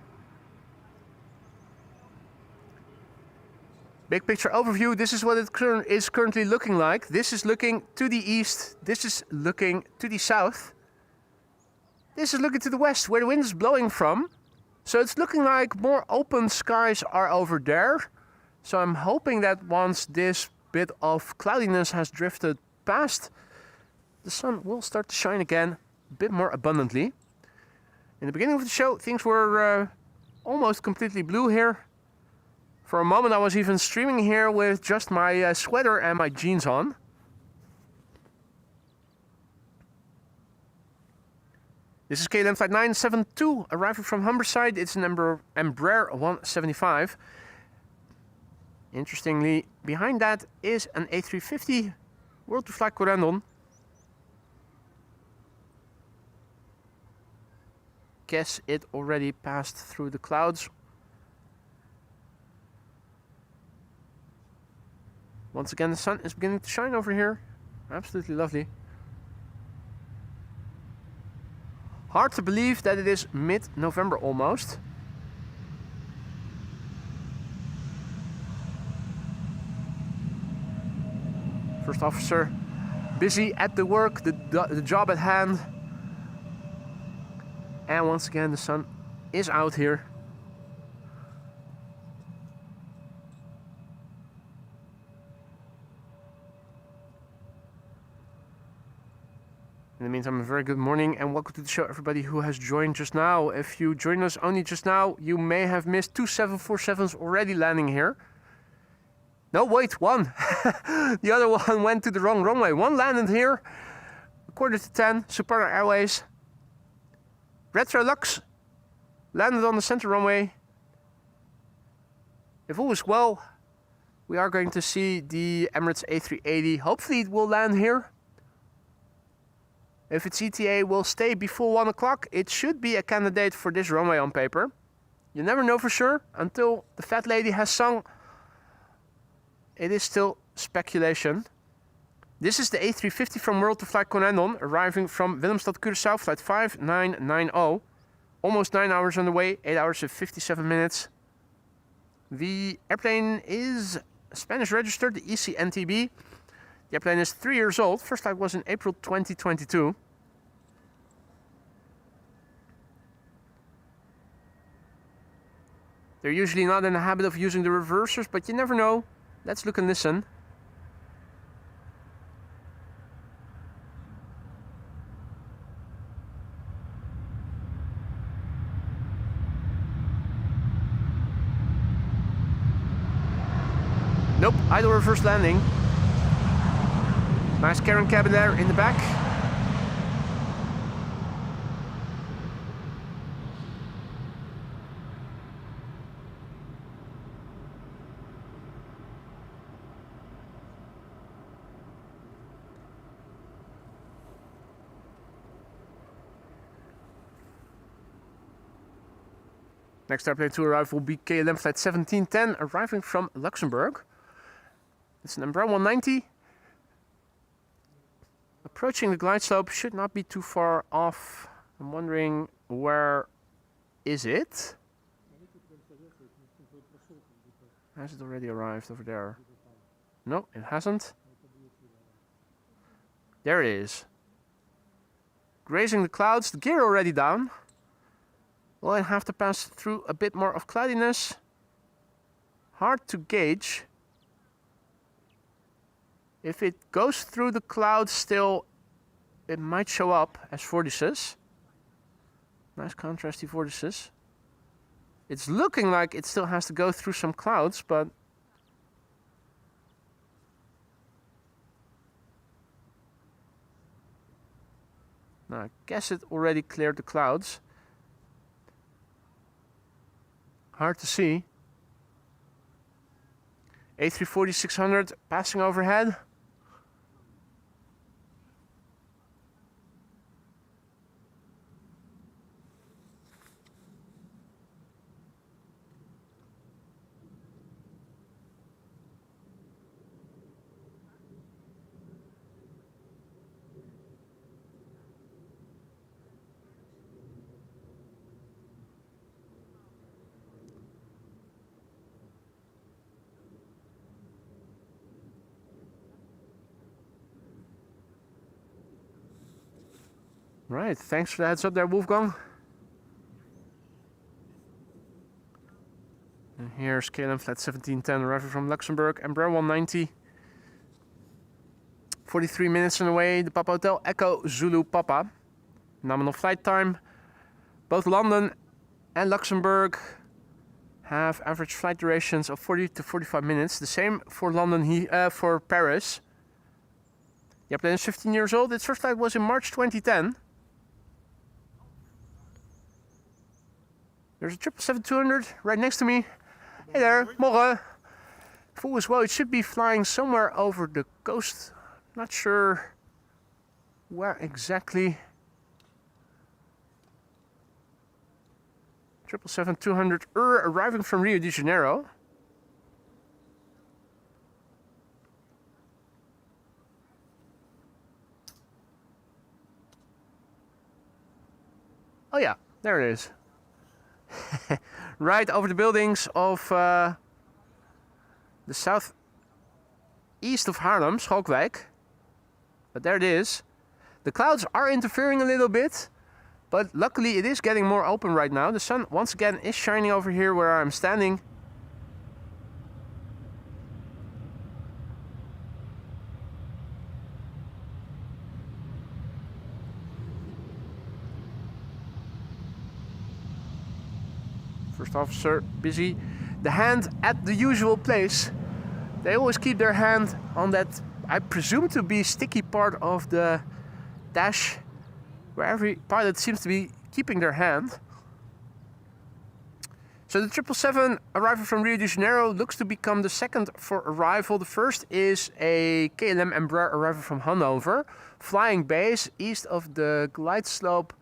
Big picture overview. This is what it is currently looking like. This is looking to the east. This is looking to the south. This is looking to the west, where the wind is blowing from. So it's looking like more open skies are over there. So I'm hoping that once this bit of cloudiness has drifted past, the sun will start to shine again a bit more abundantly. In the beginning of the show, things were almost completely blue here. For a moment I was even streaming here with just my sweater and my jeans on. This is KLM flight 972, arriving from Humberside. It's an Embraer 175. Interestingly, behind that is an A350 World to Fly Corendon. Guess it already passed through the clouds. Once again, the sun is beginning to shine over here. Absolutely lovely. Hard to believe that it is mid-November almost. First officer busy at the work, the job at hand. And once again the sun is out here. In the meantime, a very good morning and welcome to the show, everybody who has joined just now. If you joined us only just now, you may have missed 2 747s already landing here. No, wait, one. The other one went to the wrong runway. One landed here, 9:45, Superior Airways. Retro Lux landed on the center runway. If all is well, we are going to see the Emirates A380. Hopefully it will land here. If its ETA will stay before 1 o'clock, it should be a candidate for this runway on paper. You never know for sure until the fat lady has sung. It is still speculation. This is the A350 from World to Fly Corendon, arriving from Willemstad, Curaçao, flight 5990. Almost 9 hours on the way, 8 hours and 57 minutes. The airplane is Spanish registered, the ECNTB. The airplane is 3 years old. First flight was in April 2022. They're usually not in the habit of using the reversers, but you never know. Let's look and listen. Nope, idle reverse landing. Nice carrying cabin there in the back. Next airplane to arrive will be KLM flight 1710, arriving from Luxembourg. It's an Embraer 190. Approaching the glide slope, should not be too far off. I'm wondering, where is it? Has it already arrived over there? No, it hasn't. There it is. Grazing the clouds, the gear already down. Will I have to pass through a bit more of cloudiness? Hard to gauge. If it goes through the clouds still, it might show up as vortices. Nice contrasty vortices. It's looking like it still has to go through some clouds, but now I guess it already cleared the clouds. Hard to see. A340-600 passing overhead. Right, thanks for the heads up there, Wolfgang. And here's KLM flight 1710 arriving from Luxembourg, Embraer 190. 43 minutes on the way, the Papa Hotel Echo Zulu Papa. Nominal flight time. Both London and Luxembourg have average flight durations of 40 to 45 minutes. The same for for Paris. The airplane is 15 years old. Its first flight was in March 2010. There's a 777-200 right next to me. Hey there, morgen. Full as well, it should be flying somewhere over the coast. Not sure where exactly. 777-200 arriving from Rio de Janeiro. Oh yeah, there it is. Right over the buildings of the south east of Haarlem, Schalkwijk. But there it is. The clouds are interfering a little bit, but luckily it is getting more open right now. The sun once again is shining over here where I'm standing. First officer busy. The hand at the usual place. They always keep their hand on that, I presume to be sticky part of the dash, where every pilot seems to be keeping their hand. So the 777 arriving from Rio de Janeiro looks to become the second for arrival. The first is a KLM Embraer arriving from Hanover, flying base east of the glide slope.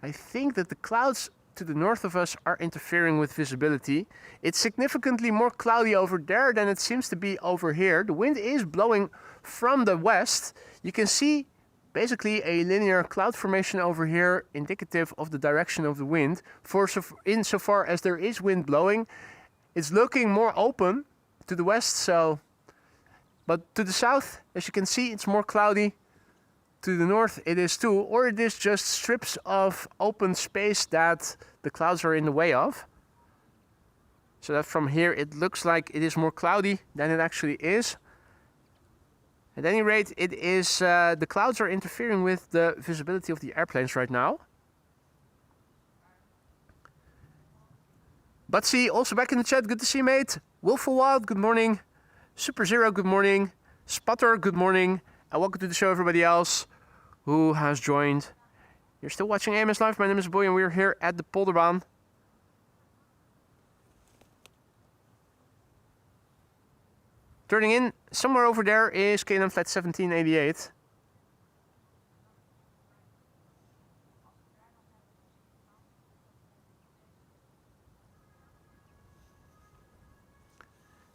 I think that the clouds to the north of us are interfering with visibility. It's significantly more cloudy over there than it seems to be over here. The wind is blowing from the west. You can see basically a linear cloud formation over here, indicative of the direction of the wind. Insofar as there is wind blowing, it's looking more open to the west, but to the south, as you can see, it's more cloudy. To the north it is too, or it is just strips of open space that the clouds are in the way of. So that from here it looks like it is more cloudy than it actually is. At any rate, it is the clouds are interfering with the visibility of the airplanes right now. Butsy, also back in the chat, good to see you, mate. Wilful Wild, good morning. Super Zero, good morning. Sputter, good morning. And welcome to the show, everybody else who has joined. You're still watching AMS Live. My name is Boy and we're here at the Polderbaan. Turning in, somewhere over there is KLM flight 1788.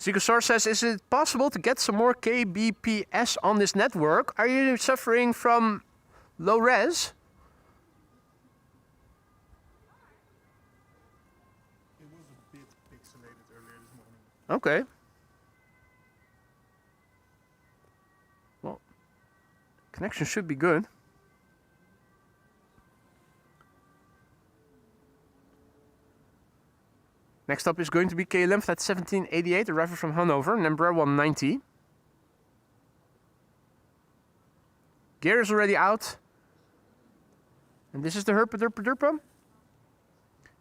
Zigosar says, is it possible to get some more kbps on this network? Are you suffering from low res? It was a bit pixelated earlier this morning. Okay. Well, connection should be good. Next up is going to be KLM flight 1788, arriving from Hanover, number 190. Gear is already out. And this is the Herpa Derpa Derpa.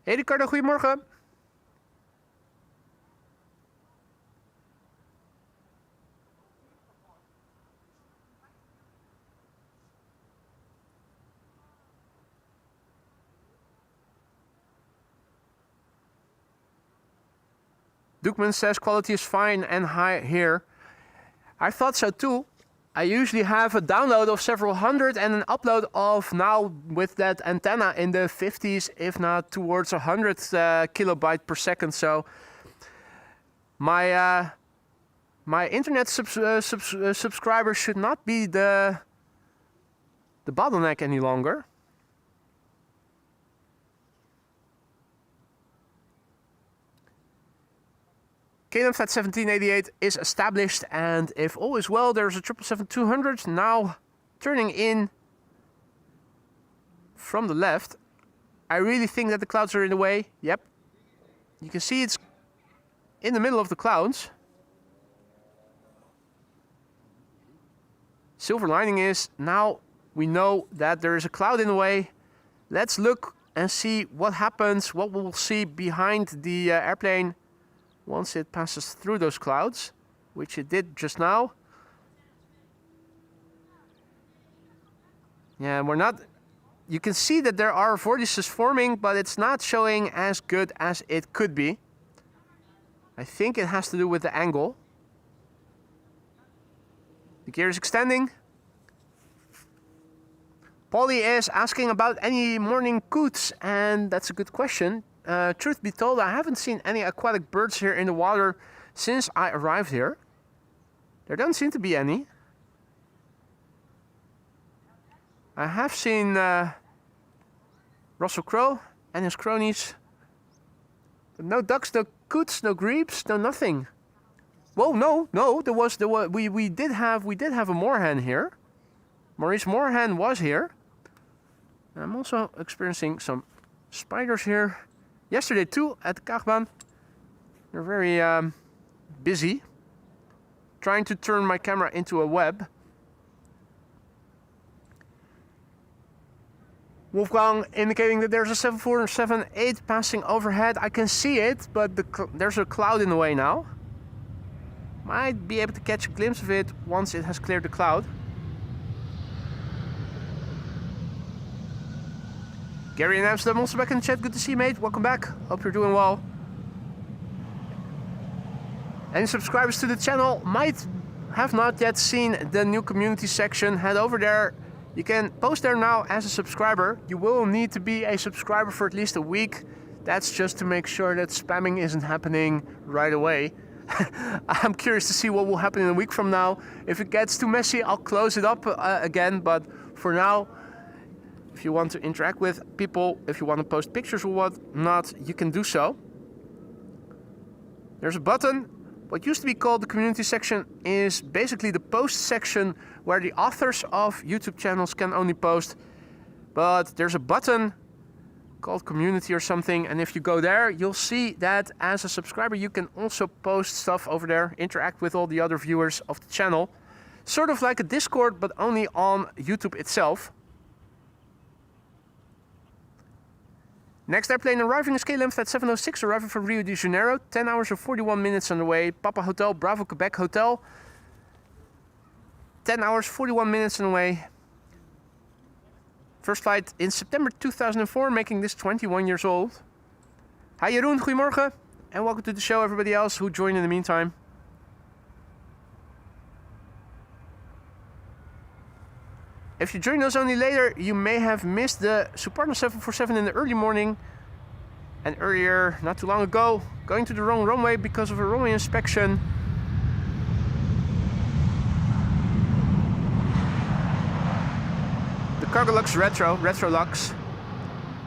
Hey Ricardo, goedemorgen. Dukman says quality is fine and high here. I thought so too. I usually have a download of several hundred and an upload of now with that antenna in the 50s, if not towards 100 kilobyte per second. So my my internet subscribers should not be the bottleneck any longer. KLM flight 1788 is established, and if all is well, there's a 777-200 now turning in from the left. I really think that the clouds are in the way. Yep. You can see it's in the middle of the clouds. Silver lining is now we know that there is a cloud in the way. Let's look and see what happens, what we'll see behind the airplane once it passes through those clouds, which it did just now. Yeah, we're not... You can see that there are vortices forming, but it's not showing as good as it could be. I think it has to do with the angle. The gear is extending. Polly is asking about any morning coots, and that's a good question. Truth be told, I haven't seen any aquatic birds here in the water since I arrived here. There don't seem to be any. I have seen Russell Crowe and his cronies. But no ducks, no coots, no grebes, no nothing. Whoa, no, we did have a moorhen here. Maurice Moorhen was here. I'm also experiencing some spiders here. Yesterday too at the Kaagbaan. They're very busy trying to turn my camera into a web. Wolfgang indicating that there's a 7478 passing overhead. I can see it, but there's a cloud in the way now. Might be able to catch a glimpse of it once it has cleared the cloud. Gary in Amsterdam also back in the chat. Good to see you, mate. Welcome back. Hope you're doing well. Any subscribers to the channel might have not yet seen the new community section. Head over there. You can post there now as a subscriber. You will need to be a subscriber for at least a week. That's just to make sure that spamming isn't happening right away. I'm curious to see what will happen in a week from now. If it gets too messy, I'll close it up again. But for now, if you want to interact with people, if you want to post pictures or whatnot, you can do so. There's a button. What used to be called the community section is basically the post section where the authors of YouTube channels can only post. But there's a button called community or something, and if you go there, you'll see that as a subscriber you can also post stuff over there, interact with all the other viewers of the channel. Sort of like a Discord, but only on YouTube itself. Next airplane arriving is KLM flight 706, arriving from Rio de Janeiro. 10 hours and 41 minutes on the way. Papa Hotel, Bravo Quebec Hotel. 10 hours, 41 minutes on the way. First flight in September 2004, making this 21 years old. Hi Jeroen, goedemorgen. And welcome to the show, everybody else who joined in the meantime. If you join us only later, you may have missed the Suparna 747 in the early morning. And earlier, not too long ago, going to the wrong runway because of a runway inspection. Cargolux Retro Lux.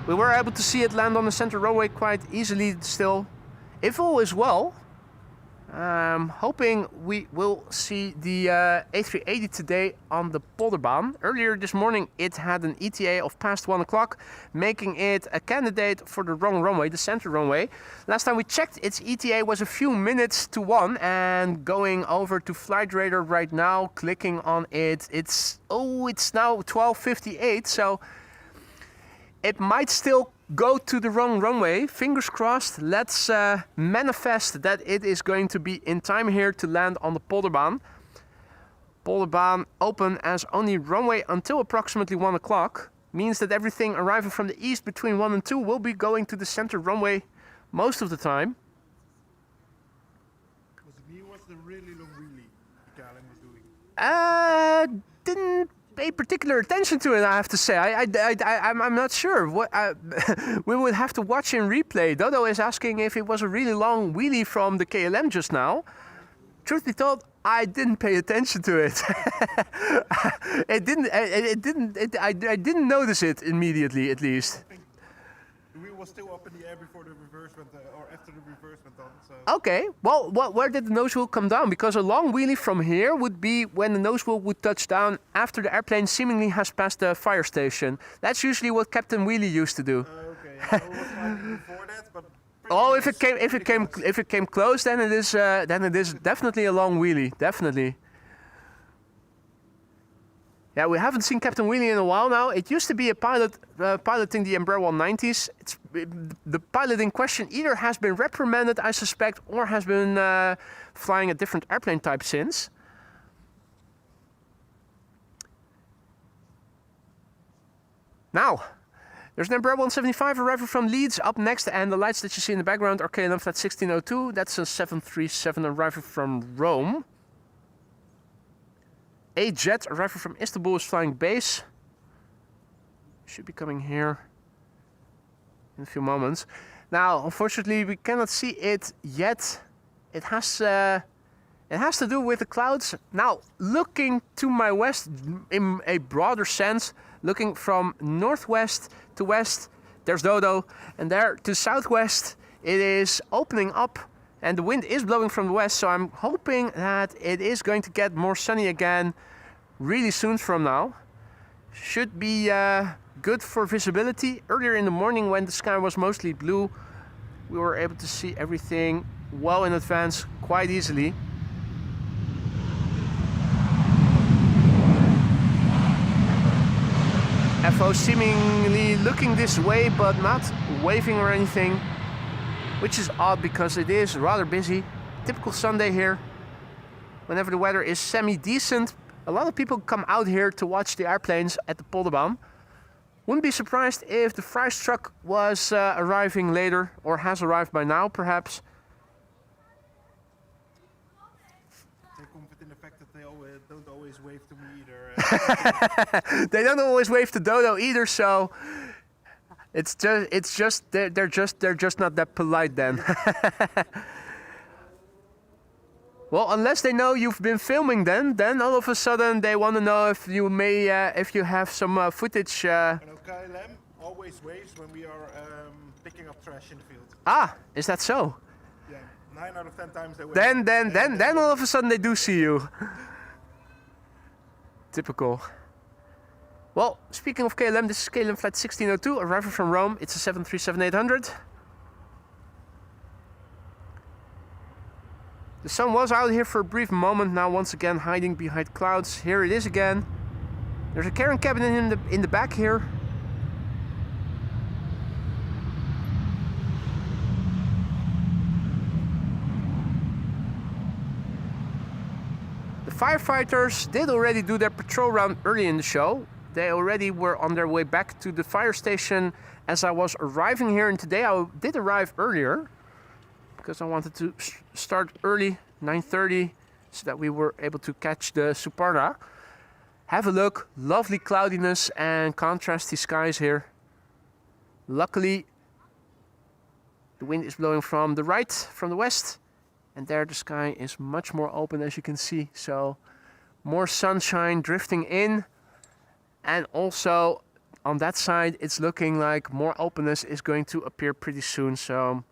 We were able to see it land on the center runway quite easily still. If all is well, hoping we will see the A380 today on the Polderbaan. Earlier this morning it had an ETA of past 1 o'clock, making it a candidate for the wrong runway, the center runway. Last time we checked, its ETA was a few minutes to 1, and going over to Flight Radar right now, clicking on it, it's now 12:58, so it might still go to the wrong runway. Fingers crossed. Let's manifest that it is going to be in time here to land on the Polderbaan. Polderbaan open as only runway until approximately 1 o'clock. Means that everything arriving from the east between 1 and 2 will be going to the center runway most of the time. Was it me or was the really long wheelie Galen was doing? Didn't pay particular attention to it, I have to say. I'm not sure. We would have to watch in replay. Dodo is asking if it was a really long wheelie from the KLM just now. Truth be told, I didn't pay attention to it. I didn't notice it immediately, at least. The wheel was still up in the air before the reverse went, or after the reverse went on. So. Okay, well, where did the nose wheel come down? Because a long wheelie from here would be when the nose wheel would touch down after the airplane seemingly has passed the fire station. That's usually what Captain Wheelie used to do. Okay, I was slightly before that, but. Oh, if it came close, then it is definitely a long wheelie, definitely. Yeah, we haven't seen Captain Wheelie in a while now. It used to be a pilot piloting the Embraer 190s. The pilot in question either has been reprimanded, I suspect, or has been flying a different airplane type since. Now, there's an Embraer 175 arriving from Leeds up next, and the lights that you see in the background are KLM Flight 1602. That's a 737 arriving from Rome. A jet arriving from Istanbul is flying base. Should be coming here in a few moments. Now, unfortunately, we cannot see it yet. It has to do with the clouds. Now, looking to my west in a broader sense, looking from northwest to west, there's Dodo, and there to southwest, it is opening up. And the wind is blowing from the west, so I'm hoping that it is going to get more sunny again really soon from now. Should be good for visibility. Earlier in the morning when the sky was mostly blue, we were able to see everything well in advance quite easily. FO seemingly looking this way but not waving or anything, which is odd because it is rather busy. Typical Sunday here. Whenever the weather is semi-decent, a lot of people come out here to watch the airplanes at the Polderbaan. Wouldn't be surprised if the fries truck was arriving later, or has arrived by now perhaps. Take comfort in the fact that they don't always wave to me either. They don't always wave to Dodo either, so it's just they're just not that polite then. Well, unless they know you've been filming, then all of a sudden they want to know if you may if you have some footage. You know, KLM always waves when we are picking up trash in the field. Ah, is that so? Yeah, 9 out of 10 times they wave. Then all of a sudden they do see you. Typical. Well, speaking of KLM, this is KLM Flight 1602, arriving from Rome. It's a 737-800. The sun was out here for a brief moment, now once again hiding behind clouds. Here it is again. There's a carrying cabin in the back here. The firefighters did already do their patrol round early in the show. They already were on their way back to the fire station as I was arriving here, and today I did arrive earlier because I wanted to start early, 9:30, so that we were able to catch the Suparna. Have a look, lovely cloudiness and contrasty skies here. Luckily, the wind is blowing from the right, from the west, and there the sky is much more open as you can see, so more sunshine drifting in. And also on that side, it's looking like more openness is going to appear pretty soon. So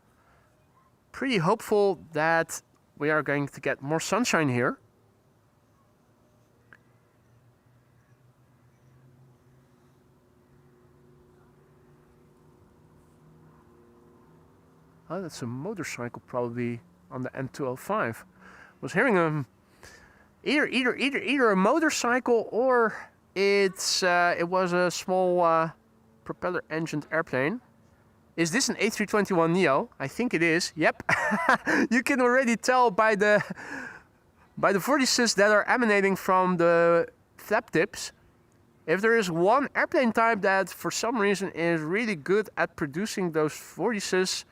pretty hopeful that we are going to get more sunshine here. Oh, that's a motorcycle probably on the N205. Was hearing either a motorcycle or it was a small propeller engined airplane. Is this an A321neo? I think it is. Yep. You can already tell by the vortices that are emanating from the flap tips. If there is one airplane type that for some reason is really good at producing those vortices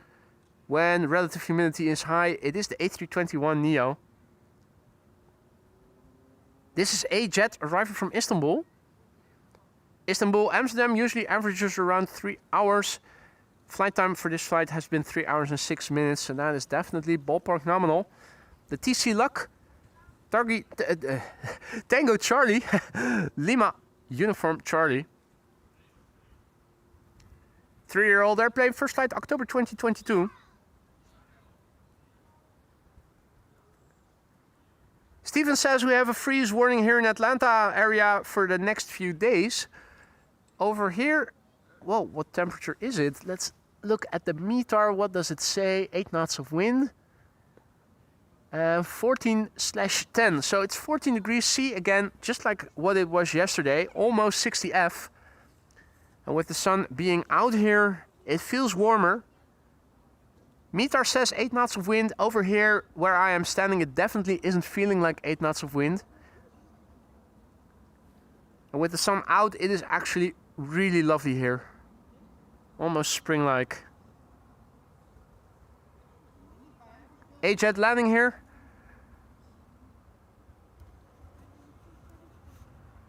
when relative humidity is high, it is the A321neo. This is a jet arriving from Istanbul. Istanbul, Amsterdam usually averages around 3 hours. Flight time for this flight has been 3 hours and 6 minutes, so that is definitely ballpark nominal. The TC Luck, Tango Charlie, Lima Uniform Charlie. 3-year-old airplane, first flight October 2022. Steven says we have a freeze warning here in Atlanta area for the next few days. Over here, whoa, what temperature is it? Let's look at the METAR. What does it say? 8 knots of wind. 14/10. So it's 14 degrees C again, just like what it was yesterday, almost 60 F. And with the sun being out here, it feels warmer. METAR says 8 knots of wind. Over here, where I am standing, it definitely isn't feeling like 8 knots of wind. And with the sun out, it is actually really lovely here. Almost spring-like. A jet landing here.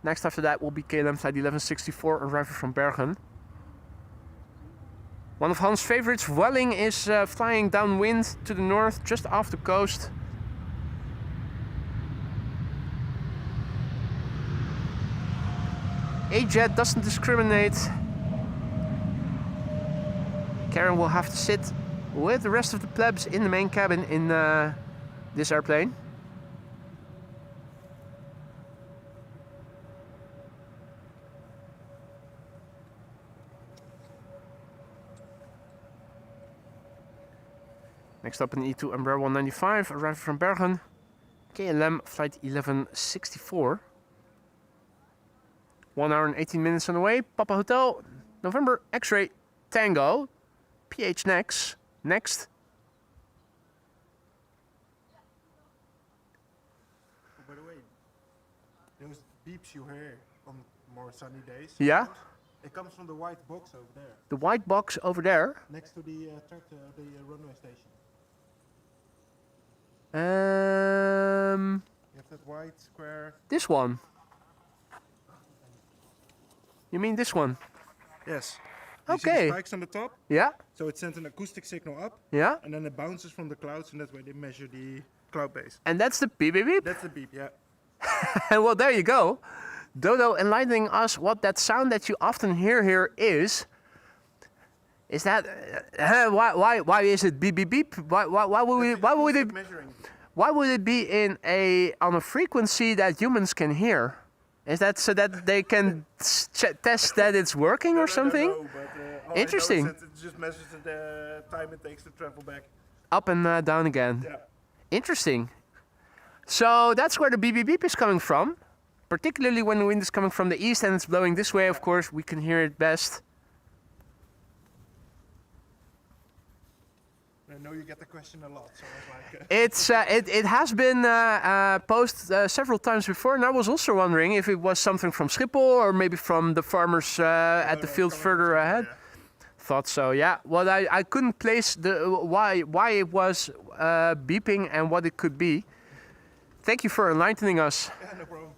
Next after that will be KLM flight 1164 arriving from Bergen. One of Hans' favorites, Welling, is flying downwind to the north, just off the coast. A-Jet doesn't discriminate. Karen will have to sit with the rest of the plebs in the main cabin in this airplane. Next up, an E2 Embraer 195 arriving from Bergen. KLM flight 1164. 1 hour and 18 minutes on the way. Papa Hotel, November X-Ray Tango. PH next. Next. Oh, by the way, those beeps you hear on more sunny days. Yeah? It comes from the white box over there, The white box over there. next to the runway station. You You have that white square. This one. You mean this one? Yes. You see Okay. the spikes on the top? Yeah? So it sends an acoustic signal up, Yeah? and then it bounces from the clouds, and that way they measure the cloud base. And that's the beep beep beep. That's the beep, yeah. Well, there you go. Dodo enlightening us what that sound that you often hear here is. Is that why is it beep beep beep? Why would it be in on a frequency that humans can hear? Is that so that they can test that it's working or something? I don't know, but, all I know Interesting. is that it just measures the time it takes to travel back. Up and down again. Yeah. Interesting. So that's where the beep beep beep is coming from. Particularly when the wind is coming from the east and it's blowing this way, of course, we can hear it best. I know you get the question a lot, so I was like... It's it has been posed several times before, and I was also wondering if it was something from Schiphol or maybe from the farmers at the field further ahead. Yeah. Thought so, yeah. Well, I couldn't place the why it was beeping and what it could be. Thank you for enlightening us. Yeah, no problem.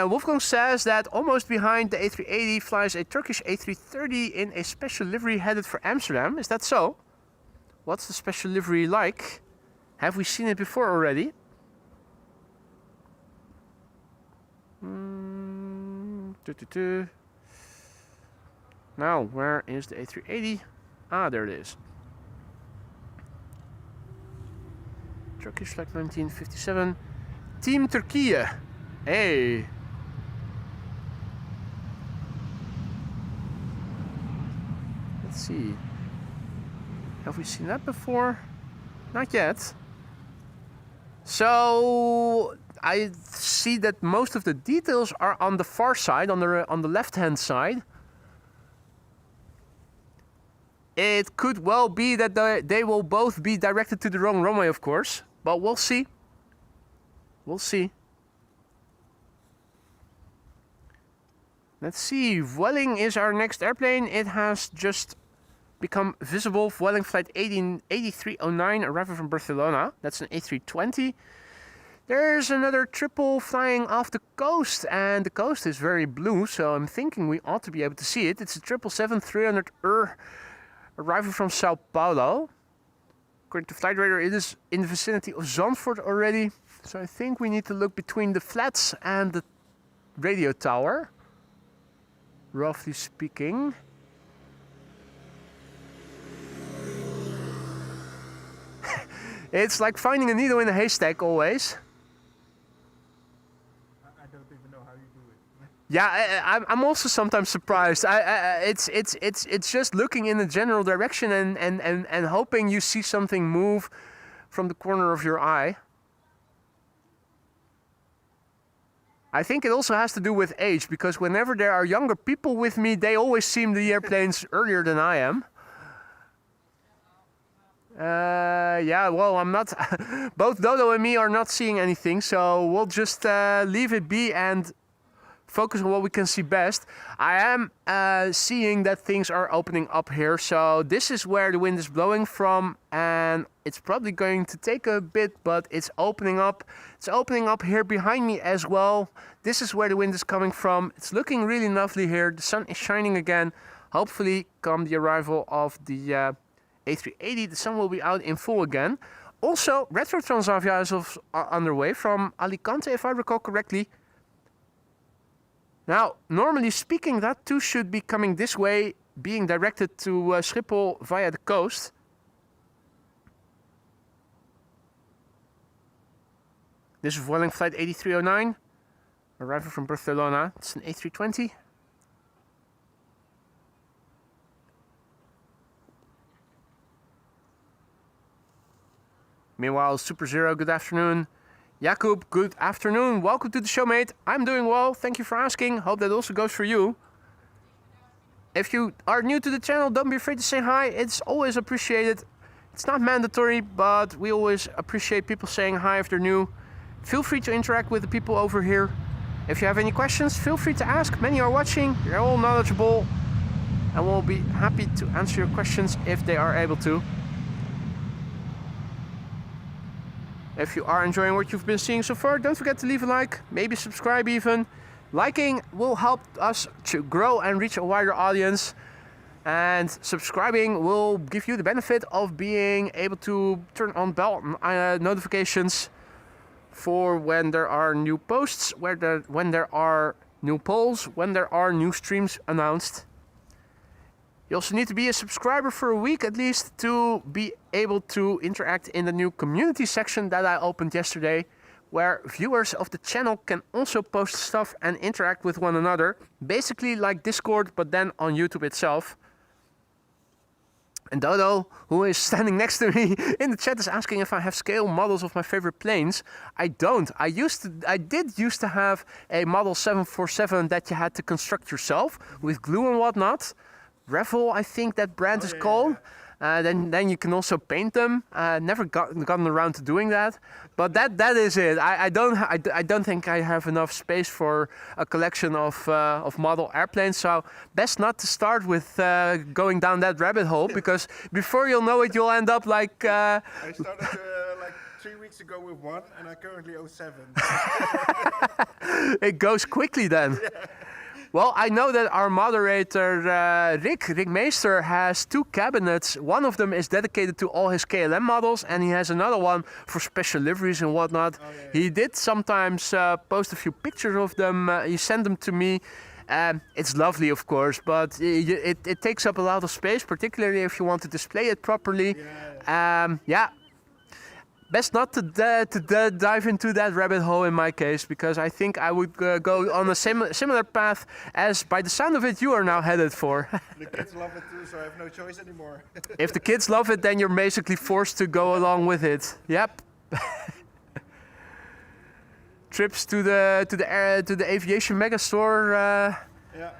Wolfgang says that almost behind the A380 flies a Turkish A330 in a special livery headed for Amsterdam. Is that so? What's the special livery like? Have we seen it before already? Now, where is the A380? Ah, there it is. Turkish flag 1957. Team Turkije. Hey. Let's see. Have we seen that before? Not yet. So I see that most of the details are on the far side, on the left-hand side. It could well be that they will both be directed to the wrong runway, of course, but we'll see. We'll see. Let's see. Vueling is our next airplane. It has just become visible. Vueling flight 8309, arriving from Barcelona. That's an A320. There's another triple flying off the coast, and the coast is very blue, so I'm thinking we ought to be able to see it. It's a 777-300 arriving from Sao Paulo. According to Flight Radar, it is in the vicinity of Zandvoort already, so I think we need to look between the flats and the radio tower, roughly speaking. It's like finding a needle in a haystack always. I don't even know how you do it. Yeah, I'm also sometimes surprised. It's just looking in a general direction and hoping you see something move from the corner of your eye. I think it also has to do with age, because whenever there are younger people with me, they always see the airplanes earlier than I am. Yeah, well, I'm not. Both Dodo and me are not seeing anything, so we'll just leave it be and focus on what we can see best. I am seeing that things are opening up here, so this is where the wind is blowing from, and it's probably going to take a bit, but it's opening up. It's opening up here behind me as well. This is where the wind is coming from. It's looking really lovely here. The sun is shining again. Hopefully, come the arrival of the A380, the sun will be out in full again. Also, Retro Transavia is underway from Alicante, if I recall correctly. Now, normally speaking, that too should be coming this way, being directed to Schiphol via the coast. This is Vueling flight 8309, arriving from Barcelona. It's an A320. Meanwhile, Super Zero, good afternoon. Jakub, good afternoon. Welcome to the show, mate. I'm doing well. Thank you for asking. Hope that also goes for you. If you are new to the channel, don't be afraid to say hi. It's always appreciated. It's not mandatory, but we always appreciate people saying hi if they're new. Feel free to interact with the people over here. If you have any questions, feel free to ask. Many are watching. You're all knowledgeable. And we'll be happy to answer your questions if they are able to. If you are enjoying what you've been seeing so far, don't forget to leave a like, maybe subscribe even. Liking will help us to grow and reach a wider audience. And subscribing will give you the benefit of being able to turn on bell notifications for when there are new posts, when there are new polls, when there are new streams announced. You also need to be a subscriber for a week at least to be able to interact in the new community section that I opened yesterday, where viewers of the channel can also post stuff and interact with one another. Basically like Discord, but then on YouTube itself. And Dodo, who is standing next to me in the chat, is asking if I have scale models of my favorite planes. I don't. I did used to have a model 747 that you had to construct yourself with glue and whatnot. Revel, I think that brand is called. Then you can also paint them. Never gotten around to doing that, but that is it. I don't think I have enough space for a collection of model airplanes. So best not to start with going down that rabbit hole, because before you'll know it, you'll end up like. I started like 3 weeks ago with one, and I currently own 7. It goes quickly then. Yeah. Well, I know that our moderator, Rick Meester, has 2 cabinets. One of them is dedicated to all his KLM models, and he has another one for special liveries and whatnot. Oh, yeah. He did sometimes post a few pictures of them. He sent them to me, It's lovely, of course, but it takes up a lot of space, particularly if you want to display it properly. Yeah. Best not to dive into that rabbit hole in my case, because I think I would go on a similar path as, by the sound of it, you are now headed for. The kids love it too, so I have no choice anymore. If the kids love it, then you're basically forced to go along with it. Yep. Trips to the aviation megastore. Yeah.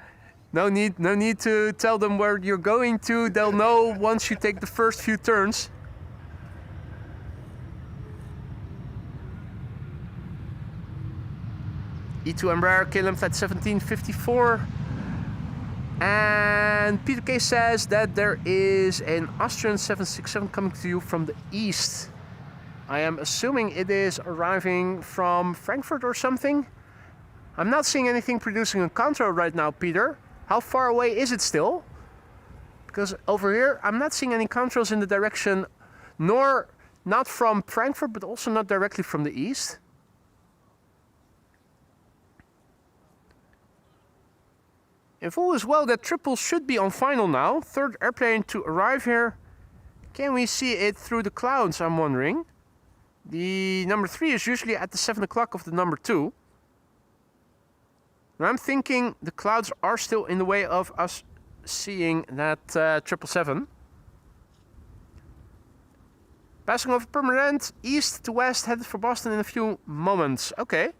No need to tell them where you're going to. They'll know once you take the first few turns. E2 Embraer, KLM flight 1754. And Peter K says that there is an Austrian 767 coming to you from the east. I am assuming it is arriving from Frankfurt or something. I'm not seeing anything producing a contour right now, Peter. How far away is it still? Because over here, I'm not seeing any contours in the direction, nor not from Frankfurt, but also not directly from the east. If all is well, that triple should be on final now. Third airplane to arrive here. Can we see it through the clouds, I'm wondering? The number 3 is usually at the 7 o'clock of the number 2. And I'm thinking the clouds are still in the way of us seeing that 777. Passing over Permanent, east to west, headed for Boston in a few moments. Okay.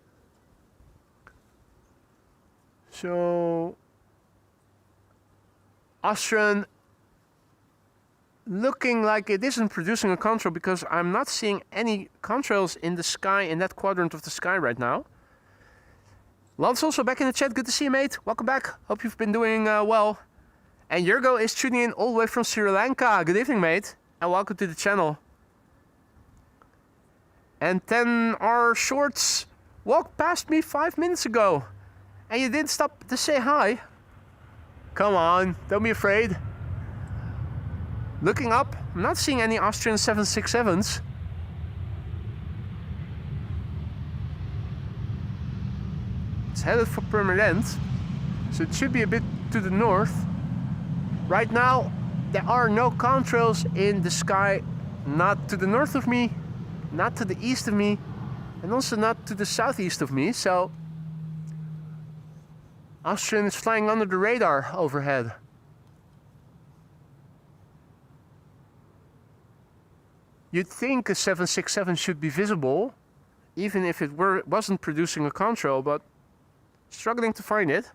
So Austrian looking like it isn't producing a contrail, because I'm not seeing any contrails in the sky, in that quadrant of the sky right now. Lance also back in the chat. Good to see you, mate. Welcome back. Hope you've been doing well. And Yurgo is tuning in all the way from Sri Lanka. Good evening, mate. And welcome to the channel. And 10R Shorts walked past me 5 minutes ago. And you didn't stop to say hi. Come on, don't be afraid. Looking up, I'm not seeing any Austrian 767s. It's headed for Permanent, so it should be a bit to the north. Right now, there are no contrails in the sky, not to the north of me, not to the east of me, and also not to the southeast of me, so Austrian is flying under the radar overhead. You'd think a 767 should be visible, even if it wasn't producing a contrail, but struggling to find it.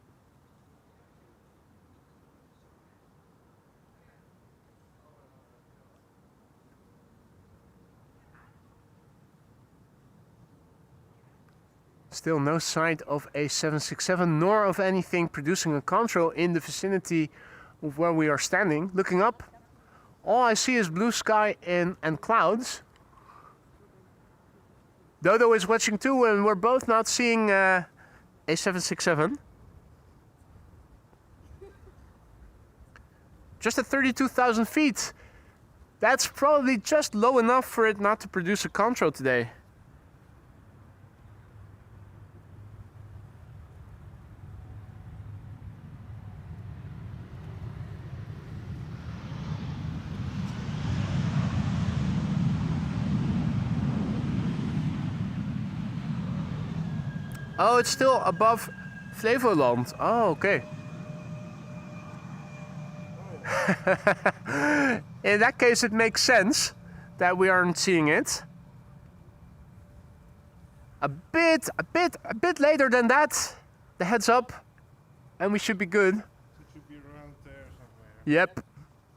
Still no sight of a 767, nor of anything producing a contrail in the vicinity of where we are standing. Looking up, all I see is blue sky and clouds. Dodo is watching too, and we're both not seeing a 767. Just at 32,000 feet. That's probably just low enough for it not to produce a contrail today. Oh, it's still above Flevoland. Oh, okay. In that case, it makes sense that we aren't seeing it. A bit later than that. The heads up, and we should be good. It should be around there somewhere. Yep.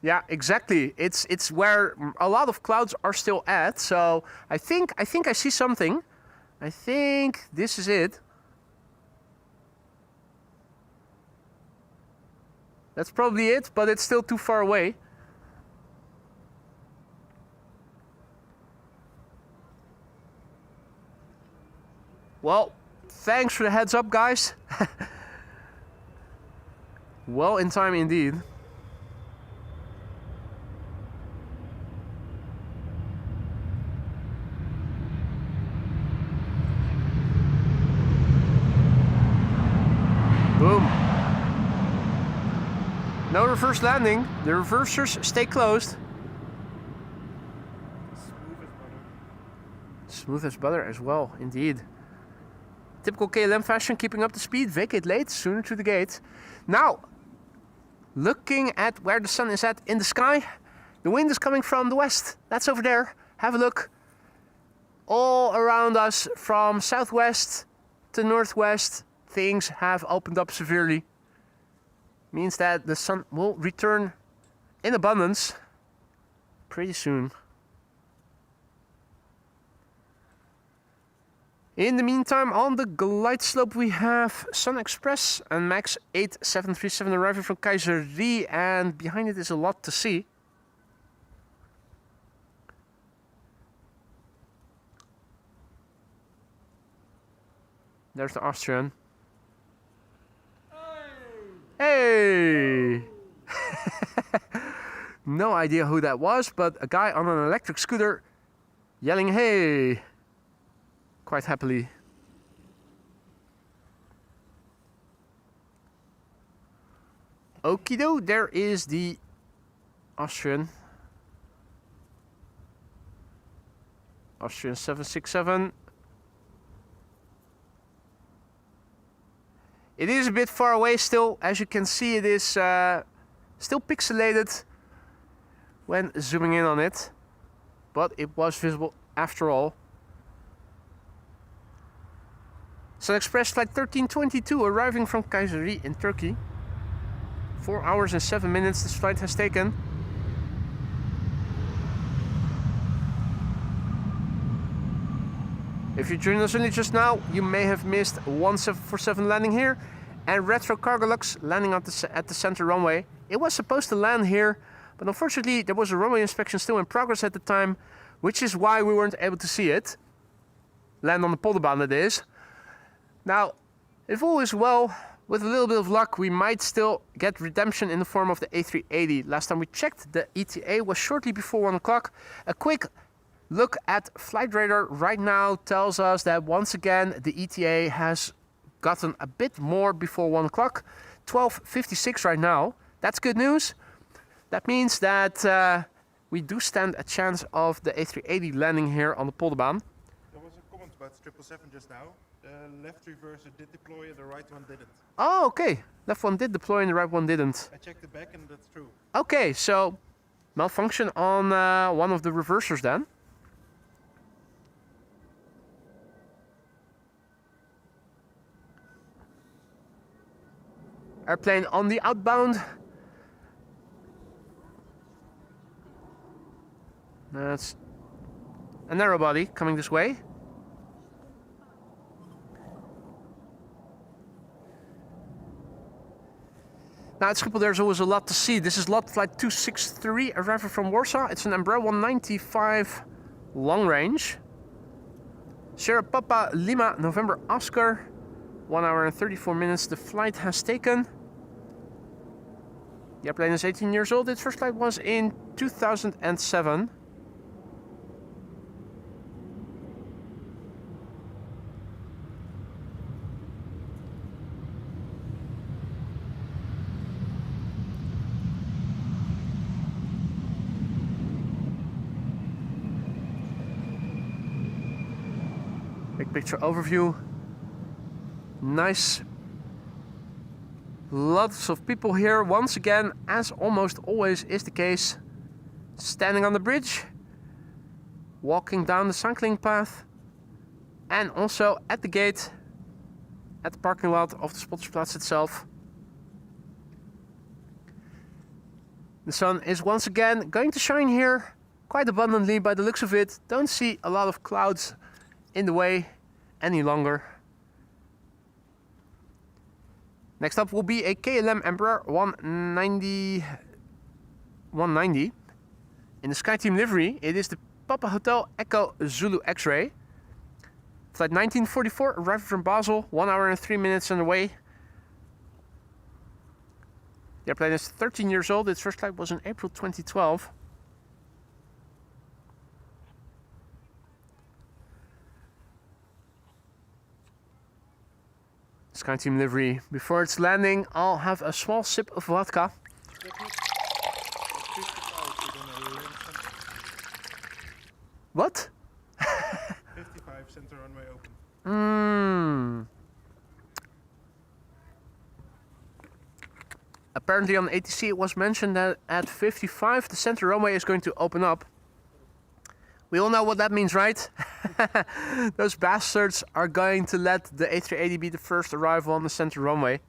Yeah, exactly. It's where a lot of clouds are still at. So I think I see something. I think this is it. That's probably it, but it's still too far away. Well, thanks for the heads up, guys. Well in time indeed. Boom. No reverse landing. The reversers stay closed. Smooth as butter as well, indeed. Typical KLM fashion, keeping up the speed. Vacate late, sooner to the gate. Now, looking at where the sun is at in the sky. The wind is coming from the west. That's over there. Have a look. All around us from southwest to northwest, things have opened up severely. Means that the sun will return in abundance pretty soon. In the meantime, on the glide slope we have Sun Express and Max 8737 arriving from Kaiserie, and behind it is a lot to see. There's the Austrian. Hey! No idea who that was, but a guy on an electric scooter yelling hey! Quite happily. Okido, there is the Austrian. Austrian 767. It is a bit far away still. As you can see, it is still pixelated when zooming in on it. But it was visible after all. Sun Express flight 1322 arriving from Kaiserie in Turkey. 4 hours and 7 minutes this flight has taken. If you joined us only just now, you may have missed 1747 landing here and Retro Cargolux landing at the center runway. It was supposed to land here, but unfortunately there was a runway inspection still in progress at the time, which is why we weren't able to see it. Land on the Polderbaan, that is. Now, if all is well, with a little bit of luck, we might still get redemption in the form of the A380. Last time we checked, the ETA was shortly before 1 o'clock. A quick look at flight radar right now tells us that once again the ETA has gotten a bit more before 1 o'clock. 12:56 right now. That's good news. That means that we do stand a chance of the A380 landing here on the Polderbaan. There was a comment about 777 just now. The left reverser did deploy and the right one didn't. Oh, okay. Left one did deploy and the right one didn't. I checked the back and that's true. Okay, so malfunction on one of the reversers then. Airplane on the outbound. That's a narrow body coming this way. Now at Schiphol there's always a lot to see. This is lot flight 263 arriving from Warsaw. It's an Embraer 195 long range. Sierra Papa Lima November Oscar. 1 hour and 34 minutes the flight has taken. The airplane is 18 years old. Its first flight was in 2007. Big picture overview. Nice. Lots of people here once again, as almost always is the case. Standing on the bridge, walking down the cycling path, and also at the gate, at the parking lot of the Spottersplatz itself. The sun is once again going to shine here quite abundantly by the looks of it. Don't see a lot of clouds in the way any longer. Next up will be a KLM Embraer 190 in the SkyTeam livery. It is the Papa Hotel Echo Zulu X-Ray. Flight 1944 arriving from Basel, 1 hour and 3 minutes on the way. The airplane is 13 years old. Its first flight was in April 2012. SkyTeam livery. Before it's landing, I'll have a small sip of vodka. Check What? 55 center runway open. Apparently on ATC it was mentioned that at 55 the center runway is going to open up. We all know what that means, right? Those bastards are going to let the A380 be the first arrival on the center runway.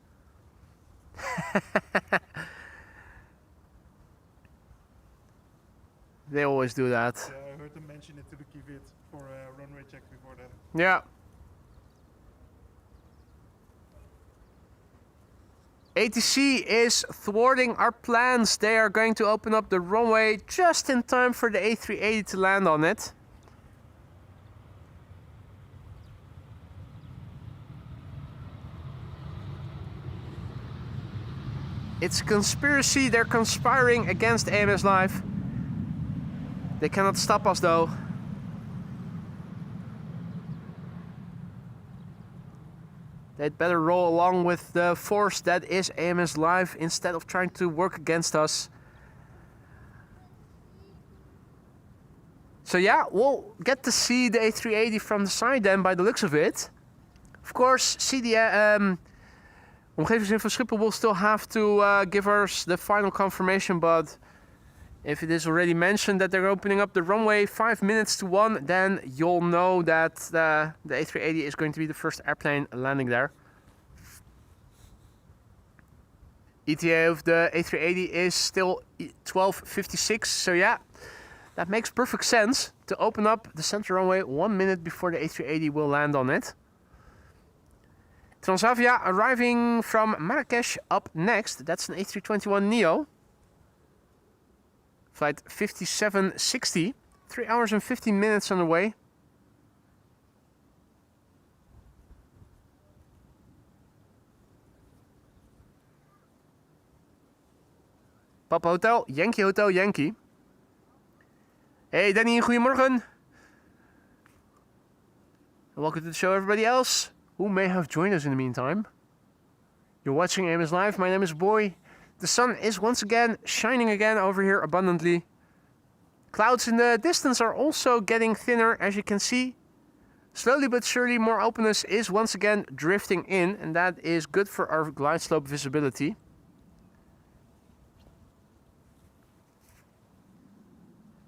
They always do that. Yeah, I heard them mention it to the Kivit for a runway check before then. Yeah. ATC is thwarting our plans. They are going to open up the runway just in time for the A380 to land on it. It's a conspiracy. They're conspiring against AMS Live. They cannot stop us though. They'd better roll along with the force that is AMS Live instead of trying to work against us. So yeah, we'll get to see the A380 from the side then by the looks of it. Of course, Omgevingsinfo Schiphol will still have to give us the final confirmation, but if it is already mentioned that they're opening up the runway 5 minutes to 1, then you'll know that the A380 is going to be the first airplane landing there. ETA of the A380 is still 12:56, so yeah, that makes perfect sense to open up the center runway 1 minute before the A380 will land on it. Transavia arriving from Marrakesh up next. That's an A321neo. Flight 5760, 3 hours and 15 minutes on the way. Papa Hotel, Yankee. Hey Danny, goedemorgen. And welcome to the show everybody else who may have joined us in the meantime. You're watching AMS Live, my name is Boy. The sun is once again shining again over here abundantly. Clouds in the distance are also getting thinner, as you can see. Slowly but surely more openness is once again drifting in, and that is good for our glide slope visibility.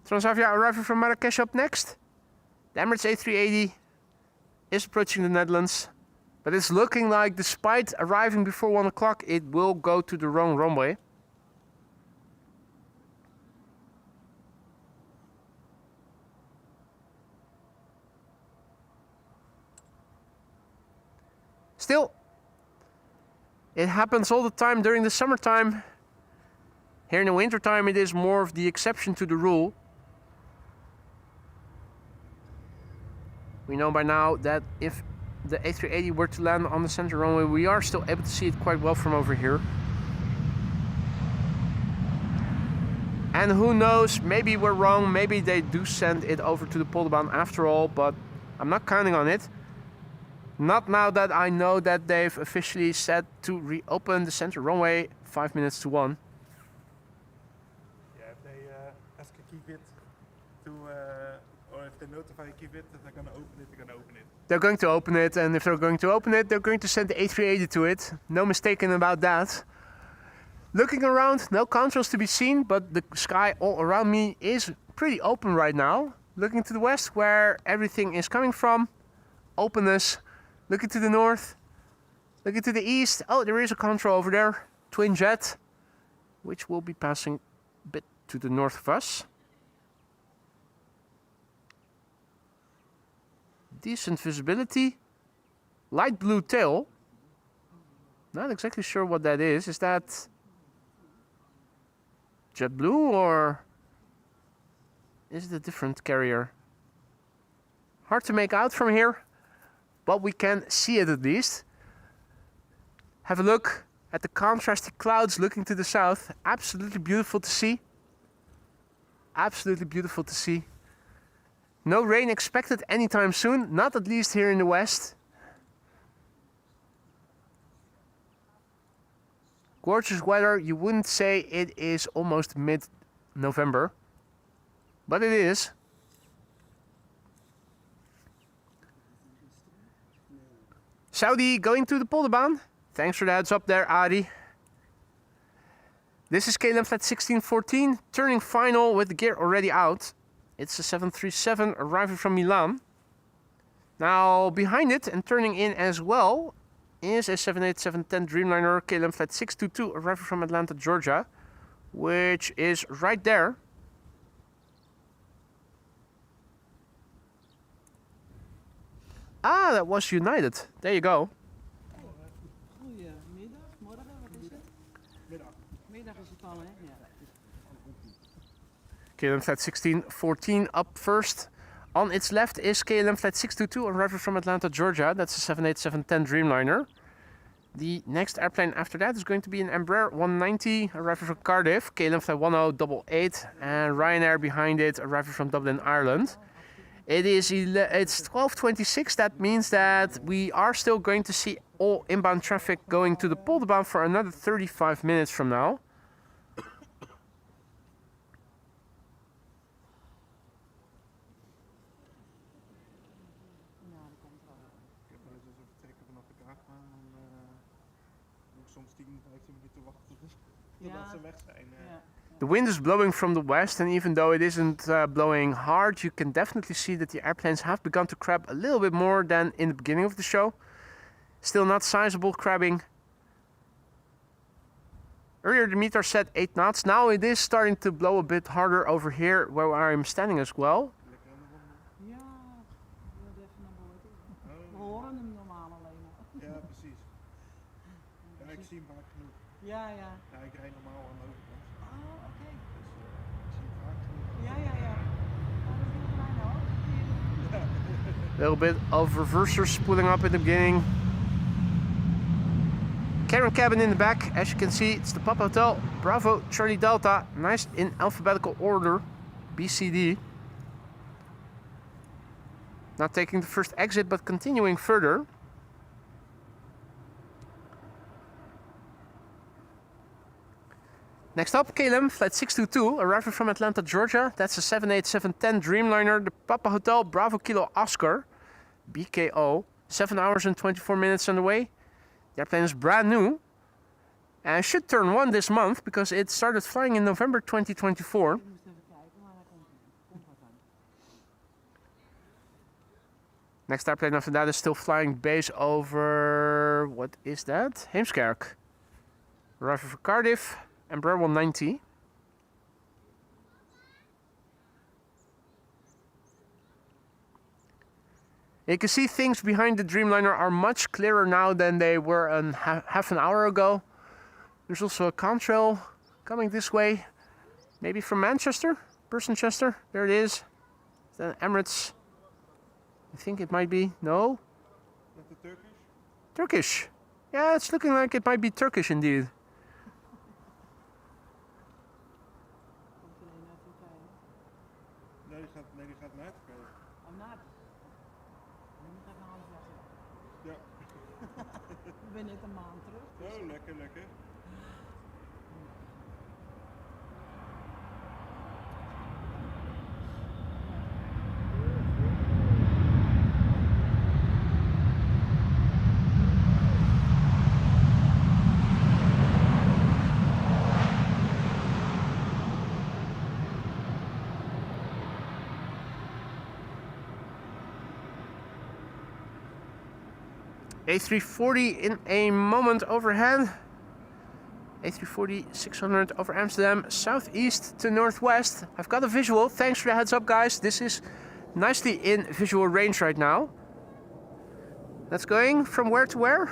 Transavia arriving from Marrakesh up next. The Emirates A380 is approaching the Netherlands. But it's looking like, despite arriving before 1 o'clock, it will go to the wrong runway. Still, it happens all the time during the summertime. Here in the wintertime, it is more of the exception to the rule. We know by now that if the A380 were to land on the center runway, we are still able to see it quite well from over here. And who knows, maybe we're wrong, maybe they do send it over to the Polderbaan after all, but I'm not counting on it. Not now that I know that they've officially said to reopen the center runway 5 minutes to 1. Yeah, if they ask a Kivit to, or if they notify Kivit that they're going to open it, they're going to open it. They're going to open it, and if they're going to open it, they're going to send the A380 to it. No mistaken about that. Looking around, no contrails to be seen, but the sky all around me is pretty open right now. Looking to the west, where everything is coming from, openness. Looking to the north, looking to the east. Oh, there is a control over there, twin jet, which will be passing a bit to the north of us. Decent visibility. Light blue tail. Not exactly sure what that is. Is that JetBlue or is it a different carrier? Hard to make out from here, but we can see it at least. Have a look at the contrasting clouds looking to the south. Absolutely beautiful to see. Absolutely beautiful to see. No rain expected anytime soon, not at least here in the west. Gorgeous weather. You wouldn't say it is almost mid-November, but it is. Saudi going to the Polderbaan. Thanks for the heads up there, Adi. This is KLM flight 1614, turning final with the gear already out. It's a 737 arriving from Milan. Now behind it and turning in as well is a 787-10 Dreamliner KLM flight 622 arriving from Atlanta, Georgia, which is right there. Ah, that was United. There you go. Goedemiddag, morgen, wat is het? Middag. Middag is het al, hè? Ja. KLM flight 1614 up first. On its left is KLM flight 622 arriving from Atlanta, Georgia. That's a 787-10 Dreamliner. The next airplane after that is going to be an Embraer 190 arriving from Cardiff, KLM flight 1088, and Ryanair behind it arriving from Dublin, Ireland. It's 12:26. That means that we are still going to see all inbound traffic going to the Polderbaan for another 35 minutes from now. Ik heb wel eens als we vertrekken vanaf de kaartbaan, dan moet ik soms 10, 15 minuten wachten totdat ze weg zijn. The wind is blowing from the west, and even though it isn't blowing hard, you can definitely see that the airplanes have begun to crab a little bit more than in the beginning of the show. Still not sizable crabbing. Earlier the meter said 8 knots. Now it is starting to blow a bit harder over here where I'm standing as well. Lekker aan de wandelen. Ja, ik wil even naar boven. We horen hem normaal alleen maar. Ja, precies. Ja, ik zie hem vaak genoeg. Ja, ja. Ja, ik rijd normaal aan de overkant. Oh, oké. Dus ik zie hem vaak genoeg. Ja, ja, ja. Oh, dat is heel klein hoor. A little bit of reversers spooling up in the beginning. Cabin cabin in the back, as you can see, it's the Papa Hotel, Bravo, Charlie Delta, nice in alphabetical order, BCD. Not taking the first exit, but continuing further. Next up, KLM flight 622, arriving from Atlanta, Georgia. That's a 787-10 Dreamliner, the Papa Hotel, Bravo Kilo Oscar, BKO. 7 hours and 24 minutes on the way. The airplane is brand new and should turn 1 this month because it started flying in November 2024. Ik moest even kijken, maar hij komt wat aan. Next airplane after that is still flying base over, what is that? Heemskerk. Arriving for Cardiff, Embraer 190. You can see things behind the Dreamliner are much clearer now than they were half an hour ago. There's also a contrail coming this way, maybe from Manchester, Chester. There it is. The Emirates. I think it might be. No? Met de Turkish? Turkish. Yeah, it's looking like it might be Turkish indeed. Komt er een uit Turkije? Nee, die gaat naar Turkije. Oh, naar. Nu moet even een half jaar terug. Ja. Ik ben net een maand terug. Dus. Oh, lekker, lekker. A340 in a moment overhead. A340 600 over Amsterdam, southeast to northwest. I've got a visual. Thanks for the heads up, guys. This is nicely in visual range right now. That's going from where to where?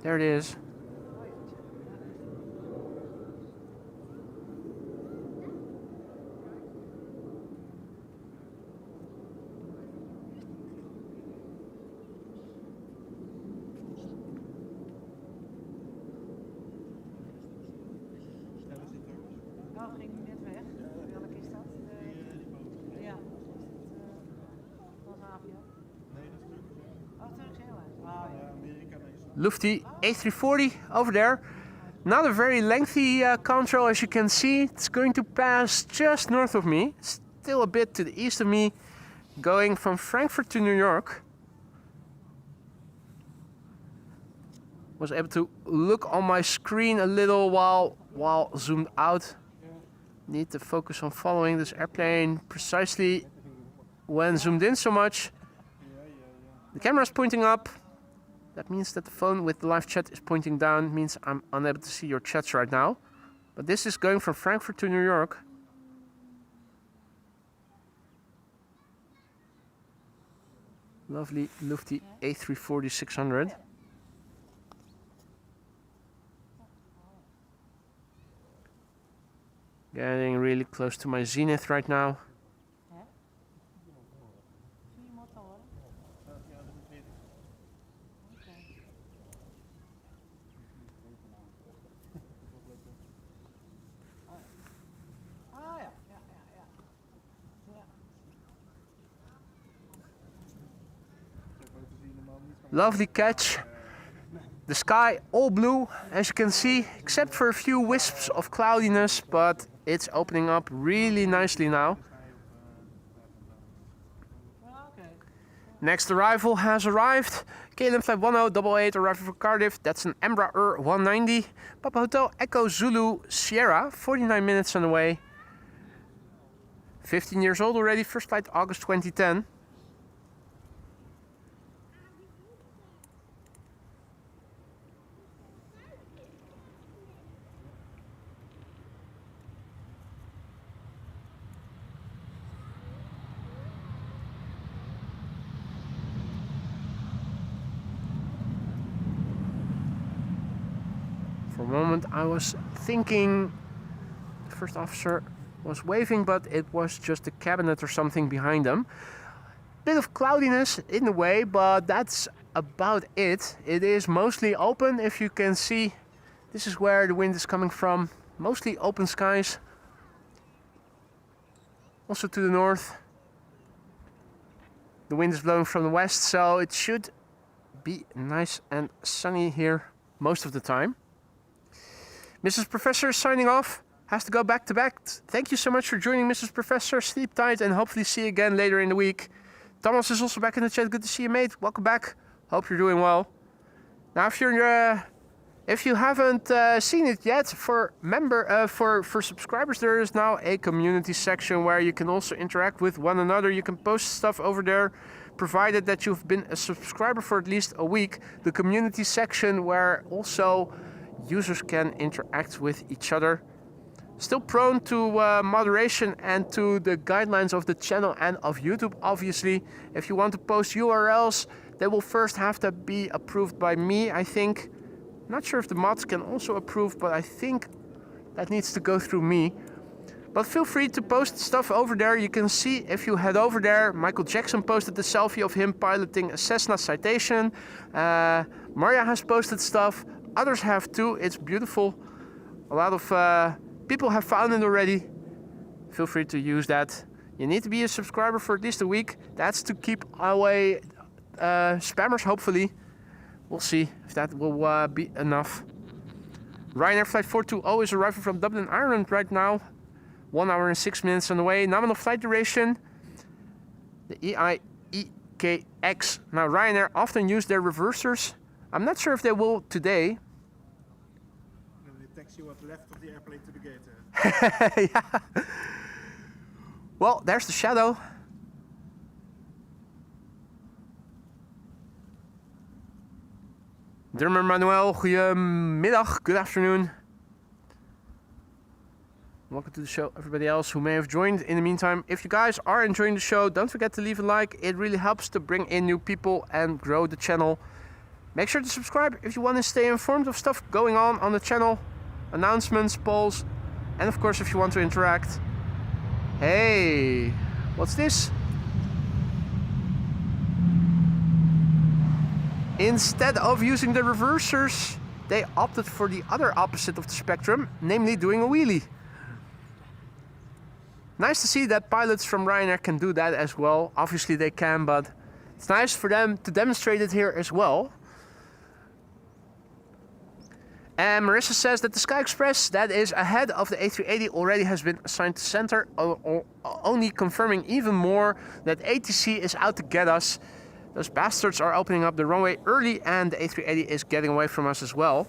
There it is. Oh, ging net weg. Welke is dat? Ja. Was Aviation? Nee, dat is Turkish. Oh, Turks Airlines. Oh, ja. Amerika, nee. Lufty A340 over there. Not a very lengthy contrail, as you can see. It's going to pass just north of me. Still a bit to the east of me. going from Frankfurt to New York. Was able to look on my screen a little while zoomed out. Need to focus on following this airplane precisely when zoomed in so much. The camera is pointing up. That means that the phone with the live chat is pointing down. It means I'm unable to see your chats right now. But this is going from Frankfurt to New York. Lovely lofty A340-600. Getting really close to my zenith right now. Lovely catch. The sky all blue, as you can see, except for a few wisps of cloudiness, but it's opening up really nicely now. Next arrival has arrived. KLM flight 1088 arriving from Cardiff. That's an Embraer 190. Papa Hotel Echo Zulu Sierra, 49 minutes on the way. 15 years old already, first flight August 2010. For a moment I was thinking the first officer was waving, but it was just a cabinet or something behind them. Bit of cloudiness in the way, but that's about it. It is mostly open, if you can see. This is where the wind is coming from. Mostly open skies. Also to the north. The wind is blowing from the west, so it should be nice and sunny here most of the time. Mrs. Professor is signing off. Has to go back to back. Thank you so much for joining, Mrs. Professor. Sleep tight and hopefully see you again later in the week. Thomas is also back in the chat. Good to see you, mate. Welcome back. Hope you're doing well. Now, if you haven't seen it yet, for subscribers, there is now a community section where you can also interact with one another. You can post stuff over there, provided that you've been a subscriber for at least a week. The community section where also users can interact with each other. Still prone to moderation and to the guidelines of the channel and of YouTube, obviously. If you want to post URLs, they will first have to be approved by me, I think. Not sure if the mods can also approve, but I think that needs to go through me. But feel free to post stuff over there. You can see if you head over there, Michael Jackson posted the selfie of him piloting a Cessna Citation. Maria has posted stuff. Others have too. It's beautiful. A lot of people have found it already. Feel free to use that. You need to be a subscriber for at least a week. That's to keep away spammers, hopefully. We'll see if that will be enough. Ryanair flight 420 is arriving from Dublin, Ireland right now. 1 hour and 6 minutes on the way. Nominal flight duration. The EIEKX. Now Ryanair often use their reversers. I'm not sure if they will today. They taxi what's left of the airplane to the gate. Yeah. Well, there's the shadow. Drummer Manuel, goedemiddag, good afternoon. Welcome to the show, everybody else who may have joined. In the meantime, if you guys are enjoying the show, don't forget to leave a like. It really helps to bring in new people and grow the channel. Make sure to subscribe if you want to stay informed of stuff going on the channel. Announcements, polls, and of course if you want to interact. Hey, what's this? Instead of using the reversers, they opted for the other opposite of the spectrum, namely doing a wheelie. Nice to see that pilots from Ryanair can do that as well. Obviously they can, but it's nice for them to demonstrate it here as well. And Marissa says that the Sky Express that is ahead of the A380 already has been assigned to center, only confirming even more that ATC is out to get us. Those bastards are opening up the runway early and the A380 is getting away from us as well.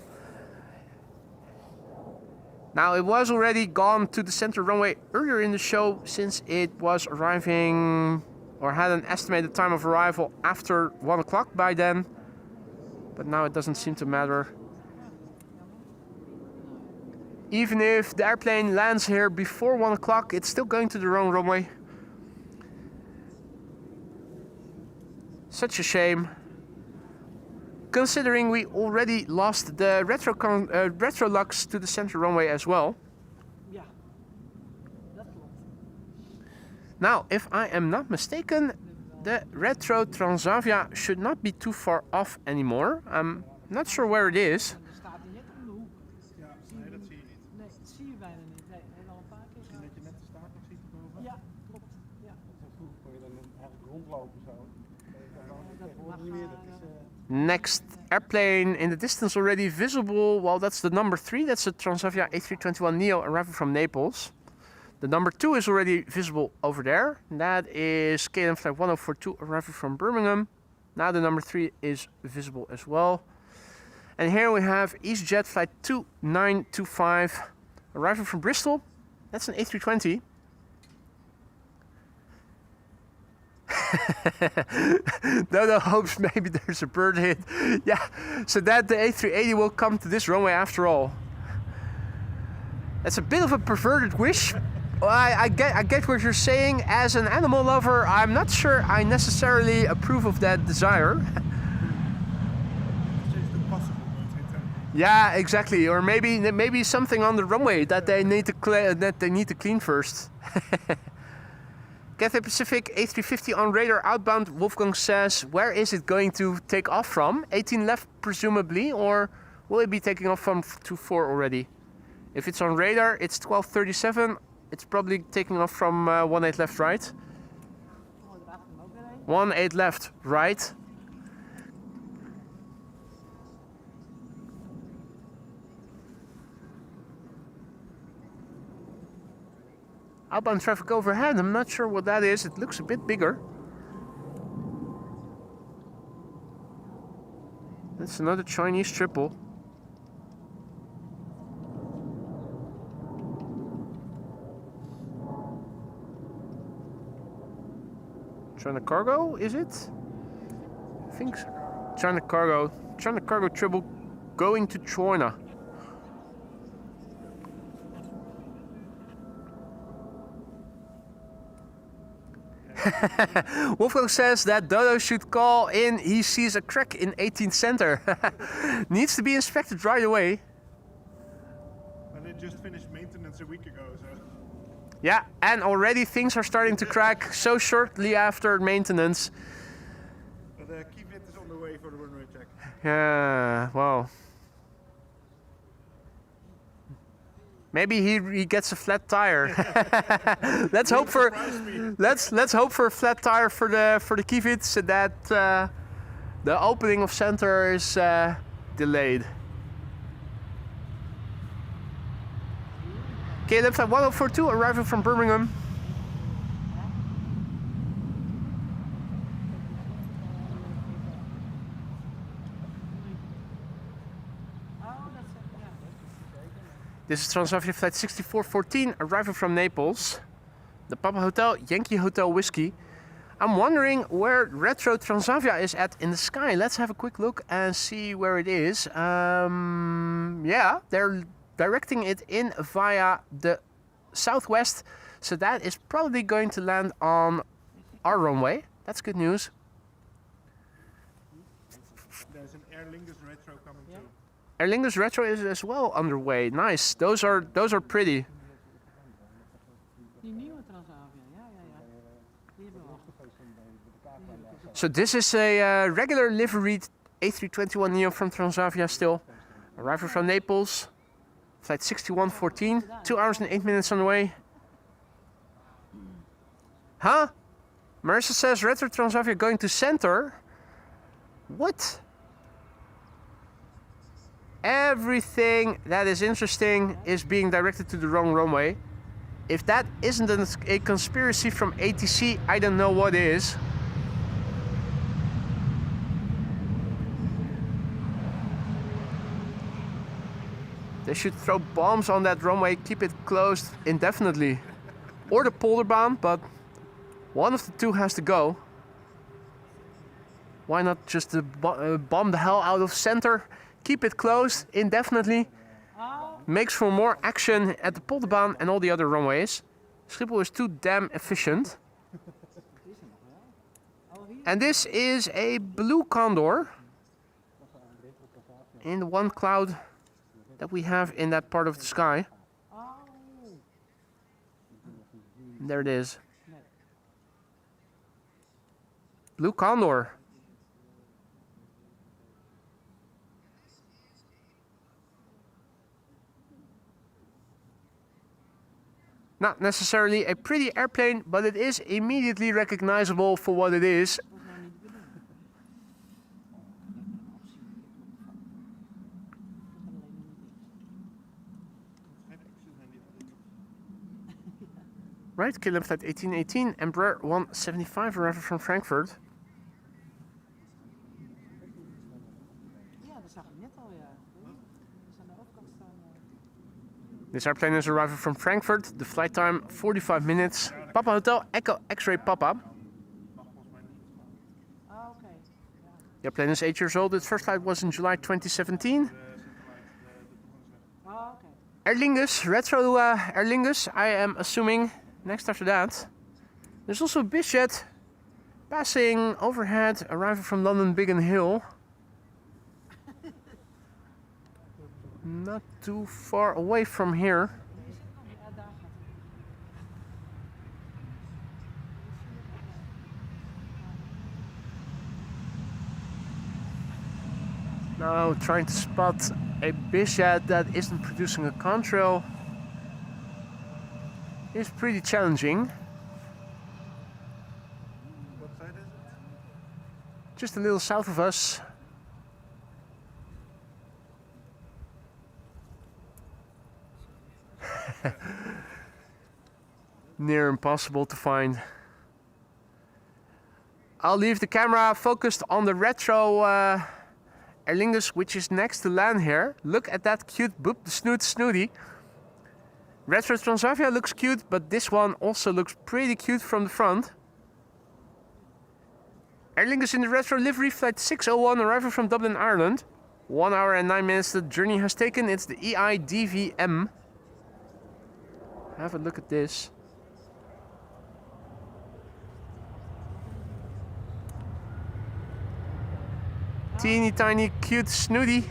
Now it was already gone to the center runway earlier in the show since it was arriving or had an estimated time of arrival after 1 o'clock by then. But now it doesn't seem to matter. Even if the airplane lands here before 1 o'clock, it's still going to the wrong runway. Such a shame. Considering we already lost the Retrolux to the center runway as well. Ja, dat klopt. Now, if I am not mistaken, the Retro Transavia should not be too far off anymore. I'm not sure where it is. Er staat hij net om de hoek. Ja, nee, dat zie je niet. Nee, dat zie je bijna niet. Nee, hij al een paar keer Misschien dat je net de staart nog ziet erboven. Ja, klopt. Ja. Zo vroeg kon je dan eigenlijk rondlopen zo. Dat mag hoort niet meer. Dat is, Next airplane in the distance already visible. Well, that's the number 3. That's the Transavia A321neo arriving from Naples. The number 2 is already visible over there. That is KLM flight 1042 arriving from Birmingham. Now the number 3 is visible as well. And here we have EasyJet flight 2925 arriving from Bristol. That's an A320. Dodo hopes maybe there's a bird hit. Yeah, so that the A380 will come to this runway after all. That's a bit of a perverted wish. Well, I get what you're saying. As an animal lover, I'm not sure I necessarily approve of that desire. Yeah, exactly. Or maybe something on the runway that they need to clean first. Cathay Pacific A350 on radar outbound. Wolfgang says, where is it going to take off from? 18 left presumably, or will it be taking off from 24 already? If it's on radar, it's 1237. It's probably taking off from 18 left right. 18 left right. Outbound traffic overhead, I'm not sure what that is. It looks a bit bigger. That's another Chinese triple. China Cargo, is it? I think so. China Cargo triple going to China. Wolfgang says that Dodo should call in. He sees a crack in 18th center. Needs to be inspected right away. And it just finished maintenance a week ago, so. Yeah, and already things are starting to crack so shortly after maintenance. But the keyfit is on the way for the runway check. Yeah, well. Maybe he gets a flat tire. Let's hope for a flat tire for the keyfit so that the opening of center is delayed. KLM flight 1042 arriving from Birmingham. This is Transavia flight 6414 arriving from Naples. The Papa Hotel, Yankee Hotel Whiskey. I'm wondering where Retro Transavia is at in the sky. Let's have a quick look and see where it is. Yeah, they're directing it in via the southwest. So that is probably going to land on our runway. That's good news. There's an Aer Lingus Retro coming too. Aer Lingus Retro is as well underway. Nice. Those are pretty. Die nieuwe Transavia, ja. Die hebben we al. So this is a regular liveried A321neo from Transavia still. Arriving from Naples. Flight 6114. 2 hours and 8 minutes on the way. Huh? Marissa says Retro Transavia going to center. What? Everything that is interesting is being directed to the wrong runway. If that isn't a conspiracy from ATC, I don't know what is. They should throw bombs on that runway, keep it closed indefinitely. Or the Polderbaan, but one of the two has to go. Why not just bomb the hell out of center, keep it closed indefinitely. Makes for more action at the Polderbaan and all the other runways. Schiphol is too damn efficient. And this is a blue condor in the one cloud that we have in that part of the sky. There it is. Blue condor. Not necessarily a pretty airplane, but it is immediately recognizable for what it is. Right, KLM flight 1818, Embraer 175 arriving from Frankfurt. Ja, dat zag ik net al, ja. Dus aan de overkant staan. This airplane is arriving from Frankfurt. The flight time 45 minutes. Papa Hotel Echo X-Ray Papa. Ah, oké. The airplane is 8 years old. Its first flight was in July 2017. Ah, oké. Aer Lingus, retro Aer Lingus, I am assuming. Next after that. There's also a bizjet passing overhead, arriving from London Biggin Hill. Not too far away from here. Ja, daar gaat het. Now trying to spot a bizjet that isn't producing a contrail is pretty challenging. What side is it? Just a little south of us. Near impossible to find. I'll leave the camera focused on the retro Aer Lingus, which is next to land here. Look at that cute boop, the snooty. Retro Transavia looks cute, but this one also looks pretty cute from the front. Aer Lingus in the retro livery, flight 601, arriving from Dublin, Ireland. 1 hour and 9 minutes the journey has taken. It's the EIDVM. Have a look at this. Teeny tiny cute snooty.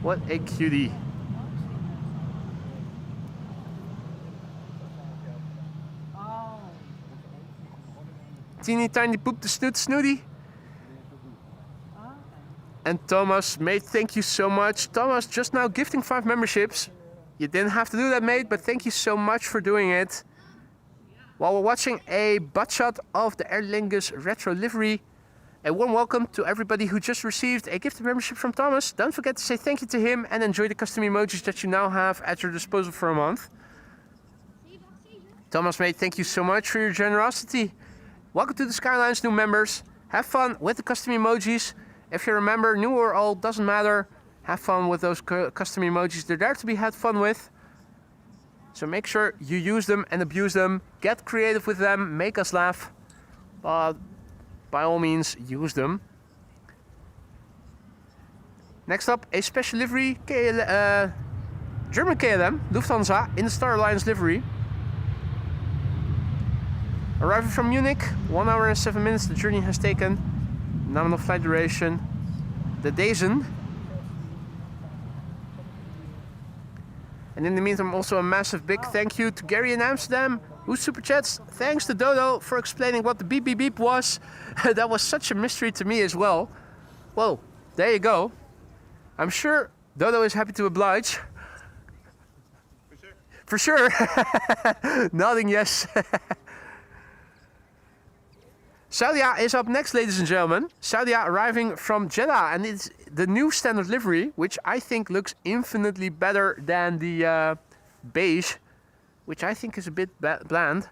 What a cutie. Oh. Teeny tiny poop the snooty. Ah, oké. And Thomas, mate, thank you so much. Thomas, just now gifting 5 memberships. You didn't have to do that, mate, but thank you so much for doing it. While we're watching a butt shot of the Aer Lingus retro livery, a warm welcome to everybody who just received a gifted membership from Thomas. Don't forget to say thank you to him and enjoy the custom emojis that you now have at your disposal for a month. Thomas, mate, thank you so much for your generosity. Welcome to the Skylines new members. Have fun with the custom emojis. If you're a member, new or old, doesn't matter. Have fun with those custom emojis. They're there to be had fun with. So make sure you use them and abuse them. Get creative with them. Make us laugh. But by all means, use them. Next up, a special livery. German KLM, Lufthansa, in the Star Alliance livery. Arriving from Munich, 1 hour and 7 minutes the journey has taken. Nominal flight duration, the Dazen. And in the meantime, also a massive big thank you to Gary in Amsterdam, who super chats. Thanks to Dodo for explaining what the beep beep beep was. That was such a mystery to me as well. Well, there you go. I'm sure Dodo is happy to oblige. For sure. Nodding yes. Saudia is up next, ladies and gentlemen. Saudia arriving from Jeddah, and it's the new standard livery, which I think looks infinitely better than the beige, which I think is a bit bland.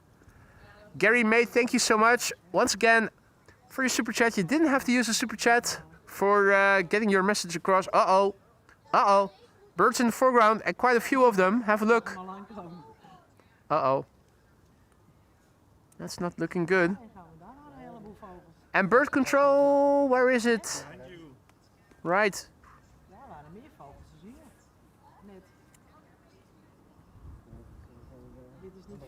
Gary May, thank you so much once again for your super chat. You didn't have to use a super chat for getting your message across. Uh-oh. Birds in the foreground, and quite a few of them. Have a look. Uh-oh. That's not looking good. And bird control, where is it? Right. Ja, er waren meer vogels dus hier. Net. Dit is niet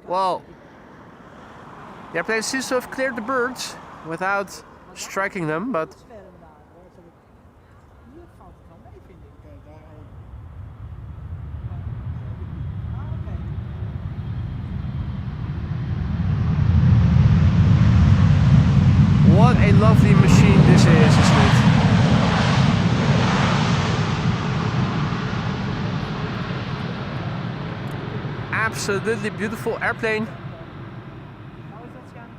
K3. Well, the airplane seems to have cleared the birds without striking them, but Sperren daar. Hier valt het wel mee, vind ik. Oké. what a lovely machine this is, isn't it? Absolutely beautiful airplane. Nou is dat scherm.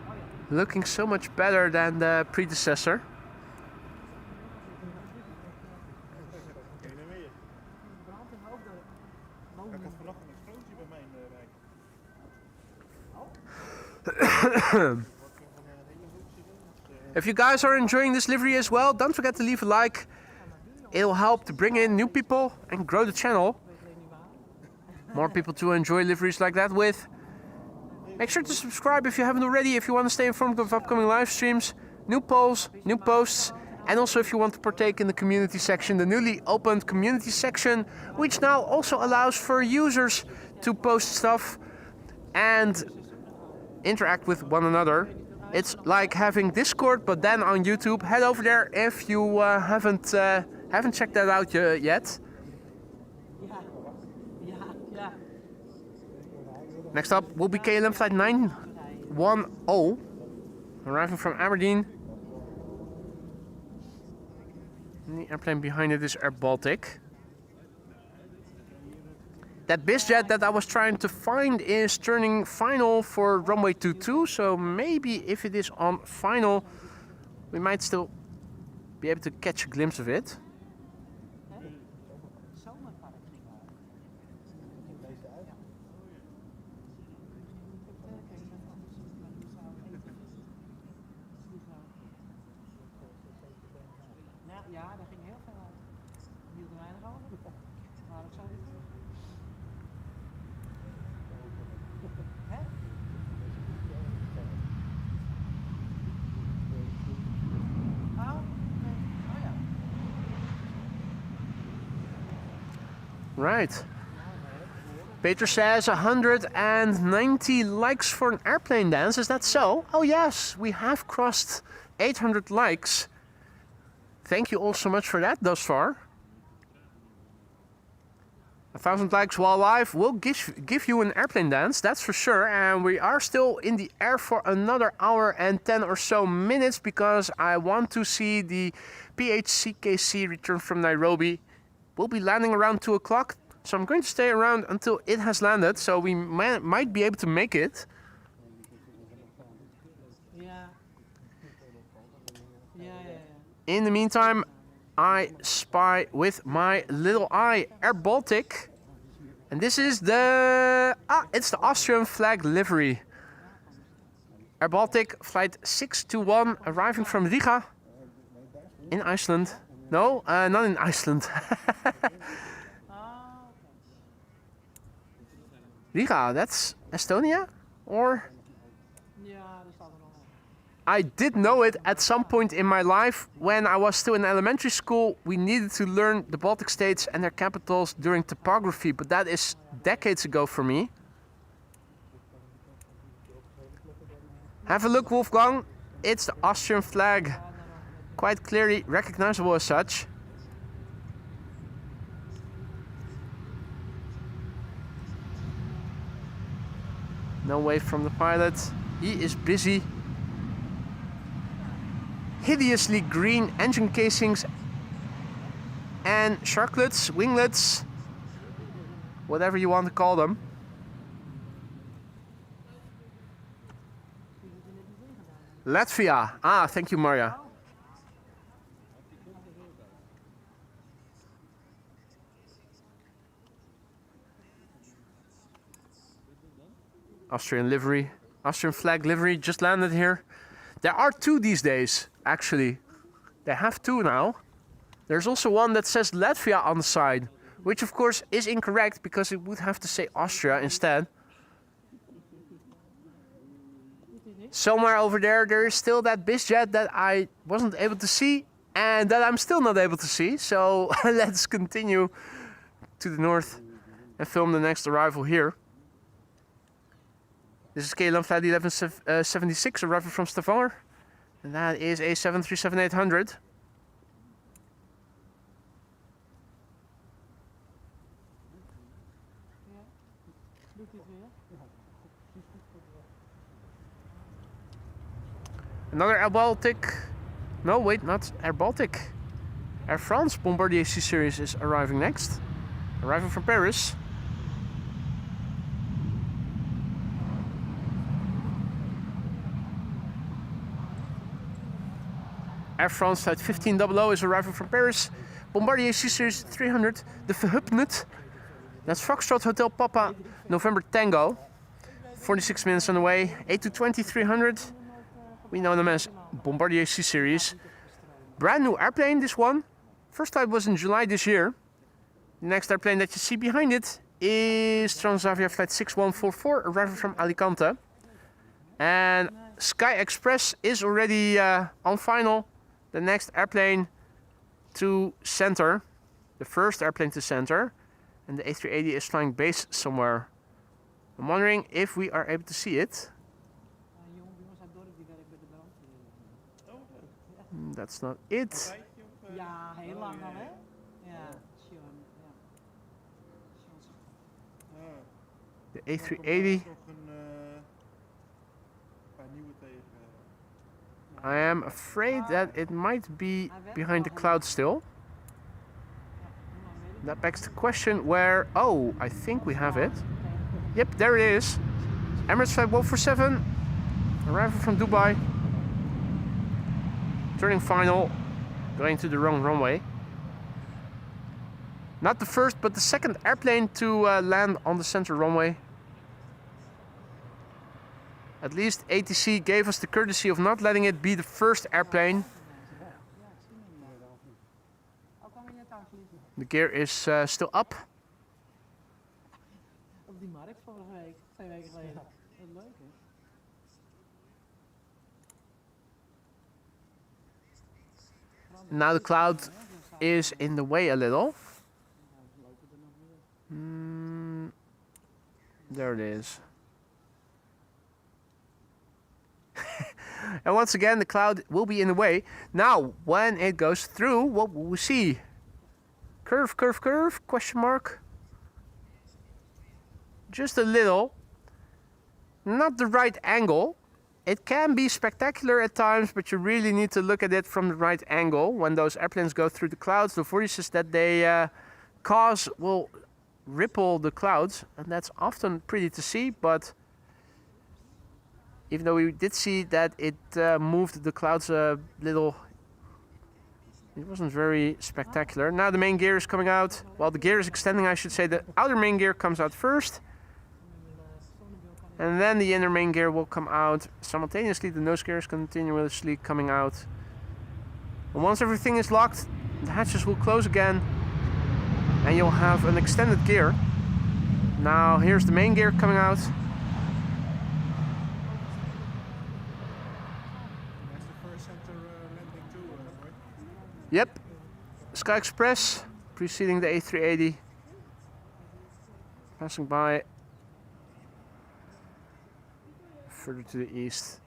Oh ja. Looking so much better than the predecessor. Brand in Hoofddorp. Ik had vanochtend een explosie bij mijn wijk. If you guys are enjoying this livery as well, don't forget to leave a like. It'll help to bring in new people and grow the channel. More people to enjoy liveries like that with. Make sure to subscribe if you haven't already, if you want to stay informed of upcoming live streams, new polls, new posts, and also if you want to partake in the community section, the newly opened community section, which now also allows for users to post stuff and interact with one another. It's like having Discord, but then on YouTube. Head over there if you haven't checked that out yet. Ja. Next up will be KLM flight 910, arriving from Aberdeen. And the airplane behind it is Air Baltic. That bizjet that I was trying to find is turning final for runway 22, so maybe if it is on final, we might still be able to catch a glimpse of it. Zomerpark. Ja, daar ging heel veel uit. Die hielden weinig over. Maar dat zou niet doen. Hè? Oh, nee. Oh ja. Right. Peter says 190 likes for an airplane dance. Is that so? Oh yes, we have crossed 800 likes. Thank you all so much for that thus far. 1,000 likes while live will give you an airplane dance, that's for sure. And we are still in the air for another hour and 10 or so minutes because I want to see the PHCKC return from Nairobi. We'll be landing around 2 o'clock, so I'm going to stay around until it has landed, so we might be able to make it. Ja. Ja. In the meantime, I spy with my little eye Air Baltic. And this is it's the Austrian flag livery. Air Baltic flight 621 arriving from Riga in Iceland. No, not in Iceland. Riga, that's Estonia? Or? Ja, dat staat er nog wel. I did know it at some point in my life. When I was still in elementary school, we needed to learn the Baltic states and their capitals during topography, but that is decades ago for me. Have a look, Wolfgang. It's the Austrian flag. Quite clearly recognizable as such. No wave from the pilot. He is busy. Hideously green engine casings and sharklets, winglets, whatever you want to call them. Latvia. Ah, thank you, Marja. Austrian livery, Austrian flag livery just landed here. There are two these days, actually. They have two now. There's also one that says Latvia on the side, which of course is incorrect because it would have to say Austria instead. Somewhere over there, there is still that bizjet that I wasn't able to see and that I'm still not able to see. So let's continue to the north and film the next arrival here. This is KLM flight 1176 arriving from Stavanger. And that is a 737-800. Another Air Baltic. No, wait, not Air Baltic. Air France Bombardier C Series is arriving next. Arriving from Paris. Air France flight 1500 is arriving from Paris. Bombardier C Series 300, the Verhupnut. That's Foxtrot Hotel Papa, November Tango. 46 minutes on the way. A220 300. We know them as Bombardier C Series. Brand new airplane, this one. First flight was in July this year. The next airplane that you see behind it is Transavia flight 6144, arriving from Alicante. And Sky Express is already on final. The next airplane to center, the first airplane to center, and the A380 is flying base somewhere. I'm wondering if we are able to see it. That's not it. Ja, heel lang al, hè? Ja, Sean. Ja. The A380. I am afraid that it might be behind the clouds still. That begs the question where... Oh, I think we have it. Yep, there it is. Emirates flight 147, arriving from Dubai. Turning final, going to the wrong runway. Not the first, but the second airplane to land on the center runway. At least ATC gave us the courtesy of not letting it be the first airplane. The gear is still up. Op die markt vorige week, 2 weken geleden. Wat leuk, hè? Now the cloud is in the way a little. There it is. And once again, the cloud will be in the way. Now, when it goes through, what will we see? Curve, curve, curve, question mark. Just a little. Not the right angle. It can be spectacular at times, but you really need to look at it from the right angle. When those airplanes go through the clouds, the vortices that they cause will ripple the clouds. And that's often pretty to see, but even though we did see that it moved the clouds a little, it wasn't very spectacular. Now the main gear is coming out. While the gear is extending, I should say the outer main gear comes out first. And then the inner main gear will come out. Simultaneously, the nose gear is continuously coming out. And once everything is locked, the hatches will close again. And you'll have an extended gear. Now here's the main gear coming out. Yep, Sky Express preceding the A380, passing by further to the east.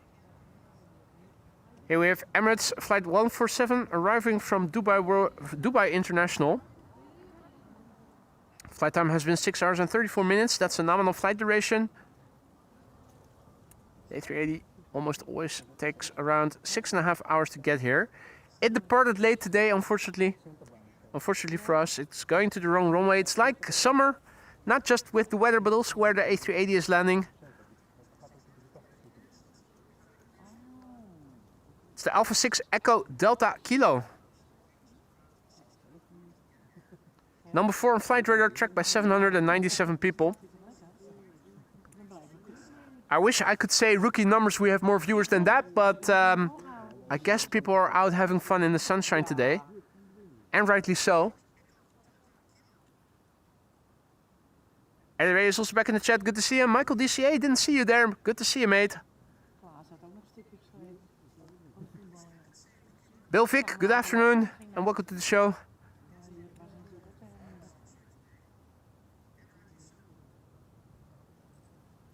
Here we have Emirates flight 147 arriving from Dubai International. Flight time has been 6 hours and 34 minutes. That's a nominal flight duration. The A380 almost always takes around 6.5 hours to get here. It departed late today, unfortunately. Unfortunately for us, it's going to the wrong runway. It's like summer, not just with the weather, but also where the A380 is landing. It's the Alpha 6 Echo Delta Kilo. Number 4 on flight radar, tracked by 797 people. I wish I could say rookie numbers, we have more viewers than that, but I guess people are out having fun in the sunshine today. And rightly so. Anyway, is also back in the chat. Good to see you. Michael DCA, didn't see you there. Good to see you, mate. Bill Vick, good afternoon and welcome to the show.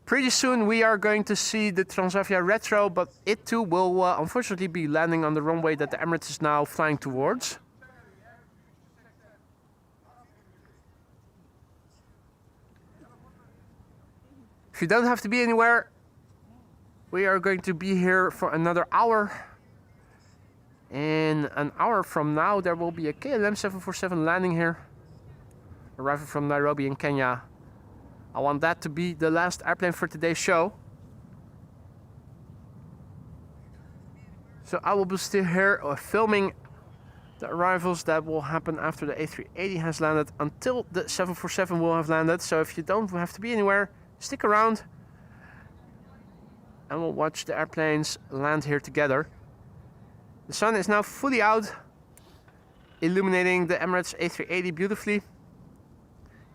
Pretty soon we are going to see the Transavia Retro, but it too will unfortunately be landing on the runway that the Emirates is now flying towards. If you don't have to be anywhere, we are going to be here for another hour. In an hour from now, there will be a KLM 747 landing here, arriving from Nairobi in Kenya. I want that to be the last airplane for today's show. So I will be still here filming the arrivals that will happen after the A380 has landed until the 747 will have landed. So if you don't have to be anywhere, stick around and we'll watch the airplanes land here together. The sun is now fully out, illuminating the Emirates A380 beautifully.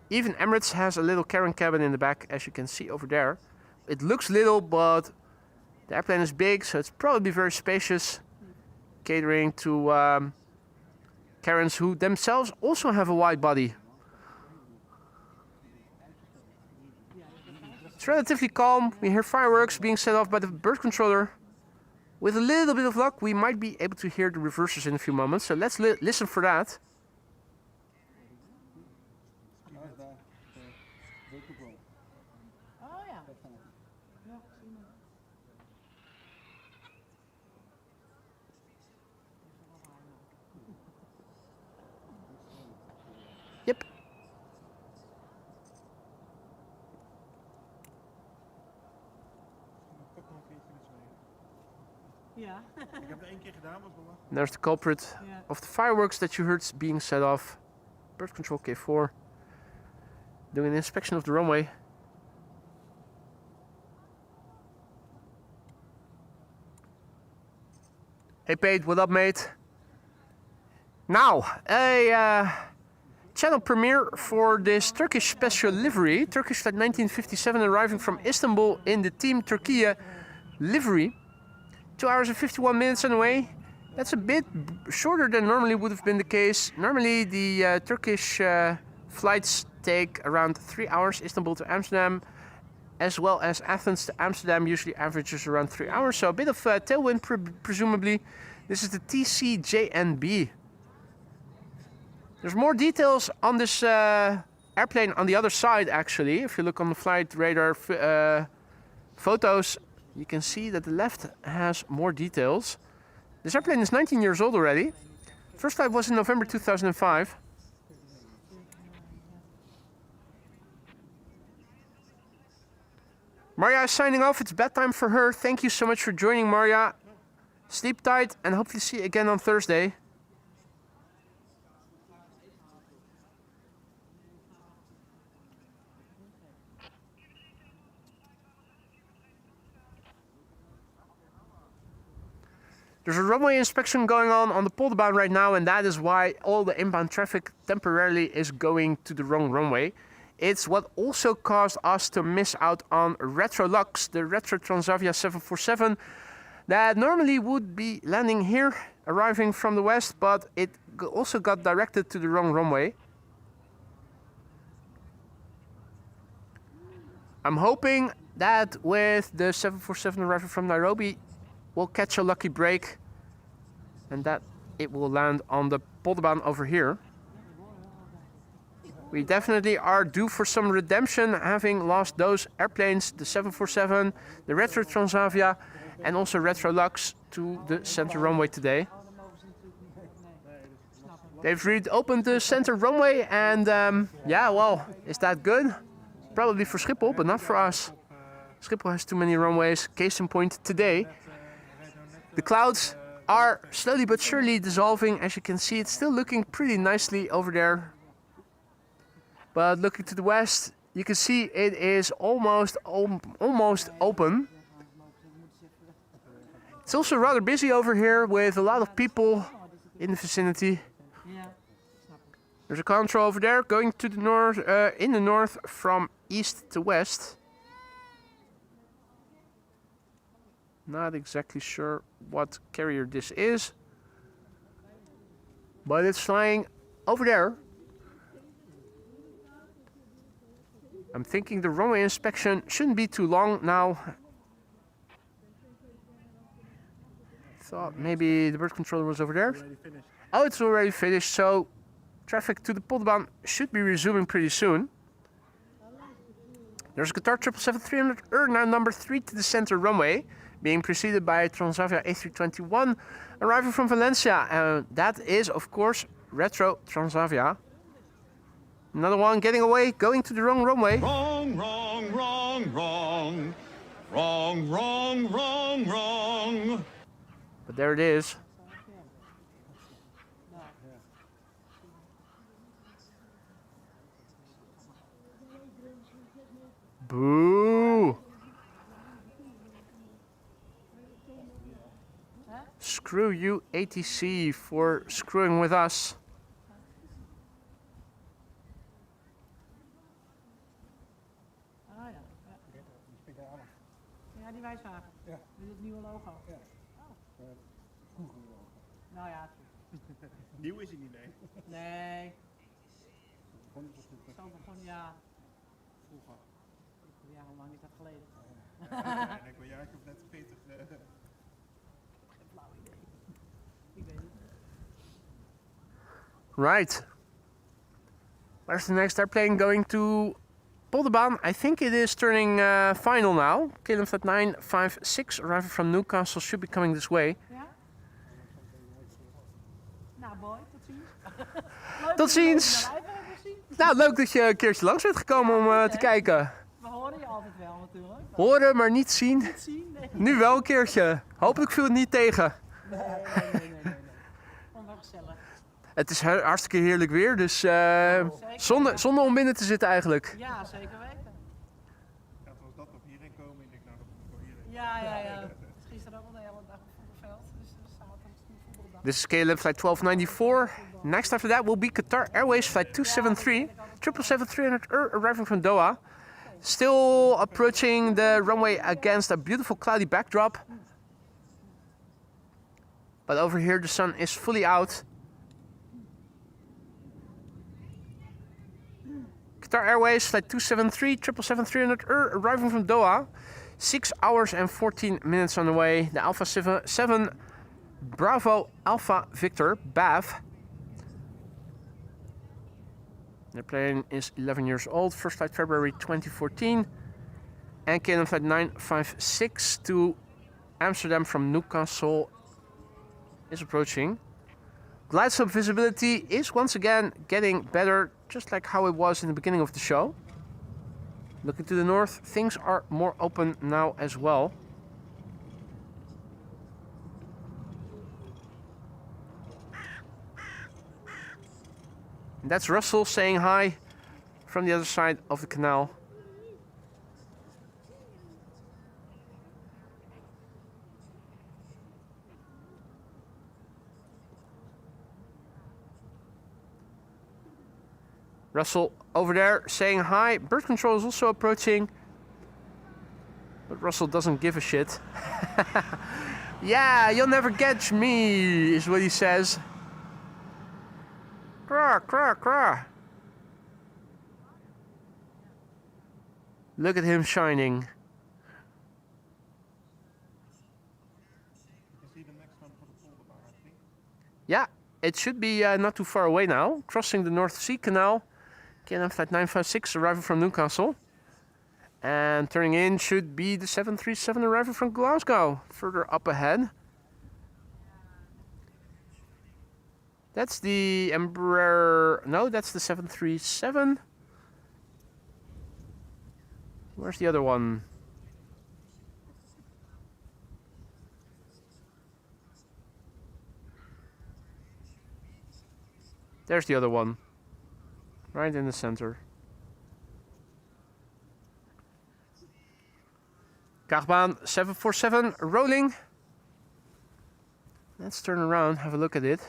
Even Emirates has a little carrying cabin in the back, as you can see over there. It looks little, but the airplane is big, so it's probably very spacious, catering to Karens who themselves also have a wide body. It's relatively calm. We hear fireworks being set off by the bird controller. With a little bit of luck, we might be able to hear the reversers in a few moments, so let's listen for that. Oh ja. Ja, zie maar. Yep. Ja. Ik heb het 1 keer gedaan, was wel lachen. There's the culprit of the fireworks that you heard being set off. Bird control K4. Doing an inspection of the runway. Hey Pete, what up mate? Now, a channel premiere for this Turkish special livery. Turkish flight 1957 arriving from Istanbul in the Team Turkey livery. 2 hours and 51 minutes on the way. That's a bit shorter than normally would have been the case. Normally the Turkish flights take around 3 hours, Istanbul to Amsterdam, as well as Athens to Amsterdam usually averages around 3 hours. So a bit of tailwind presumably. This is the TCJNB. There's more details on this airplane on the other side actually. If you look on the flight radar photos, you can see that the left has more details. This airplane is 19 years old already. First flight was in November 2005. Maria is signing off. It's bedtime for her. Thank you so much for joining, Maria. Sleep tight and hopefully see you again on Thursday. There's a runway inspection going on the Polderbaan right now, and that is why all the inbound traffic temporarily is going to the wrong runway. It's what also caused us to miss out on Retro Lux, the Retro Transavia 747, that normally would be landing here, arriving from the west, but it also got directed to the wrong runway. I'm hoping that with the 747 arriving from Nairobi, we'll catch a lucky break and that it will land on the Polderbaan over here. We definitely are due for some redemption, having lost those airplanes, the 747, the Retro Transavia and also Retro Lux to the center runway today. They've reopened the center runway and yeah, well, is that good? Probably for Schiphol, but not for us. Schiphol has too many runways. Case in point today. The clouds are slowly but surely dissolving. As you can see, it's still looking pretty nicely over there. But looking to the west, you can see it is almost open. It's also rather busy over here with a lot of people in the vicinity. There's a control over there going to the north, in the north from east to west. Not exactly sure what carrier this is, but it's flying over there. I'm thinking the runway inspection shouldn't be too long now. Thought maybe the bird controller was over there. Oh, it's already finished, so traffic to the Polderbaan should be resuming pretty soon. There's Qatar 777-300 now number 3 to the center runway, being preceded by Transavia A321 arriving from Valencia, and that is of course Retro Transavia. Another one getting away, going to the wrong runway. Wrong, wrong, wrong, wrong. Wrong, wrong, wrong, wrong. But there it is. Boo! Screw you, ATC, for screwing with us. Ah ja. Ja, die wijsvaart. Ja. Met het nieuwe logo. Ja. Oh. Nou ja. Nieuw is hij niet, nee. Nee. Zo begon, ja. Vroeger. Ja, hoe lang is dat geleden? Ja, ik denk wel een jaartje of net 40. Geen flauw idee. Ik weet niet. Right. Where's the next airplane going to Polderbaan? I think it is turning final now. KLM Flight 956 arriving from Newcastle should be coming this way. Ja? Nou, boy, tot ziens. Tot ziens! Nou, leuk dat je een keertje langs bent gekomen om te kijken. We horen je altijd wel natuurlijk. Horen, maar niet zien. Niet zien? Nee. Nu wel een keertje. Hopelijk viel het niet tegen. Nee. Vond wel gezellig. Het is hartstikke heerlijk weer, dus zonde om binnen te zitten eigenlijk. Ja, zeker weten. Ja, als dat op hierheen komen, ik denk nou dat moet wel hierheen. Ja. Het is gisteren ook al de hele dag op het veld. Dus zaterdag is het voetbaldag. This is KLM Flight 1294. Next after that will be Qatar Airways Flight 273. 777-300 arriving from Doha. Still approaching the runway against a beautiful cloudy backdrop. But over here the sun is fully out. Qatar Airways Flight 273, 777-300 arriving from Doha. 6 hours and 14 minutes on the way. The Alpha 7 Bravo Alpha Victor, BAV. The plane is 11 years old, first flight February 2014. And KLM Flight 956 to Amsterdam from Newcastle is approaching. Glide slope visibility is once again getting better, just like how it was in the beginning of the show. Looking to the north, things are more open now as well. And that's Russell saying hi from the other side of the canal. Russell over there saying hi. Bird control is also approaching. But Russell doesn't give a shit. Yeah, you'll never catch me, is what he says. Krah, krah, krah. Look at him shining. You see the next one for the Polderbaan, I think. Yeah, it should be not too far away now. Crossing the North Sea Canal. KLM Flight 956 arriving from Newcastle. And turning in should be the 737 arriving from Glasgow, further up ahead. That's the Embraer. No, that's the 737. Where's the other one? There's the other one. Right in the center. Kartbaan 747 rolling. Let's turn around, have a look at it.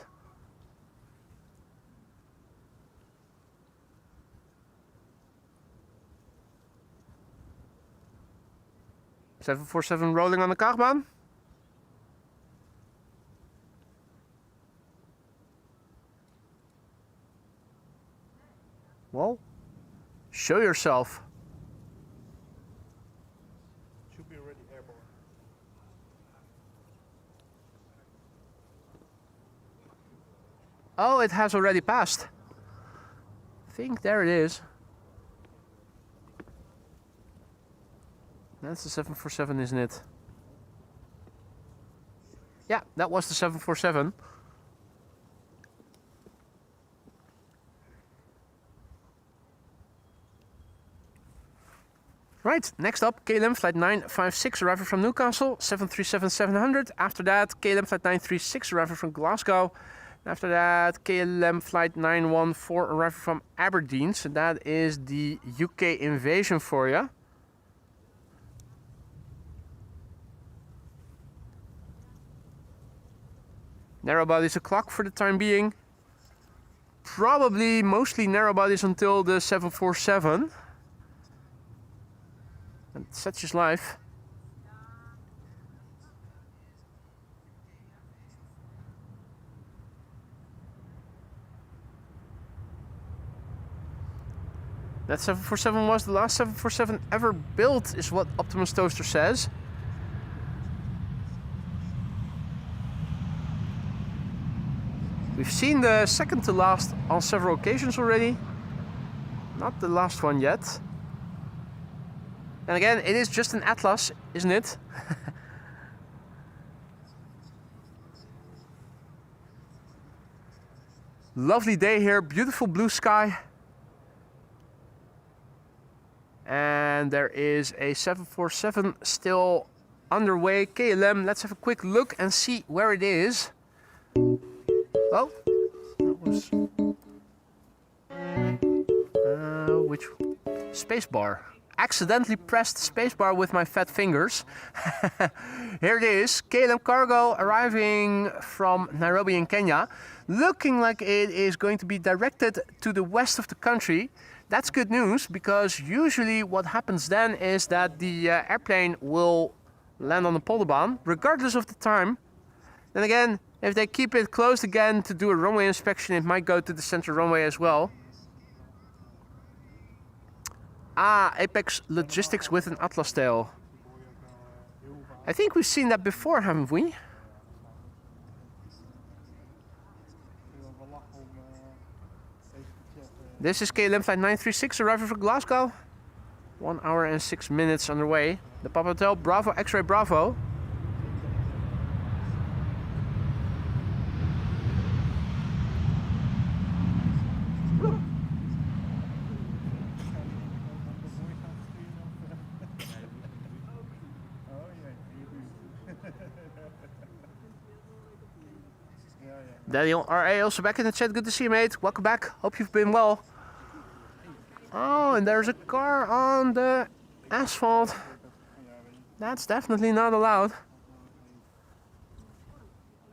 (747) rolling on the Kartbaan. Well, show yourself. Should be already airborne. Oh, it has already passed. I think there it is. That's the 747, isn't it? Yeah, that was the 747. Right, next up, KLM flight 956 arriving from Newcastle, 737-700. After that, KLM flight 936 arriving from Glasgow. After that, KLM flight 914 arriving from Aberdeen. So that is the UK invasion for you. Narrow bodies o'clock for the time being. Probably mostly narrow bodies until the 747. And such is life. That 747 was the last 747 ever built, is what Optimus Toaster says. We've seen the second to last on several occasions already. Not the last one yet. And again, it is just an Atlas, isn't it? Lovely day here, beautiful blue sky. And there is a 747 still underway. KLM, let's have a quick look and see where it is. Oh, that was... which... Spacebar. Accidentally pressed spacebar with my fat fingers. Here it is, KLM cargo arriving from Nairobi in Kenya. Looking like it is going to be directed to the west of the country. That's good news, because usually what happens then is that the airplane will land on the Polderbaan, regardless of the time. Then again, if they keep it closed again to do a runway inspection, it might go to the center runway as well. Ah, Apex Logistics with an Atlas tail. I think we've seen that before, haven't we? This is KLM flight 936 arriving from Glasgow. 1 hour and 6 minutes underway. The Papa Hotel Bravo X-Ray Bravo. Daniel RA also back in the chat. Good to see you, mate. Welcome back. Hope you've been well. Oh, and there's a car on the asphalt. That's definitely not allowed.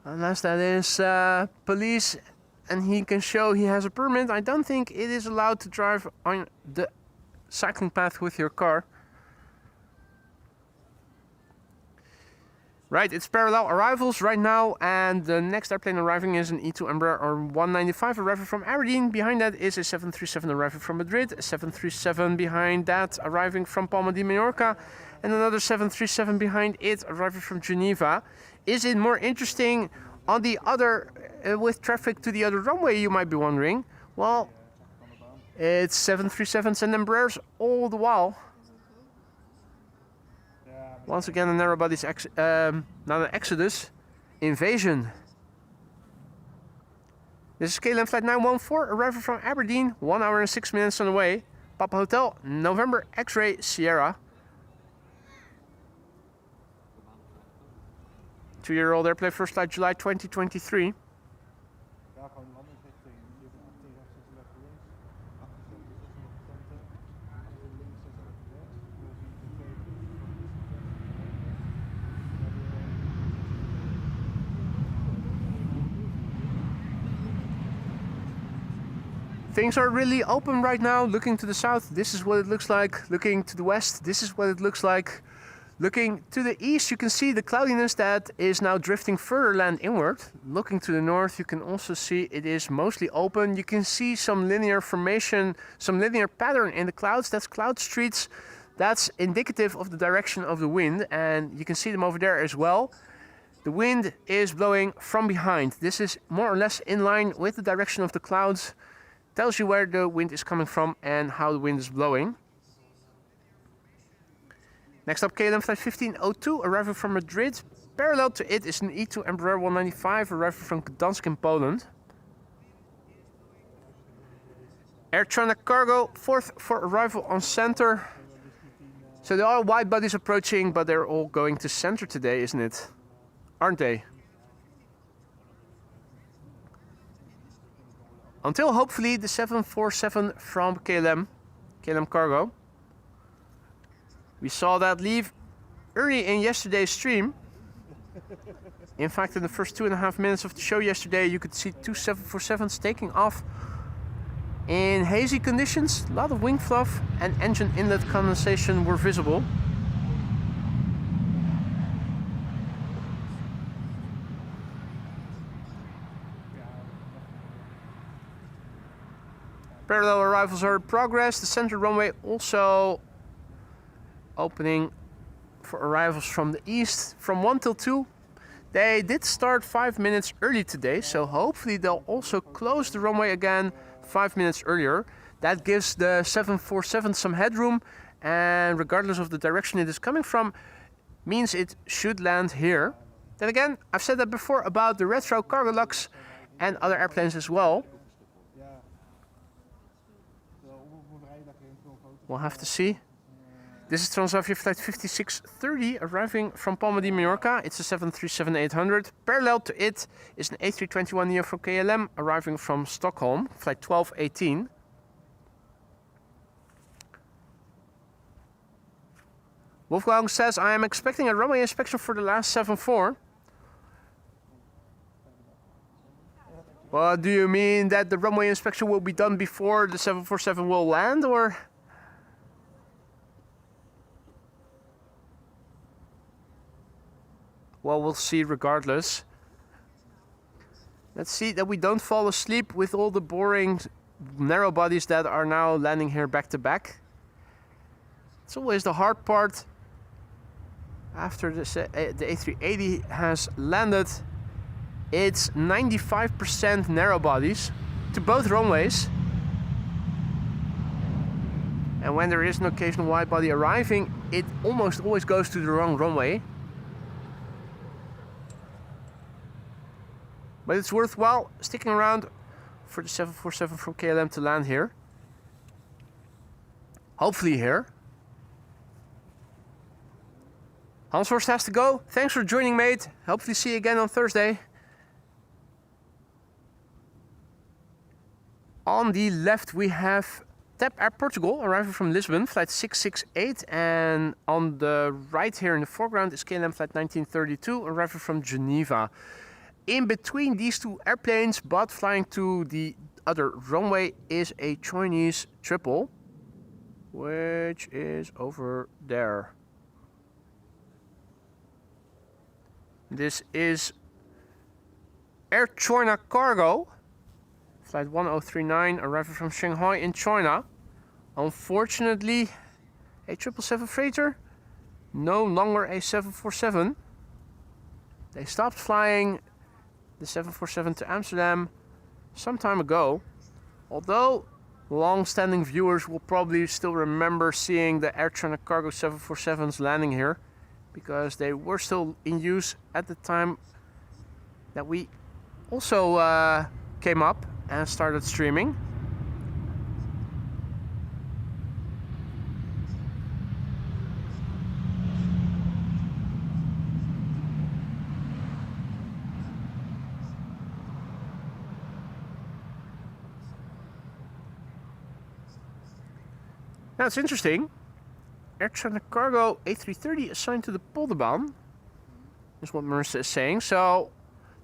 Unless that is police and he can show he has a permit. I don't think it is allowed to drive on the cycling path with your car. Right, it's parallel arrivals right now, and the next airplane arriving is an E2 Embraer or 195 arriving from Aberdeen. Behind that is a 737 arriving from Madrid, a 737 behind that arriving from Palma de Mallorca, and another 737 behind it arriving from Geneva. Is it more interesting on the other, with traffic to the other runway, you might be wondering? Well, it's 737s and Embraers all the while. Once again, a narrow body's not an exodus, invasion. This is KLM flight 914, arriving from Aberdeen, 1 hour and 6 minutes on the way. Papa Hotel, November X-Ray Sierra. 2-year-old airplane, first flight July 2023. Ja, gewoon landingsrichting. Hier van 18 rechts, 6 lekker links. 78, 6 lekker links. Things are really open right now. Looking to the south, this is what it looks like. Looking to the west, this is what it looks like. Looking to the east, you can see the cloudiness that is now drifting further land inward. Looking to the north, you can also see it is mostly open. You can see some linear formation, some linear pattern in the clouds. That's cloud streets. That's indicative of the direction of the wind, and you can see them over there as well. The wind is blowing from behind. This is more or less in line with the direction of the clouds. Tells you where the wind is coming from and how the wind is blowing. Next up, KLM flight 1502, arriving from Madrid. Parallel to it is an E2 Embraer 195, arriving from Gdansk in Poland. Air China Cargo, 4th for arrival on center. So there are wide bodies approaching, but they're all going to center today, isn't it? Aren't they? Until hopefully the 747 from KLM Cargo. We saw that leave early in yesterday's stream. In fact, in the first 2.5 minutes of the show yesterday, you could see 2 747s taking off in hazy conditions. A lot of wing fluff and engine inlet condensation were visible. Parallel arrivals are in progress. The center runway also opening for arrivals from the east from 1 till 2. They did start 5 minutes early today, so hopefully they'll also close the runway again 5 minutes earlier. That gives the 747 some headroom, and regardless of the direction it is coming from, means it should land here. Then again, I've said that before about the retro cargo lux and other airplanes as well. We'll have to see. This is Transavia flight 5630, arriving from Palma de Mallorca. It's a 737-800. Parallel to it is an A321neo from KLM, arriving from Stockholm, flight 1218. Wolfgang says, I am expecting a runway inspection for the last 74. Well, do you mean that the runway inspection will be done before the 747 will land, or? Well, we'll see regardless. Let's see that we don't fall asleep with all the boring narrow bodies that are now landing here back to back. It's always the hard part after the A380 has landed. It's 95% narrow bodies to both runways. And when there is an occasional wide body arriving, it almost always goes to the wrong runway. But it's worthwhile sticking around for the 747 from KLM to land here. Hopefully here. Hansworst has to go. Thanks for joining, mate. Hopefully see you again on Thursday. On the left we have TAP Air Portugal, arriving from Lisbon, flight 668. And on the right here in the foreground is KLM flight 1932, arriving from Geneva. In between these two airplanes, but flying to the other runway, is a Chinese triple, which is over there. This is Air China Cargo, flight 1039, arriving from Shanghai in China. Unfortunately, a 777 freighter, no longer a 747. They stopped flying the 747 to Amsterdam some time ago, although long-standing viewers will probably still remember seeing the Air China Cargo 747s landing here, because they were still in use at the time that we also came up and started streaming. Now it's interesting. Air China Cargo A330 assigned to the Polderbaan, is what Marissa is saying. So,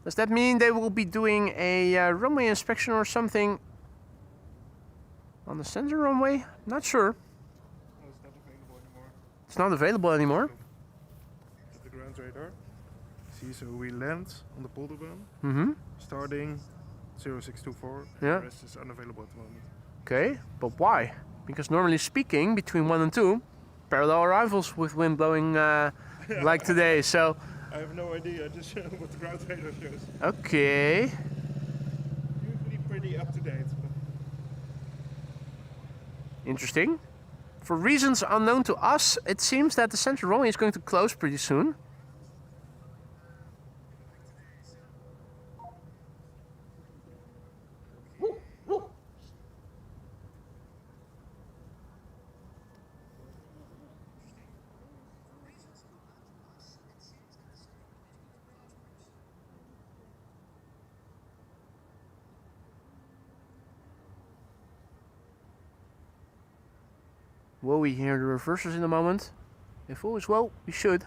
does that mean they will be doing a runway inspection or something on the center runway? Not sure. No, it's not available anymore. It's not available anymore. At the ground radar. See, so we land on the Polderbaan, Mm-hmm. starting 0624. Yeah. The rest is unavailable at the moment. Okay, but why? Because normally speaking, between 1 and 2, parallel arrivals with wind blowing like today. So, I have no idea. I just show what the ground radar shows. okay. Usually pretty up to date. But Interesting. For reasons unknown to us, it seems that the central runway is going to close pretty soon. Will we hear the reversers in a moment? If all is well, we should.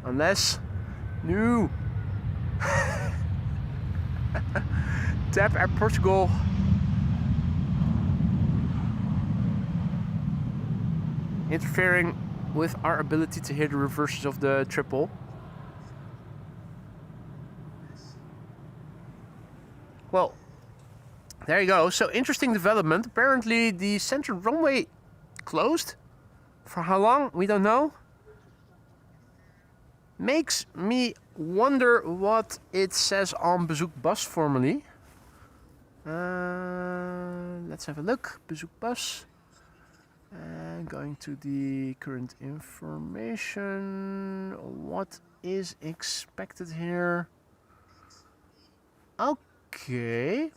Unless... No! Tap Air Portugal. Interfering with our ability to hear the reversers of the triple. Well, there you go. So interesting development. Apparently the central runway closed. For how long? We don't know. Makes me wonder what it says on Bezoek Bus formally. Let's have a look. Bezoek Bus. And going to the current information. What is expected here? Okay.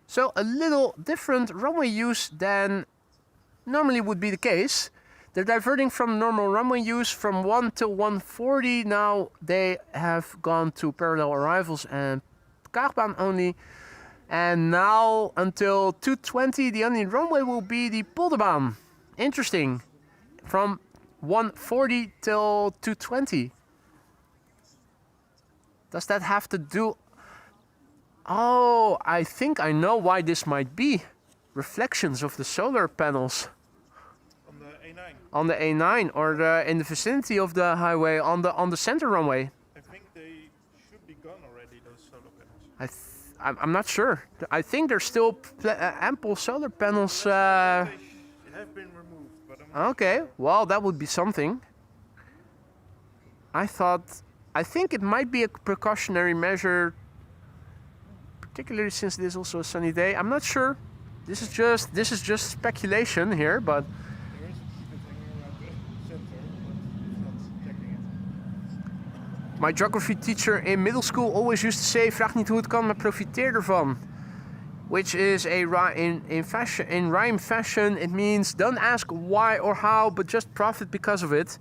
So a little different runway use than normally would be the case. They're diverting from normal runway use from 1 till 140. Now they have gone to parallel arrivals and Kaagbaan only. And now until 220 the only runway will be the Polderbaan. Interesting. From 140 till 220. Does that have to do... Oh, I think I know why this might be. Reflections of the solar panels. on the A9. On the A9 or in the vicinity of the highway on the center runway. I think they should be gone already, those solar panels. I'm not sure. I think there's still ample solar panels. They have been removed, but I'm not Okay, sure. well that would be something. I think it might be a precautionary measure, particularly since it is also a sunny day. I'm not sure. This is just speculation here, but There is a bit hanging around the center, but it's not checking it. my geography teacher in middle school always used to say, vraag niet hoe het kan, maar profiteer ervan. Which is a in rhyme fashion, it means don't ask why or how, but just profit because of it.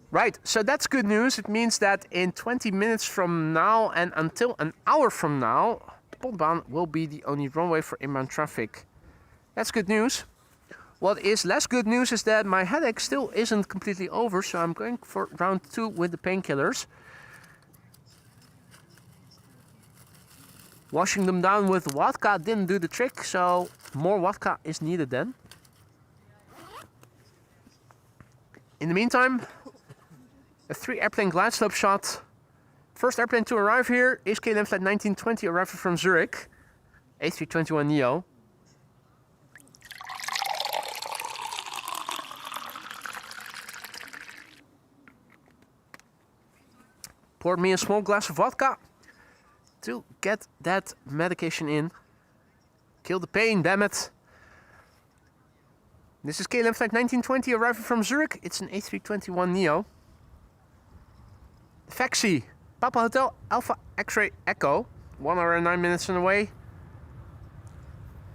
Right, so that's good news. It means that in 20 minutes from now and until an hour from now, Polderbaan will be the only runway for inbound traffic. That's good news. What is less good news is that my headache still isn't completely over, so I'm going for round 2 with the painkillers. Washing them down with vodka didn't do the trick, so more vodka is needed then. In the meantime, a 3-airplane glide slope shot. First airplane to arrive here is KLM flight 1920 arriving from Zurich, A321neo. Poured me a small glass of vodka to get that medication in. Kill the pain, damn it. This is KLM flight 1920 arriving from Zurich. It's an A321neo. Faxi, Papa Hotel Alpha X-ray Echo, 1 hour and 9 minutes on the way.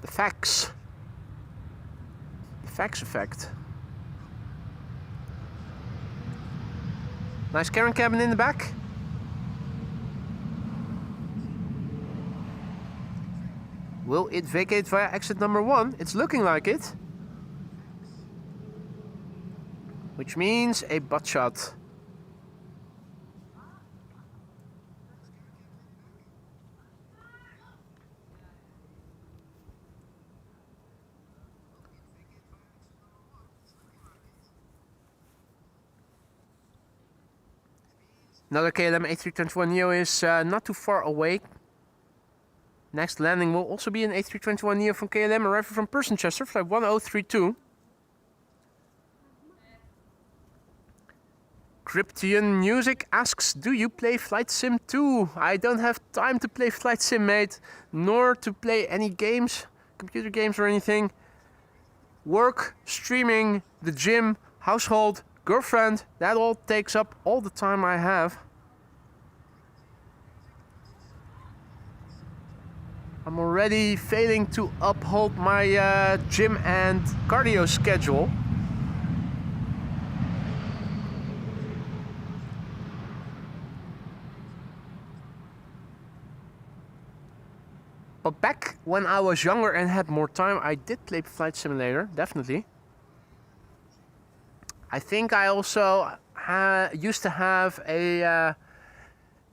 The fax. The fax effect. Nice carrying cabin in the back. Will it vacate via exit number 1? It's looking like it. Which means a butt shot. Another KLM A321neo is not too far away. Next landing will also be an A321neo from KLM, arriving from Persenchester, flight 1032. Cryptian Music asks, do you play Flight Sim 2? I don't have time to play Flight Sim, mate, nor to play any games, computer games or anything. Work, streaming, the gym, household, girlfriend, that all takes up all the time I have. I'm already failing to uphold my gym and cardio schedule. But back when I was younger and had more time, I did play Flight Simulator, definitely. I think I also used to have a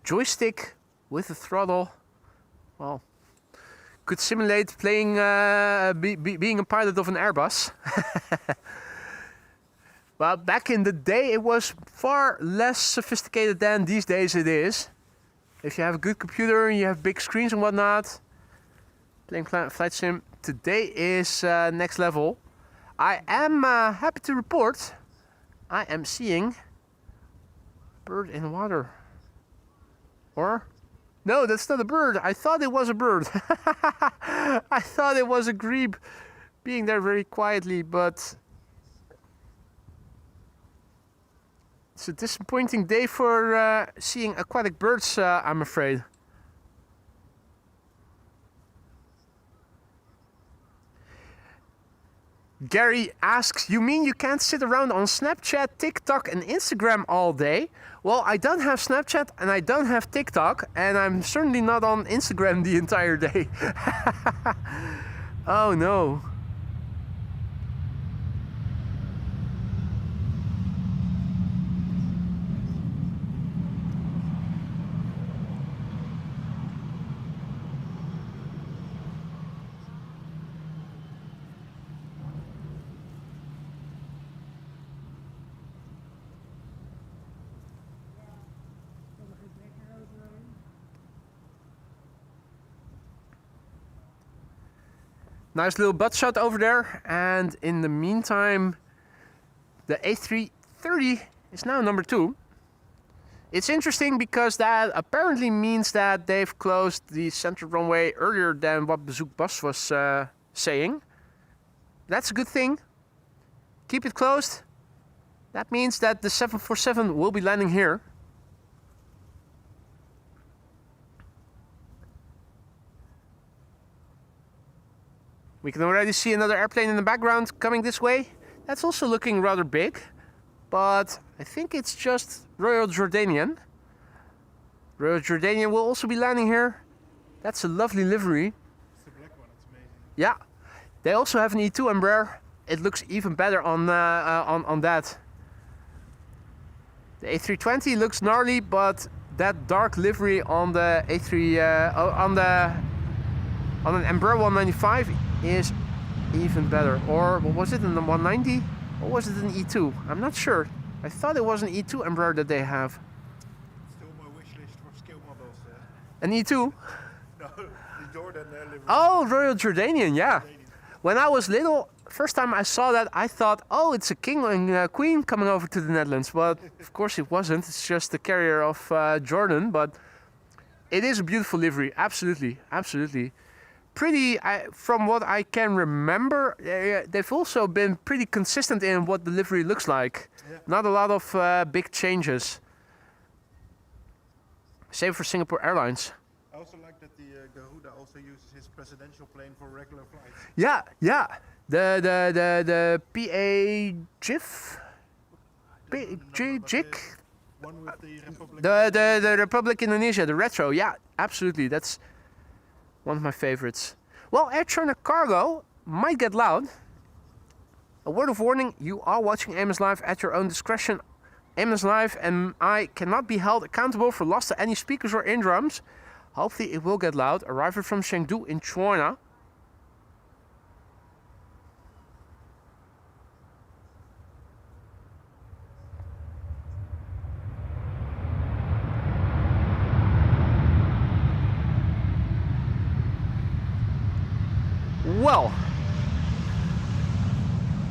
joystick with a throttle. Well, could simulate playing, being a pilot of an Airbus. But back in the day, it was far less sophisticated than these days it is. If you have a good computer and you have big screens and whatnot, playing Flight Sim today is next level. I am happy to report I am seeing bird in the water. Or? No, that's not a bird. I thought it was a bird. I thought it was a grebe being there very quietly, but it's a disappointing day for seeing aquatic birds, I'm afraid. Gary asks, you mean you can't sit around on Snapchat, TikTok and Instagram all day? Well, I don't have Snapchat and I don't have TikTok, and I'm certainly not on Instagram the entire day. Oh no. Nice little butt shot over there, and in the meantime the A330 is now number 2. It's interesting because that apparently means that they've closed the center runway earlier than what Bezoek Bas was saying. That's a good thing. Keep it closed. That means that the 747 will be landing here. We can already see another airplane in the background coming this way. That's also looking rather big, but I think it's just Royal Jordanian. Royal Jordanian will also be landing here. That's a lovely livery. It's the black one, it's amazing. Yeah, they also have an E2 Embraer. It looks even better on that. The A320 looks gnarly, but that dark livery on the on an Embraer 195 is even better. Or what was it, in the 190? Or was it an E2? I'm not sure. I thought it was an E2 Embraer that they have. Still my wish list for skill models. An E2? No, the Jordan livery. Oh, Royal Jordanian, yeah. When I was little, first time I saw that, I thought, oh, it's a king and queen coming over to the Netherlands. But of course it wasn't. It's just the carrier of Jordan. But it is a beautiful livery. Absolutely, absolutely. Pretty, from what I can remember, they've also been pretty consistent in what the livery looks like. Yeah. Not a lot of big changes. Same for Singapore Airlines. I also like that the Garuda also uses his presidential plane for regular flights. Yeah, yeah. The PA GIF? JIC? One with the Republic. The Republic Indonesia, the retro. Yeah, absolutely. That's one of my favorites. Well, Air China Cargo might get loud. A word of warning, you are watching AMS Live at your own discretion. AMS Live and I cannot be held accountable for loss to any speakers or eardrums. Hopefully it will get loud. Arriving from Chengdu in China. Well,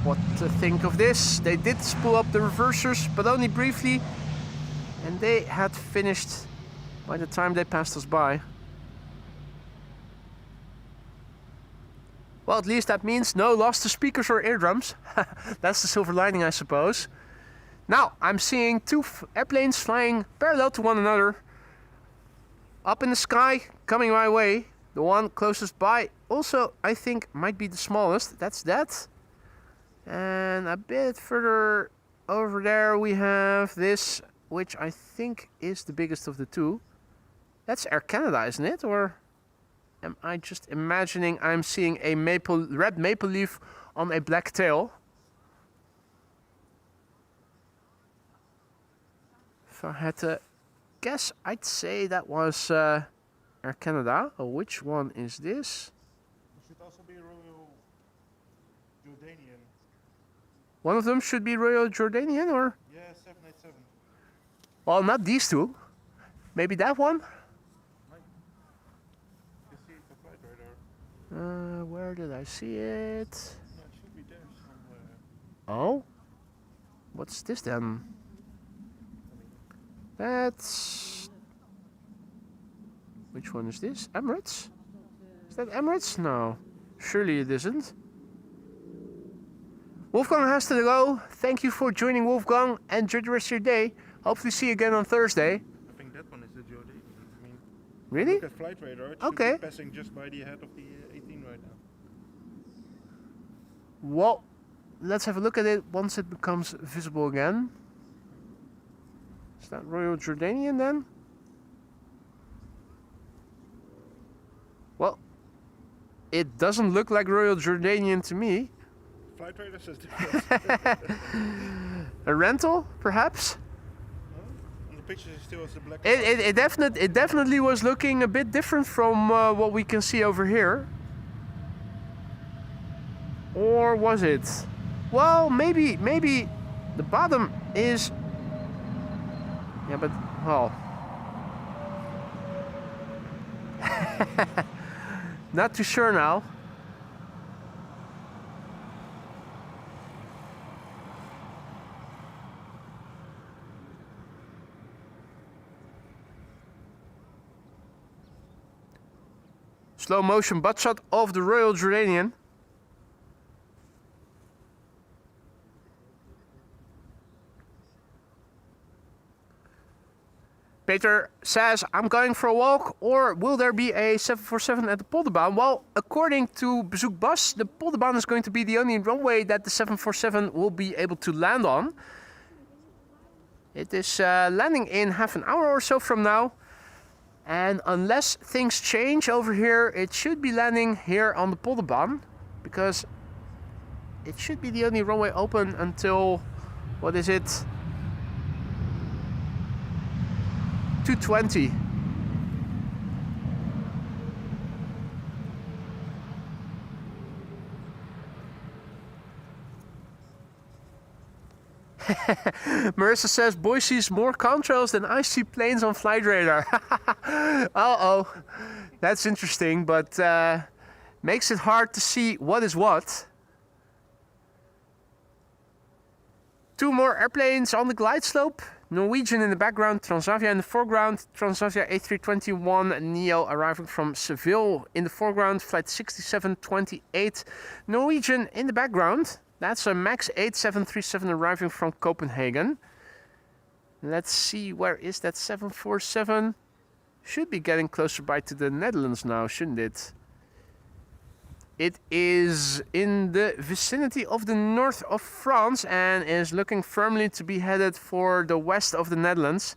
what to think of this? They did spool up the reversers, but only briefly, and they had finished by the time they passed us by. Well, at least that means no loss to speakers or eardrums. That's the silver lining, I suppose. Now, I'm seeing two airplanes flying parallel to one another. Up in the sky, coming my way. The one closest by also, I think, might be the smallest. That's that. And a bit further over there we have this, which I think is the biggest of the two. That's Air Canada, isn't it? Or am I just imagining I'm seeing a red maple leaf on a black tail? If I had to guess, I'd say that was Air Canada. Oh, which one is this? It should also be Royal Jordanian. One of them should be Royal Jordanian, or? Yeah, 787. Well, not these two. Maybe that one? You see the flight radar. Where did I see it? No, it should be there somewhere. Oh? What's this then? That's... Which one is this? Emirates? Is that Emirates? No. Surely it isn't. Wolfgang has to go. Thank you for joining, Wolfgang. Enjoy the rest of your day. Hopefully see you again on Thursday. I think that one is the Jordanian. I mean, Really? look at flight radar. It should Okay. be passing just by the head of the 18 right now. Well, let's have a look at it once it becomes visible again. Is that Royal Jordanian then? Well, it doesn't look like Royal Jordanian to me. Flight radar says different. A rental, perhaps? On the pictures it still has the black. It definitely was looking a bit different from what we can see over here. Or was it? Well, maybe the bottom is... Yeah, but, well... Not too sure now. Slow motion butt shot of the Royal Jordanian. Peter says, I'm going for a walk, or will there be a 747 at the Polderbaan? Well, according to Bezoek Bas, the Polderbaan is going to be the only runway that the 747 will be able to land on. It is landing in half an hour or so from now. And unless things change over here, it should be landing here on the Polderbaan, because it should be the only runway open until, what is it? 2:20. Marissa says Boise's more contrails than I see planes on flight radar. Uh-oh, that's interesting, but makes it hard to see what is what. Two more airplanes on the glide slope. Norwegian in the background, Transavia in the foreground. Transavia A321neo arriving from Seville in the foreground, flight 6728. Norwegian in the background. That's a MAX 8737 arriving from Copenhagen. Let's see, where is that 747? should be getting closer by to the Netherlands now, shouldn't it? It is in the vicinity of the north of France and is looking firmly to be headed for the west of the Netherlands,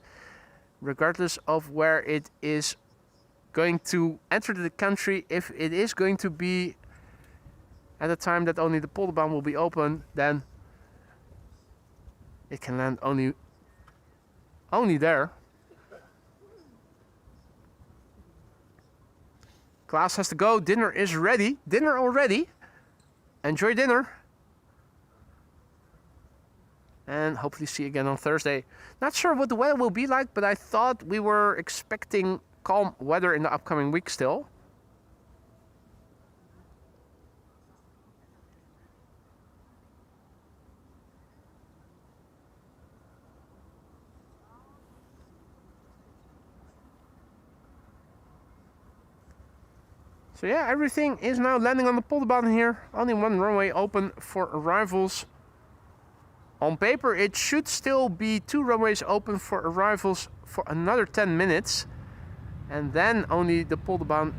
regardless of where it is going to enter the country. If it is going to be at a time that only the Polderbaan will be open, then it can land only there. Klaas has to go. Dinner is ready. Dinner already. Enjoy dinner. And hopefully see you again on Thursday. Not sure what the weather will be like, but I thought we were expecting calm weather in the upcoming week still. So yeah, everything is now landing on the Polderbaan here. Only one runway open for arrivals. On paper, it should still be 2 runways open for arrivals for another 10 minutes. And then only the Polderbaan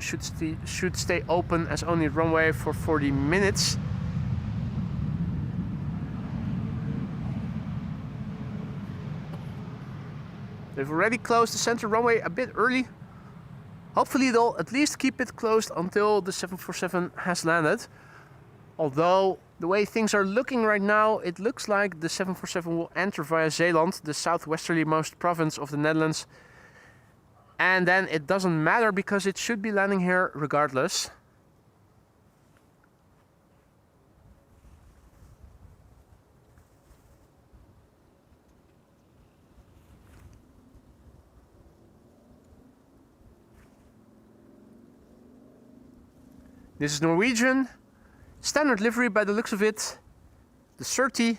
should stay open as only runway for 40 minutes. They've already closed the center runway a bit early. Hopefully they'll at least keep it closed until the 747 has landed. Although the way things are looking right now, it looks like the 747 will enter via Zeeland, the southwesterly-most province of the Netherlands. And then it doesn't matter because it should be landing here regardless. This is Norwegian, standard livery by the looks of it, the 30.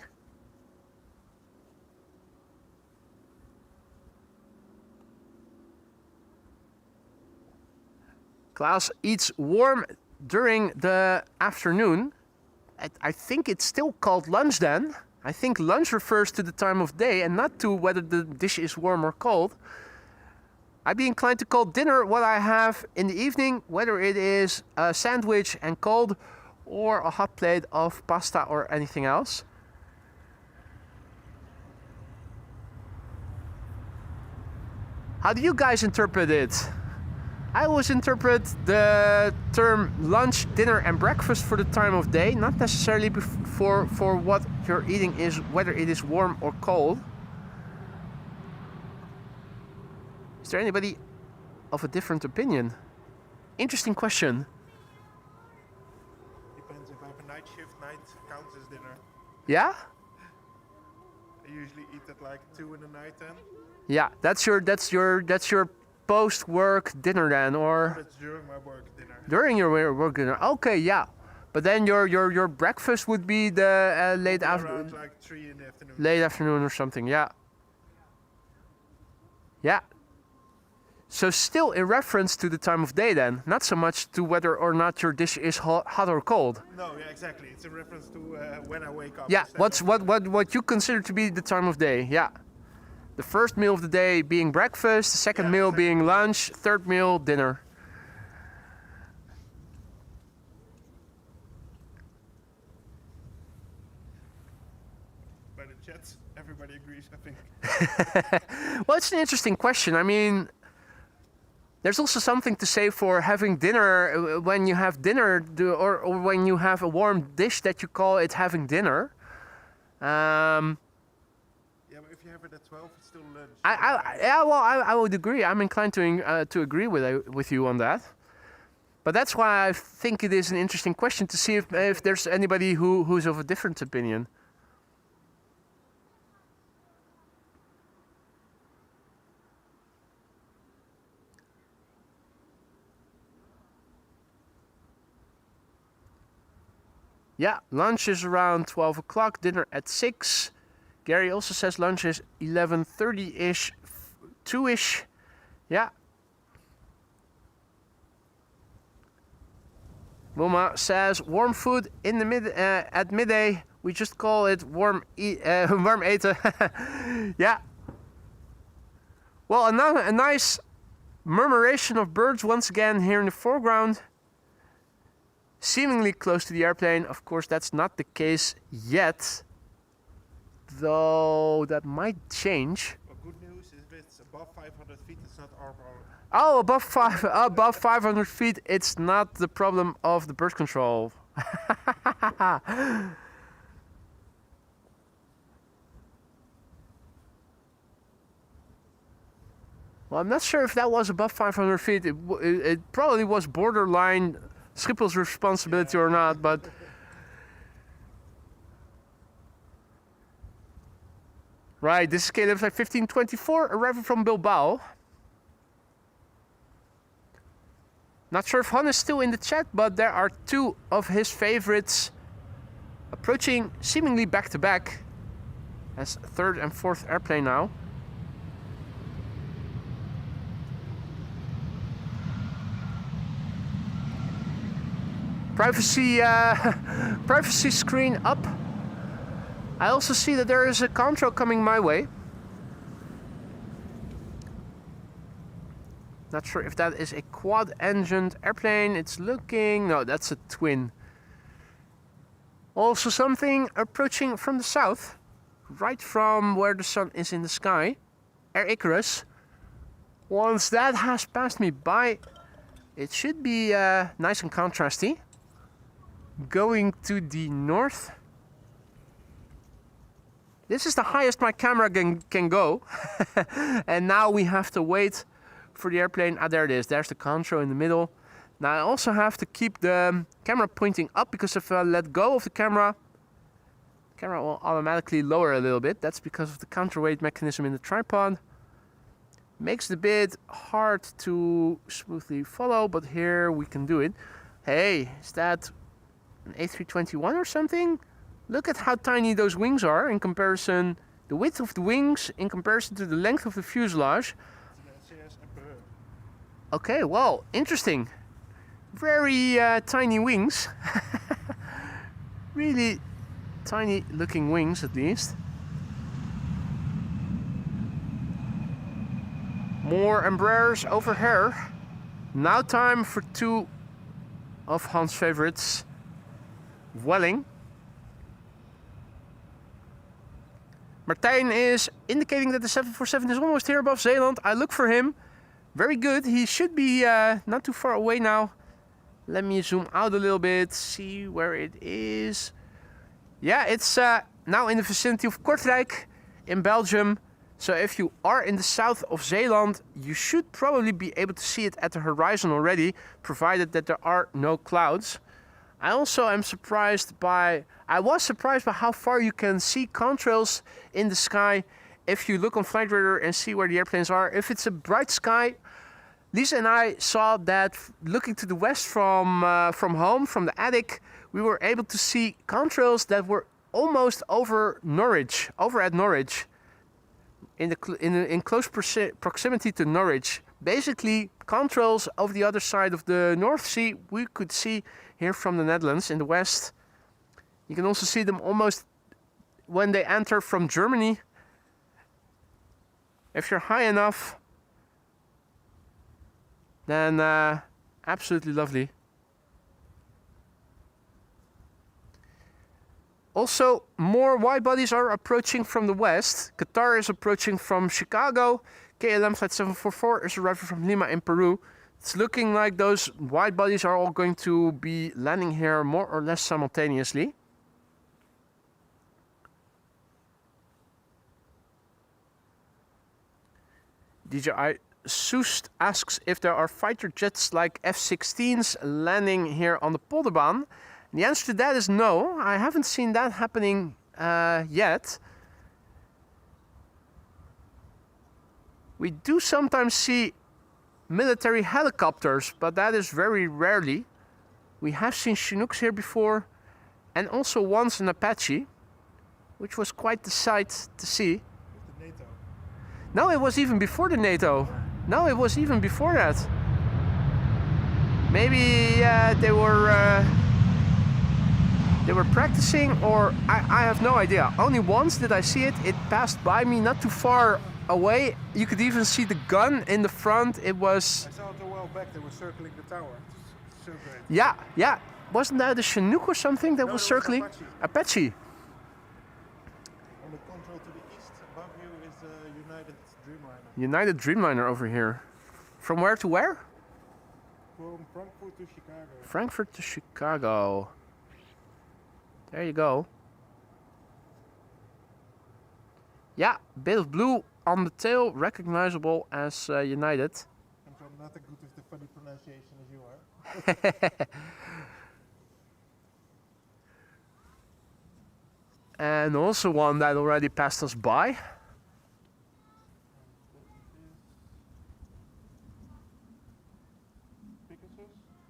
Klaas eats warm during the afternoon. I think it's still called lunch then. I think lunch refers to the time of day and not to whether the dish is warm or cold. I'd be inclined to call dinner what I have in the evening, whether it is a sandwich and cold or a hot plate of pasta or anything else. How do you guys interpret it? I always interpret the term lunch, dinner and breakfast for the time of day, not necessarily for what you're eating is, whether it is warm or cold. Is there anybody of a different opinion? Interesting question. Depends if I have a night shift, night counts as dinner. Yeah? I usually eat at like 2 in the night then. Yeah, that's your post-work dinner then, or That's during my work dinner. during your work dinner. Okay, yeah. But then your breakfast would be the late Around like 3 in the afternoon. late afternoon or something. Yeah. Yeah. So still in reference to the time of day then, not so much to whether or not your dish is hot or cold. No, yeah, exactly. It's a reference to when I wake up. Yeah, instead of- what you consider to be the time of day. Yeah. The first meal of the day being breakfast, the second meal being lunch, third meal dinner. By the chats, everybody agrees, I think. Well, it's an interesting question. I mean, there's also something to say for having dinner when you have dinner, or when you have a warm dish that you call it having dinner. Yeah, but if you have it at 12, it's still lunch. I would agree. I'm inclined to agree with you on that. But that's why I think it is an interesting question to see if there's anybody who's of a different opinion. Yeah, lunch is around 12 o'clock, dinner at 6. Gary also says lunch is 11:30-ish, 2-ish. Yeah. Wilma says warm food in the at midday. We just call it warm eten. Yeah. Well, a nice Murmuration of birds once again here in the foreground. Seemingly close to the airplane. Of course, that's not the case yet. Though that might change. Well, good news is if it's above 500 feet, it's not our problem. Oh, above 500 feet, it's not the problem of the bird control. Well, I'm not sure if that was above 500 feet. It probably was borderline Schiphol's responsibility or not, but... Right, this is KLM flight 1524, arriving from Bilbao. Not sure if Han is still in the chat, but there are two of his favorites approaching seemingly back to back as third and fourth airplane now. Privacy, privacy screen up. I also see that there is a control coming my way. Not sure if that is a quad-engined airplane. It's looking... No, that's a twin. Also something approaching from the south. Right from where the sun is in the sky. Air Icarus. Once that has passed me by, it should be nice and contrasty. Going to the north. This is the highest my camera can go. And now we have to wait for the airplane. Ah, there it is. There's the control in the middle. Now I also have to keep the camera pointing up, because if I let go of the camera will automatically lower a little bit. That's because of the counterweight mechanism in the tripod. Makes it a bit hard to smoothly follow, but here we can do it. Hey, is that an A321 or something? Look at how tiny those wings are in comparison, the width of the wings in comparison to the length of the fuselage. Okay, well, interesting. Very tiny wings. Really tiny looking wings, at least. More Embraers over here. Now time for two of Hans' favorites. Welling. Martijn is indicating that the 747 is almost here above Zeeland. I look for him. Very good. He should be not too far away now. Let me zoom out a little bit, see where it is. Yeah, it's now in the vicinity of Kortrijk in Belgium. So if you are in the south of Zeeland, you should probably be able to see it at the horizon already, provided that there are no clouds. I also am surprised by... I was surprised by how far you can see contrails in the sky if you look on Flight Radar and see where the airplanes are. If it's a bright sky, Lisa and I saw that looking to the west from home, from the attic, we were able to see contrails that were almost over Norwich, over at Norwich, in close proximity to Norwich. Basically, contrails over the other side of the North Sea we could see here from the Netherlands in the west. You can also see them almost when they enter from Germany. If you're high enough, then absolutely lovely. Also, more wide bodies are approaching from the west. Qatar is approaching from Chicago. KLM flight 744 is arriving from Lima in Peru. It's looking like those wide bodies are all going to be landing here more or less simultaneously. DJI Soest asks if there are fighter jets like F-16s landing here on the Polderbaan. And the answer to that is no. I haven't seen that happening yet. We do sometimes see military helicopters, but that is very rarely. We have seen Chinooks here before, and also once an Apache, which was quite the sight to see. The NATO. No, it was even before the NATO. No, it was even before that. Maybe they were practicing, or I have no idea. Only once did I see it. It passed by me not too far away. You could even see the gun in the front. It was... I saw it a while back, they were circling the tower. It's so great. Yeah, yeah. Wasn't that a Chinook or something that No, was it was circling? Apache. Apache. On the control to the east, above you is the United Dreamliner. United Dreamliner over here. From where to where? From Frankfurt to Chicago. Frankfurt to Chicago. There you go. Yeah, bit of blue on the tail, recognizable as United. I'm not as good with the funny pronunciation as you are. And also one that already passed us by.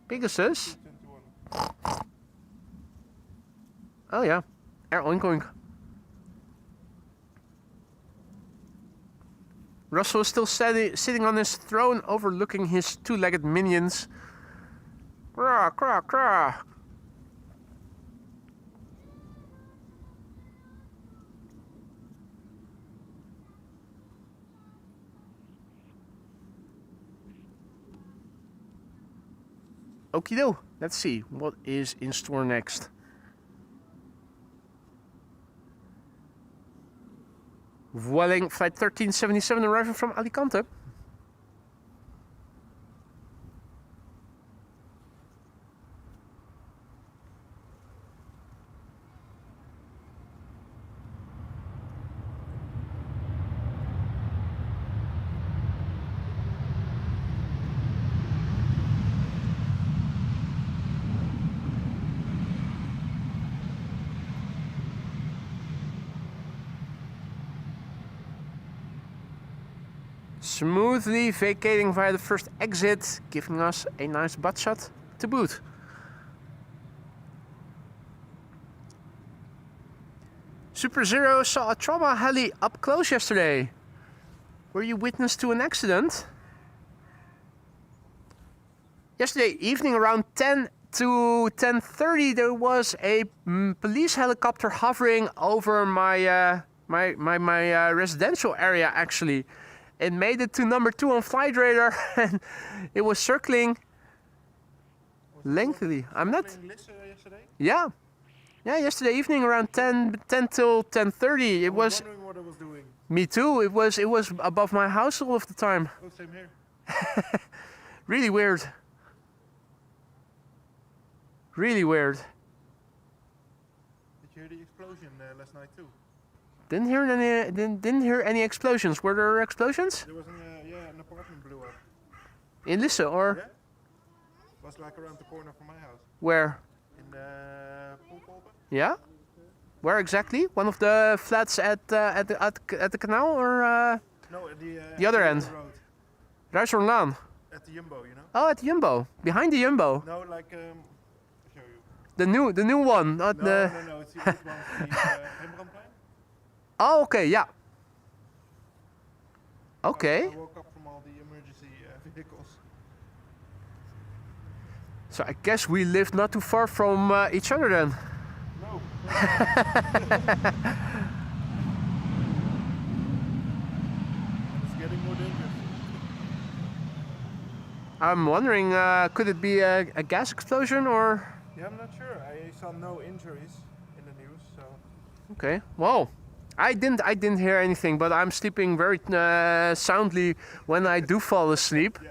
Pegasus. 21. Oh yeah, air oink oink. Russell is still sitting on his throne overlooking his two-legged minions. Krah, krah, krah. Okie doke. Let's see what is in store next. Vueling flight 1377 arriving from Alicante. Smoothly vacating via the first exit, giving us a nice butt shot to boot. Super Zero saw a trauma heli up close yesterday. Were you witness to an accident? Yesterday evening around 10 to 10:30 there was a police helicopter hovering over my residential area actually. It made it to number 2 on flight radar and it was circling lengthily. I'm not... Yesterday? Yeah. Yeah, yesterday evening around 10 till 10:30. It was... wondering what I was doing. Me too. It was above my house all of the time. Oh, same here. Really weird. Really weird. Did you hear the explosion last night too? Didn't hear any explosions. Were there explosions? There was an apartment blew up. In Lisse or Yeah? It was like around the corner from my house. where? In Polderbaan? Yeah. Where exactly? One of the flats at the canal or No, at The other end. road. Ruijshoornlaan? At the Jumbo, you know? Oh, at the Jumbo. Behind the Jumbo. No, like I'll show you. The new one, not No, the. no, it's the old one from the Rembrandtplein. Oh, okay, yeah. Okay. I woke up from all the emergency vehicles. So I guess we lived not too far from each other then. No. It's getting more dangerous. I'm wondering, could it be a gas explosion or? Yeah, I'm not sure. I saw no injuries in the news, so. Okay. Well, I didn't hear anything, but I'm sleeping very soundly when I do fall asleep. Yeah.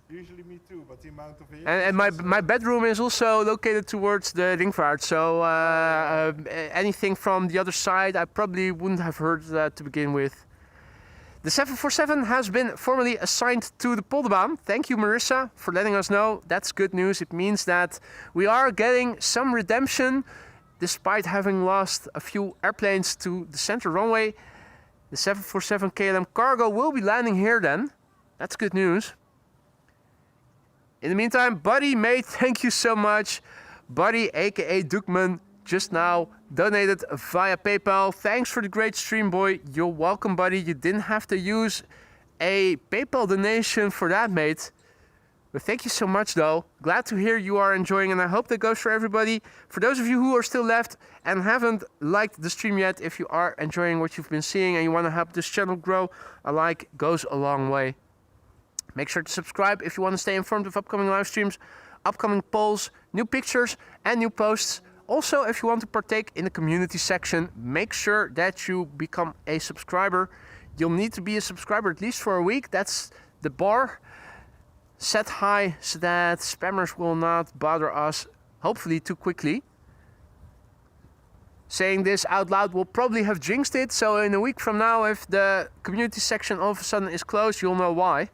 Usually me too, but the amount of vehicles. And my bedroom is also located towards the Ringvaart, so anything from the other side I probably wouldn't have heard to begin with. The 747 has been formally assigned to the Polderbaan. Thank you, Marissa, for letting us know. That's good news. It means that we are getting some redemption despite having lost a few airplanes to the center runway. The 747 KLM cargo will be landing here then. That's good news. In the meantime, Buddy, mate, thank you so much. Buddy, aka Dukman, just now donated via PayPal. Thanks for the great stream, boy. You're welcome, buddy. You didn't have to use a PayPal donation for that, mate. But thank you so much, though. Glad to hear you are enjoying, and I hope that goes for everybody. For those of you who are still left and haven't liked the stream yet, if you are enjoying what you've been seeing and you want to help this channel grow, a like goes a long way. Make sure to subscribe if you want to stay informed of upcoming live streams, upcoming polls, new pictures, and new posts. Also, if you want to partake in the community section, make sure that you become a subscriber. You'll need to be a subscriber at least for a week. That's the bar. Set high so that spammers will not bother us, hopefully, too quickly. Saying this out loud will probably have jinxed it, so in a week from now, if the community section all of a sudden is closed, you'll know why.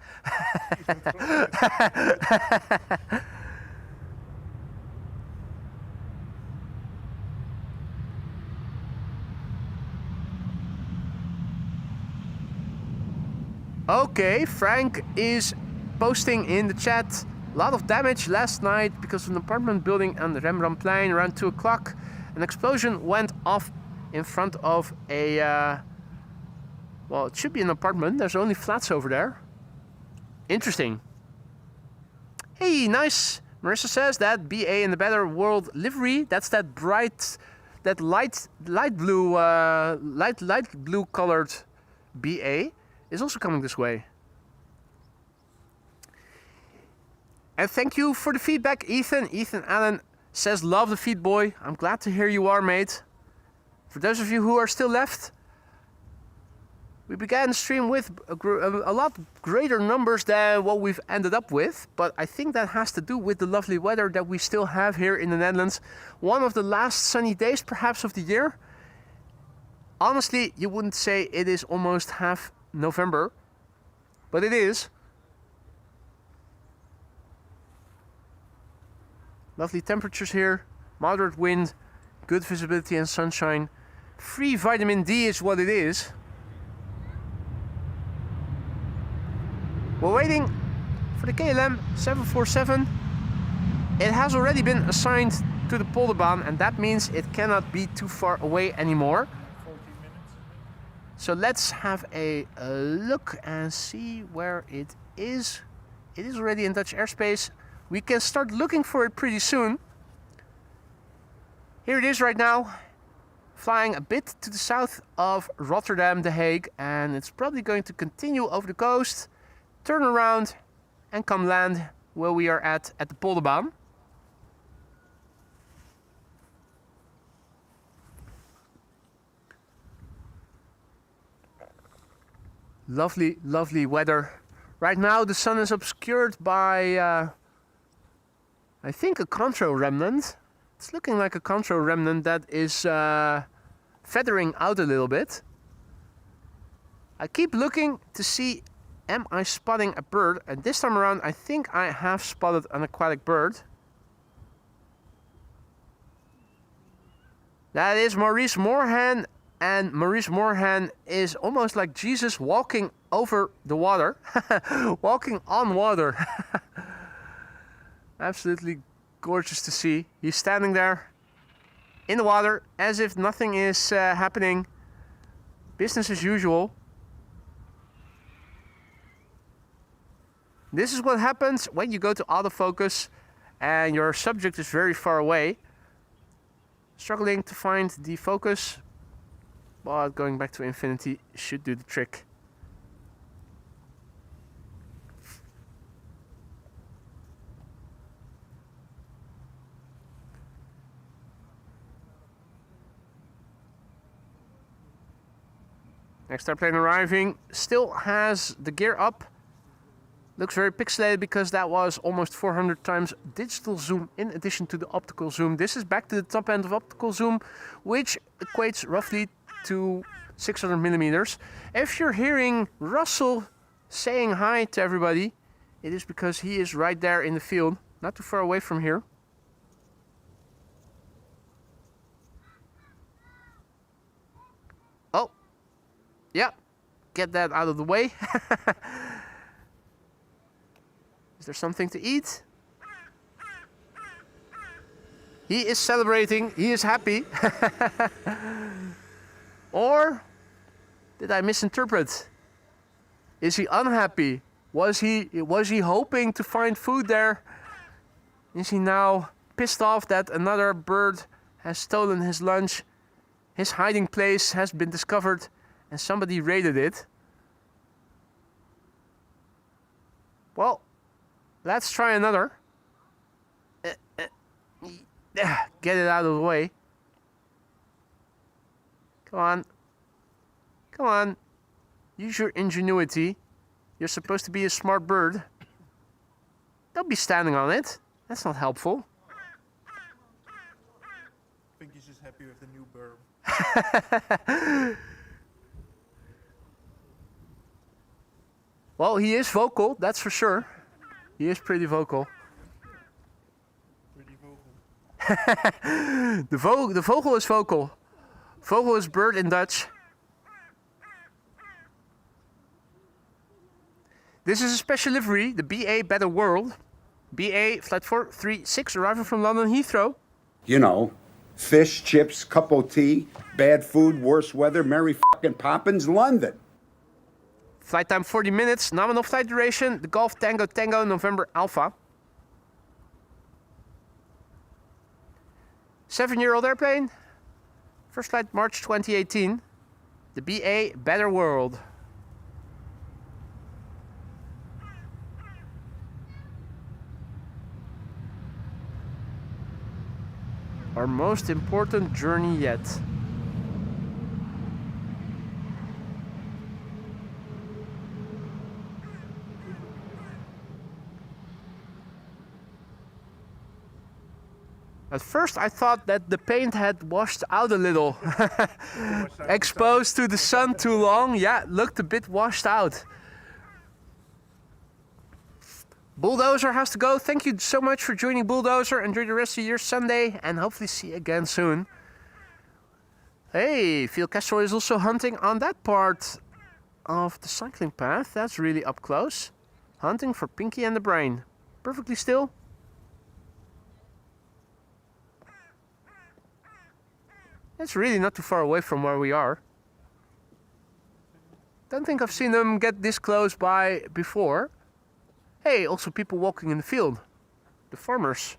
Okay, Frank is posting in the chat. A lot of damage last night because of an apartment building on the Rembrandtplein around 2 o'clock. An explosion went off in front of a, well, it should be an apartment. There's only flats over there. Interesting. Hey, nice. Marissa says that BA in the Better World livery. That's that bright, that light blue colored BA is also coming this way. And thank you for the feedback, Ethan. Ethan Allen says, love the feed, boy. I'm glad to hear you are, mate. For those of you who are still left, we began the stream with a lot greater numbers than what we've ended up with. But I think that has to do with the lovely weather that we still have here in the Netherlands. One of the last sunny days, perhaps, of the year. Honestly, you wouldn't say it is almost half November, but it is. Lovely temperatures here, moderate wind, good visibility and sunshine. Free vitamin D is what it is. We're waiting for the KLM 747. It has already been assigned to the Polderbaan, and that means it cannot be too far away anymore. 14 minutes. So let's have a look and see where it is. It is already in Dutch airspace. We can start looking for it pretty soon. Here it is right now, flying a bit to the south of Rotterdam, The Hague, and it's probably going to continue over the coast, turn around, and come land where we are at the Polderbaan. Lovely, lovely weather. Right now the sun is obscured by I think a control remnant. It's looking like a control remnant that is feathering out a little bit. I keep looking to see, am I spotting a bird? And this time around, I think I have spotted an aquatic bird. That is Maurice Moorhan, and Maurice Moorhan is almost like Jesus walking over the water, walking on water. Absolutely gorgeous to see. He's standing there in the water as if nothing is happening. Business as usual. This is what happens when you go to autofocus and your subject is very far away. Struggling to find the focus, but going back to infinity should do the trick. Next airplane arriving, still has the gear up. Looks very pixelated because that was almost 400 times digital zoom in addition to the optical zoom. This is back to the top end of optical zoom, which equates roughly to 600 millimeters. If you're hearing Russell saying hi to everybody, it is because he is right there in the field, not too far away from here. Oh, yeah, get that out of the way. Is there something to eat? He is celebrating, he is happy. Or did I misinterpret? Is he unhappy? Was he hoping to find food there? Is he now pissed off that another bird has stolen his lunch? His hiding place has been discovered and somebody raided it. Well, let's try another. Get it out of the way. Come on. Come on. Use your ingenuity. You're supposed to be a smart bird. Don't be standing on it. That's not helpful. I think he's just happy with the new berm. Well, he is vocal, that's for sure. He is pretty vocal. Pretty vocal. The vogel is vocal. Vogel is bird in Dutch. This is a special livery, the BA Better World. BA Flight 436 arriving from London Heathrow. You know, fish, chips, cup of tea, bad food, worse weather, Mary fucking Poppins, London. Flight time 40 minutes, nominal flight duration, the Golf Tango Tango November Alpha. 7-year-old airplane. First flight March 2018. The BA Better World. Our most important journey yet. At first I thought that the paint had washed out a little. Exposed to the sun too long, yeah, looked a bit washed out. Bulldozer has to go. Thank you so much for joining Bulldozer. Enjoy the rest of your Sunday and hopefully see you again soon. Hey, Phil Castro is also hunting on that part of the cycling path. That's really up close. Hunting for Pinky and the Brain. Perfectly still. It's really not too far away from where we are. Don't think I've seen them get this close by before. Hey, also people walking in the field. The farmers.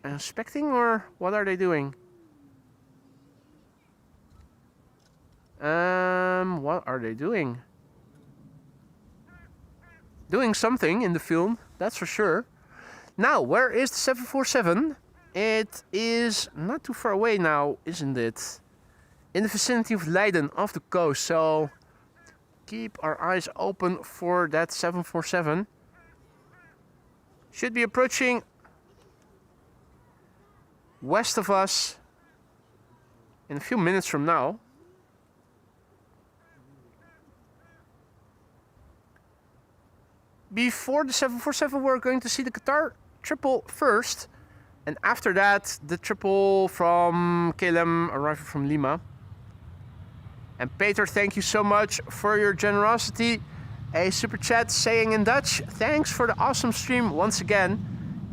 Inspecting or what are they doing? What are they doing? Doing something in the field, that's for sure. Now, where is the 747? It is not too far away now, isn't it? In the vicinity of Leiden, off the coast. So keep our eyes open for that 747. Should be approaching west of us in a few minutes from now. Before the 747, we're going to see the Qatar triple first. And after that, the triple from KLM arriving from Lima. And Peter, thank you so much for your generosity. A super chat saying in Dutch, thanks for the awesome stream once again.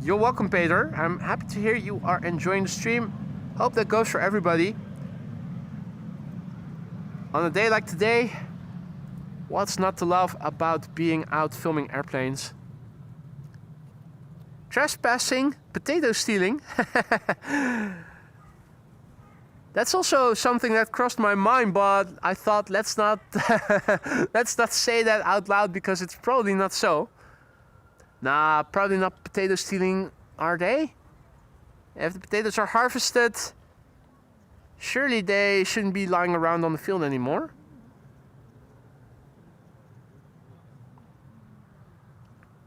You're welcome, Peter. I'm happy to hear you are enjoying the stream. Hope that goes for everybody. On a day like today, what's not to love about being out filming airplanes? Trespassing, potato stealing. That's also something that crossed my mind, but I thought let's not let's not say that out loud because it's probably not so. Nah, probably not potato stealing, are they? If the potatoes are harvested, surely they shouldn't be lying around on the field anymore.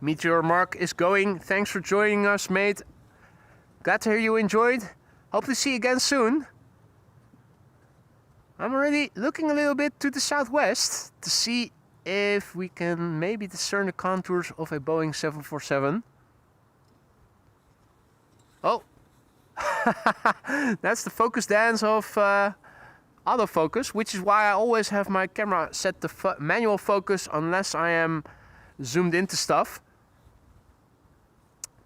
Meteor Mark is going. Thanks for joining us, mate. Glad to hear you enjoyed. Hope to see you again soon. I'm already looking a little bit to the southwest to see if we can maybe discern the contours of a Boeing 747. Oh, that's the focus dance of autofocus, which is why I always have my camera set to manual focus unless I am zoomed into stuff.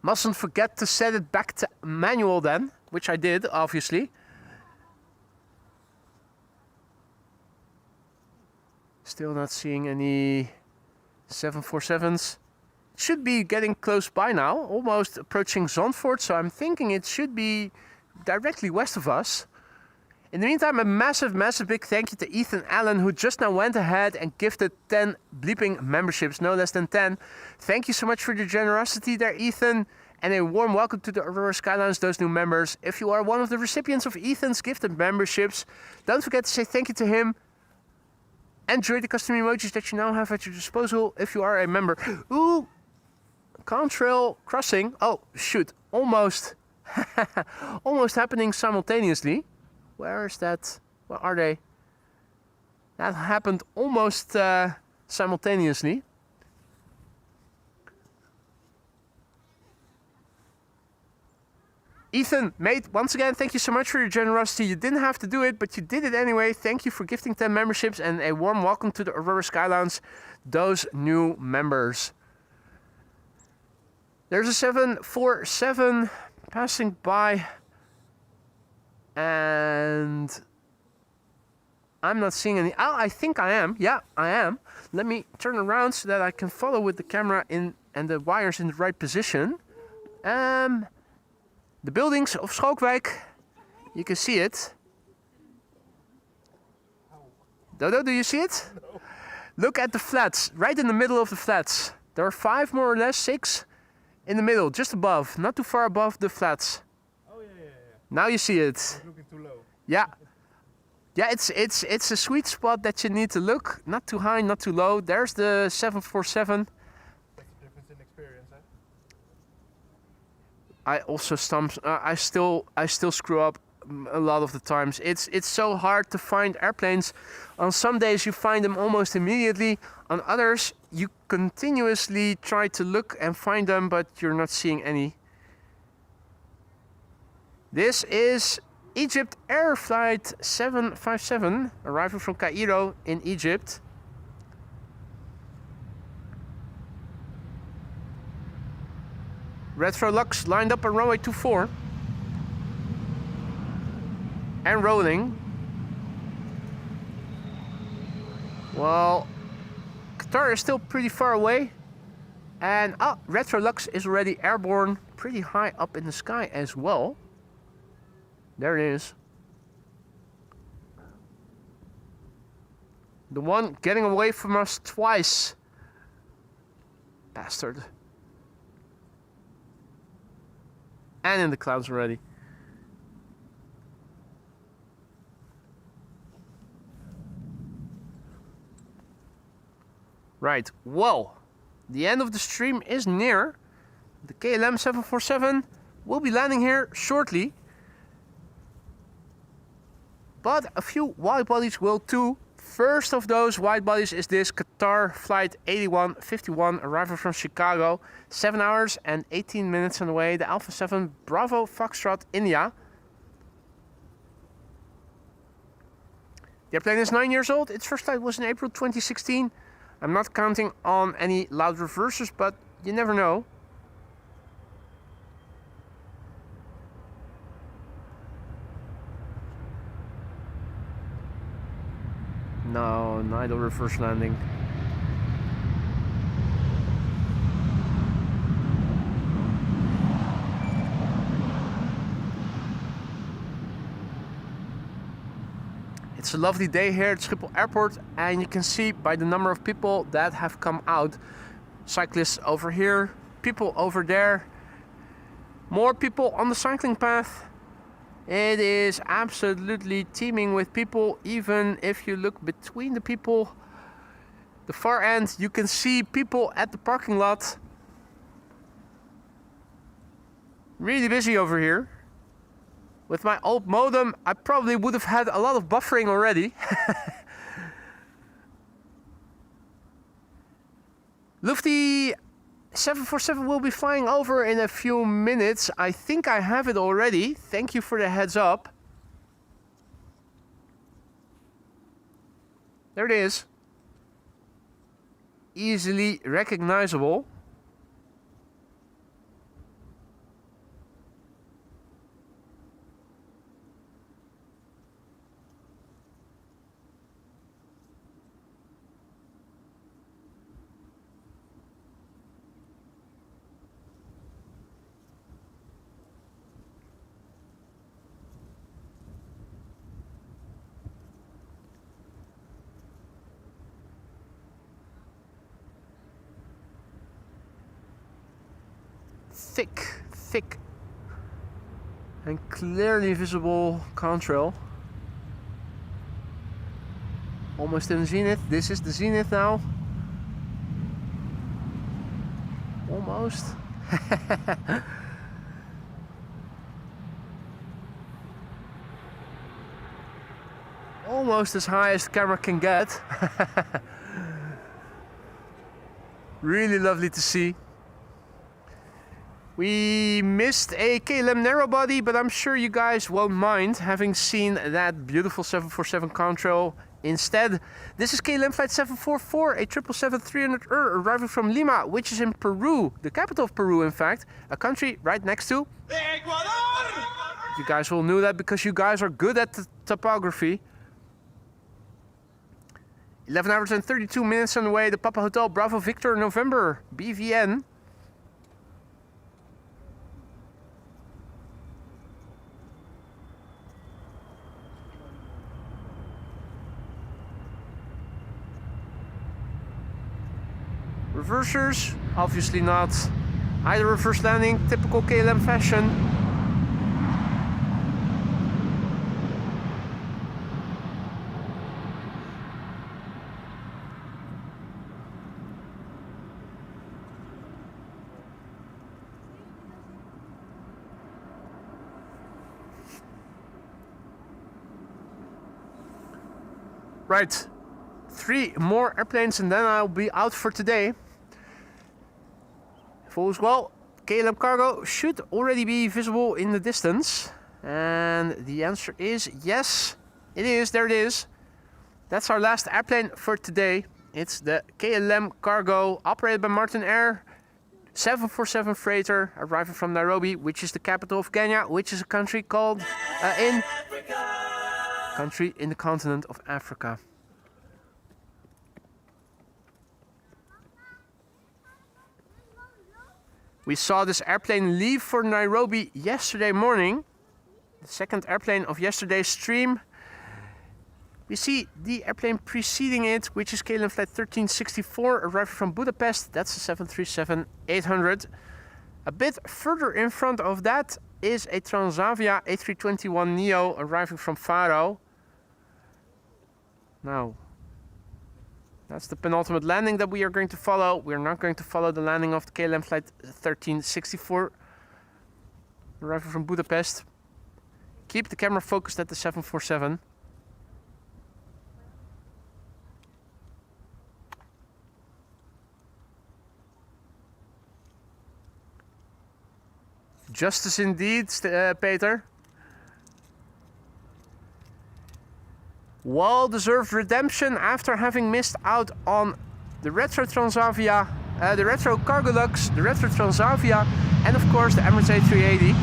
Mustn't forget to set it back to manual then, which I did, obviously. Still not seeing any 747s should be getting close by now, almost approaching Zandvoort, so I'm thinking it should be directly west of us. In the meantime, a massive big thank you to Ethan Allen, who just now went ahead and gifted 10 bleeping memberships, no less than 10. Thank you so much for your generosity there, Ethan, and a warm welcome to the Aurora Skylines, those new members. If you are one of the recipients of Ethan's gifted memberships, don't forget to say thank you to him. Enjoy the custom emojis that you now have at your disposal if you are a member. Ooh, contrail crossing. Oh, shoot, almost, almost happening simultaneously. Where is that? Where are they? That happened almost simultaneously. Ethan, mate, once again, thank you so much for your generosity. You didn't have to do it, but you did it anyway. Thank you for gifting 10 memberships and a warm welcome to the Aurora Skylines, those new members. There's a 747 passing by. And I'm not seeing any. Oh, I think I am. Yeah, I am. Let me turn around so that I can follow with the camera in and the wires in the right position. The buildings of Schalkwijk. You can see it. Dodo, do you see it? No. Look at the flats, right in the middle of the flats. There are 5 more or less, 6 in the middle, just above, not too far above the flats. Now you see it. It's looking too low. Yeah. Yeah, it's a sweet spot that you need to look. Not too high, not too low. There's the 747. That's the difference in experience, eh? I also I still screw up a lot of the times. It's so hard to find airplanes. On some days you find them almost immediately. On others you continuously try to look and find them, but you're not seeing any. This is Egypt Air Flight 757, arriving from Cairo in Egypt. Retro Lux lined up on runway 24. And rolling. Well, Qatar is still pretty far away. And Retro Lux is already airborne, pretty high up in the sky as well. There it is. The one getting away from us twice. Bastard. And in the clouds already. Right, whoa. The end of the stream is near. The KLM 747 will be landing here shortly. But a few wide bodies will too. First of those wide bodies is this Qatar flight 8151, arriving from Chicago. 7 hours and 18 minutes on the way. The Alpha 7 Bravo Foxtrot India. The airplane is 9 years old. Its first flight was in April 2016. I'm not counting on any loud reversers, but you never know. No, neither reverse landing. It's a lovely day here at Schiphol Airport, and you can see by the number of people that have come out. Cyclists over here, people over there, more people on the cycling path. It is absolutely teeming with people. Even if you look between the people, the far end, you can see people at the parking lot. Really busy over here. With my old modem, I probably would have had a lot of buffering already. Lufty 747 will be flying over in a few minutes. I think I have it already. Thank you for the heads up. There it is. Easily recognizable. thick and clearly visible contrail. Almost in the zenith. This is the zenith now. Almost. Almost as high as the camera can get. Really lovely to see. We missed a KLM narrow body, but I'm sure you guys won't mind having seen that beautiful 747 contrail instead. This is KLM flight 744, a 777-300ER arriving from Lima, which is in Peru, the capital of Peru in fact, a country right next to Ecuador. You guys all knew that because you guys are good at the topography. 11 hours and 32 minutes on the way, the Papa Hotel Bravo Victor November, BVN. Reversers, obviously not. Either reverse landing, typical KLM fashion. Right, 3 more airplanes and then I'll be out for today. If all is well, KLM cargo should already be visible in the distance. And the answer is yes, it is, there it is. That's our last airplane for today. It's the KLM cargo operated by Martin Air 747 freighter arriving from Nairobi, which is the capital of Kenya, which is a country called country in the continent of Africa. We saw this airplane leave for Nairobi yesterday morning. The second airplane of yesterday's stream. We see the airplane preceding it, which is KLM flight 1364, arriving from Budapest. That's a 737-800. A bit further in front of that is a Transavia A321neo arriving from Faro. Now, that's the penultimate landing that we are going to follow. We are not going to follow the landing of the KLM flight 1364 arriving from Budapest. Keep the camera focused at the 747. Justice indeed, Peter. Well-deserved redemption after having missed out on the Retro Transavia, the Retro Cargolux, the Retro Transavia, and of course the Emirates A380.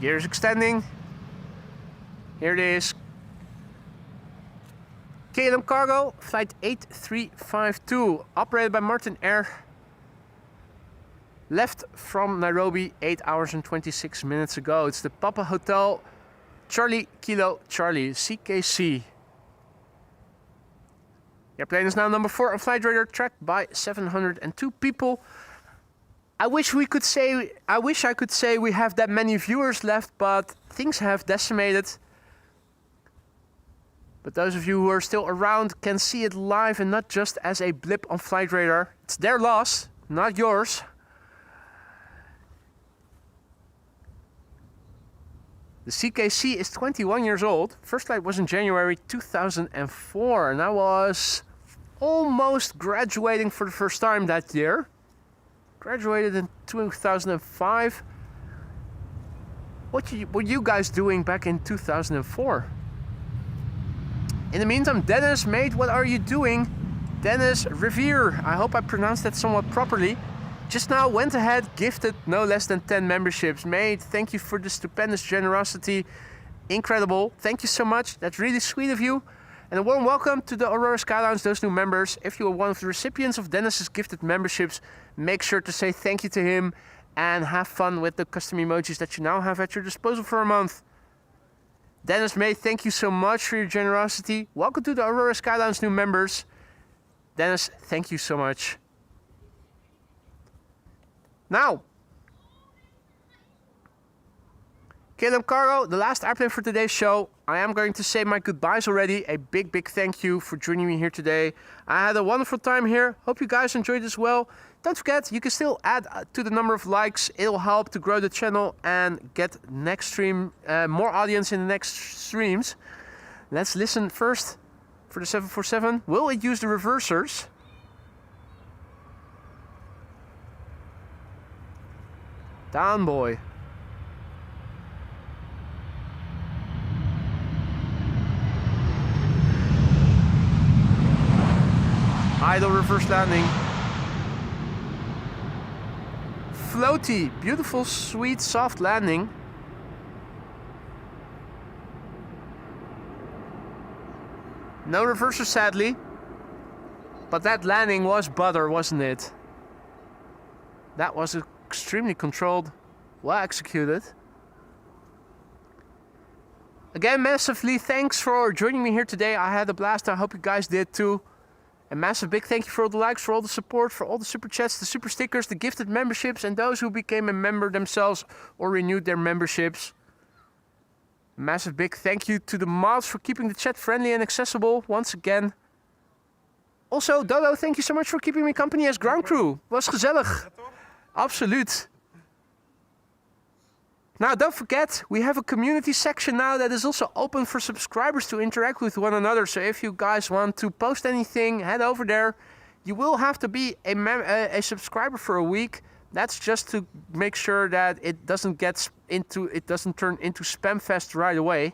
Gears extending. Here it is. KLM Cargo, flight 8352, operated by Martin Air. Left from Nairobi 8 hours and 26 minutes ago. It's the Papa Hotel Charlie Kilo Charlie, CKC. The airplane is now number 4 on Flight Radar, tracked by 702 people. I wish I could say we have that many viewers left, but things have decimated. But those of you who are still around can see it live and not just as a blip on Flight Radar. It's their loss, not yours. The CKC is 21 years old. First flight was in January 2004, and I was almost graduating for the first time that year. Graduated in 2005. What were you guys doing back in 2004? In the meantime, Dennis, mate, what are you doing? Dennis Revere, I hope I pronounced that somewhat properly. Just now went ahead, gifted no less than 10 memberships. Mate, thank you for the stupendous generosity. Incredible. Thank you so much. That's really sweet of you. And a warm welcome to the Aurora Sky Lounge, those new members. If you are one of the recipients of Dennis's gifted memberships, make sure to say thank you to him and have fun with the custom emojis that you now have at your disposal for a month. Dennis May, thank you so much for your generosity. Welcome to the Aurora Skyline's new members. Dennis, thank you so much. Now, KLM Cargo, the last airplane for today's show. I am going to say my goodbyes already. A big thank you for joining me here today. I had a wonderful time here. Hope you guys enjoyed as well. Don't forget, you can still add to the number of likes. It'll help to grow the channel and get next stream, more audience in the next streams. Let's listen first for the 747. Will it use the reversers? Down, boy. Idle reverse landing. Floaty, beautiful, sweet, soft landing. No reverser, sadly. But that landing was butter, wasn't it? That was extremely controlled, well executed. Again, massively thanks for joining me here today. I had a blast. I hope you guys did too. A massive big thank you for all the likes, for all the support, for all the super chats, the super stickers, the gifted memberships, and those who became a member themselves or renewed their memberships. Massive big thank you to the mods for keeping the chat friendly and accessible once again. Also, Dodo, thank you so much for keeping me company as ground crew. Was gezellig. Absoluut. Now, don't forget, we have a community section now that is also open for subscribers to interact with one another. So if you guys want to post anything, head over there. You will have to be a subscriber for a week. That's just to make sure that it doesn't turn into spam fest right away.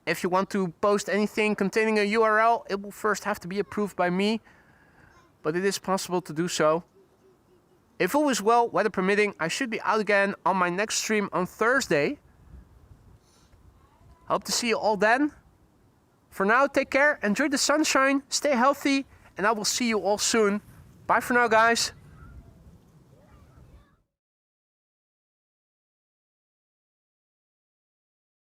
If you want to post anything containing a URL, it will first have to be approved by me, but it is possible to do so. If all is well, weather permitting, I should be out again on my next stream on Thursday. Hope to see you all then. For now, take care, enjoy the sunshine, stay healthy, and I will see you all soon. Bye for now, guys.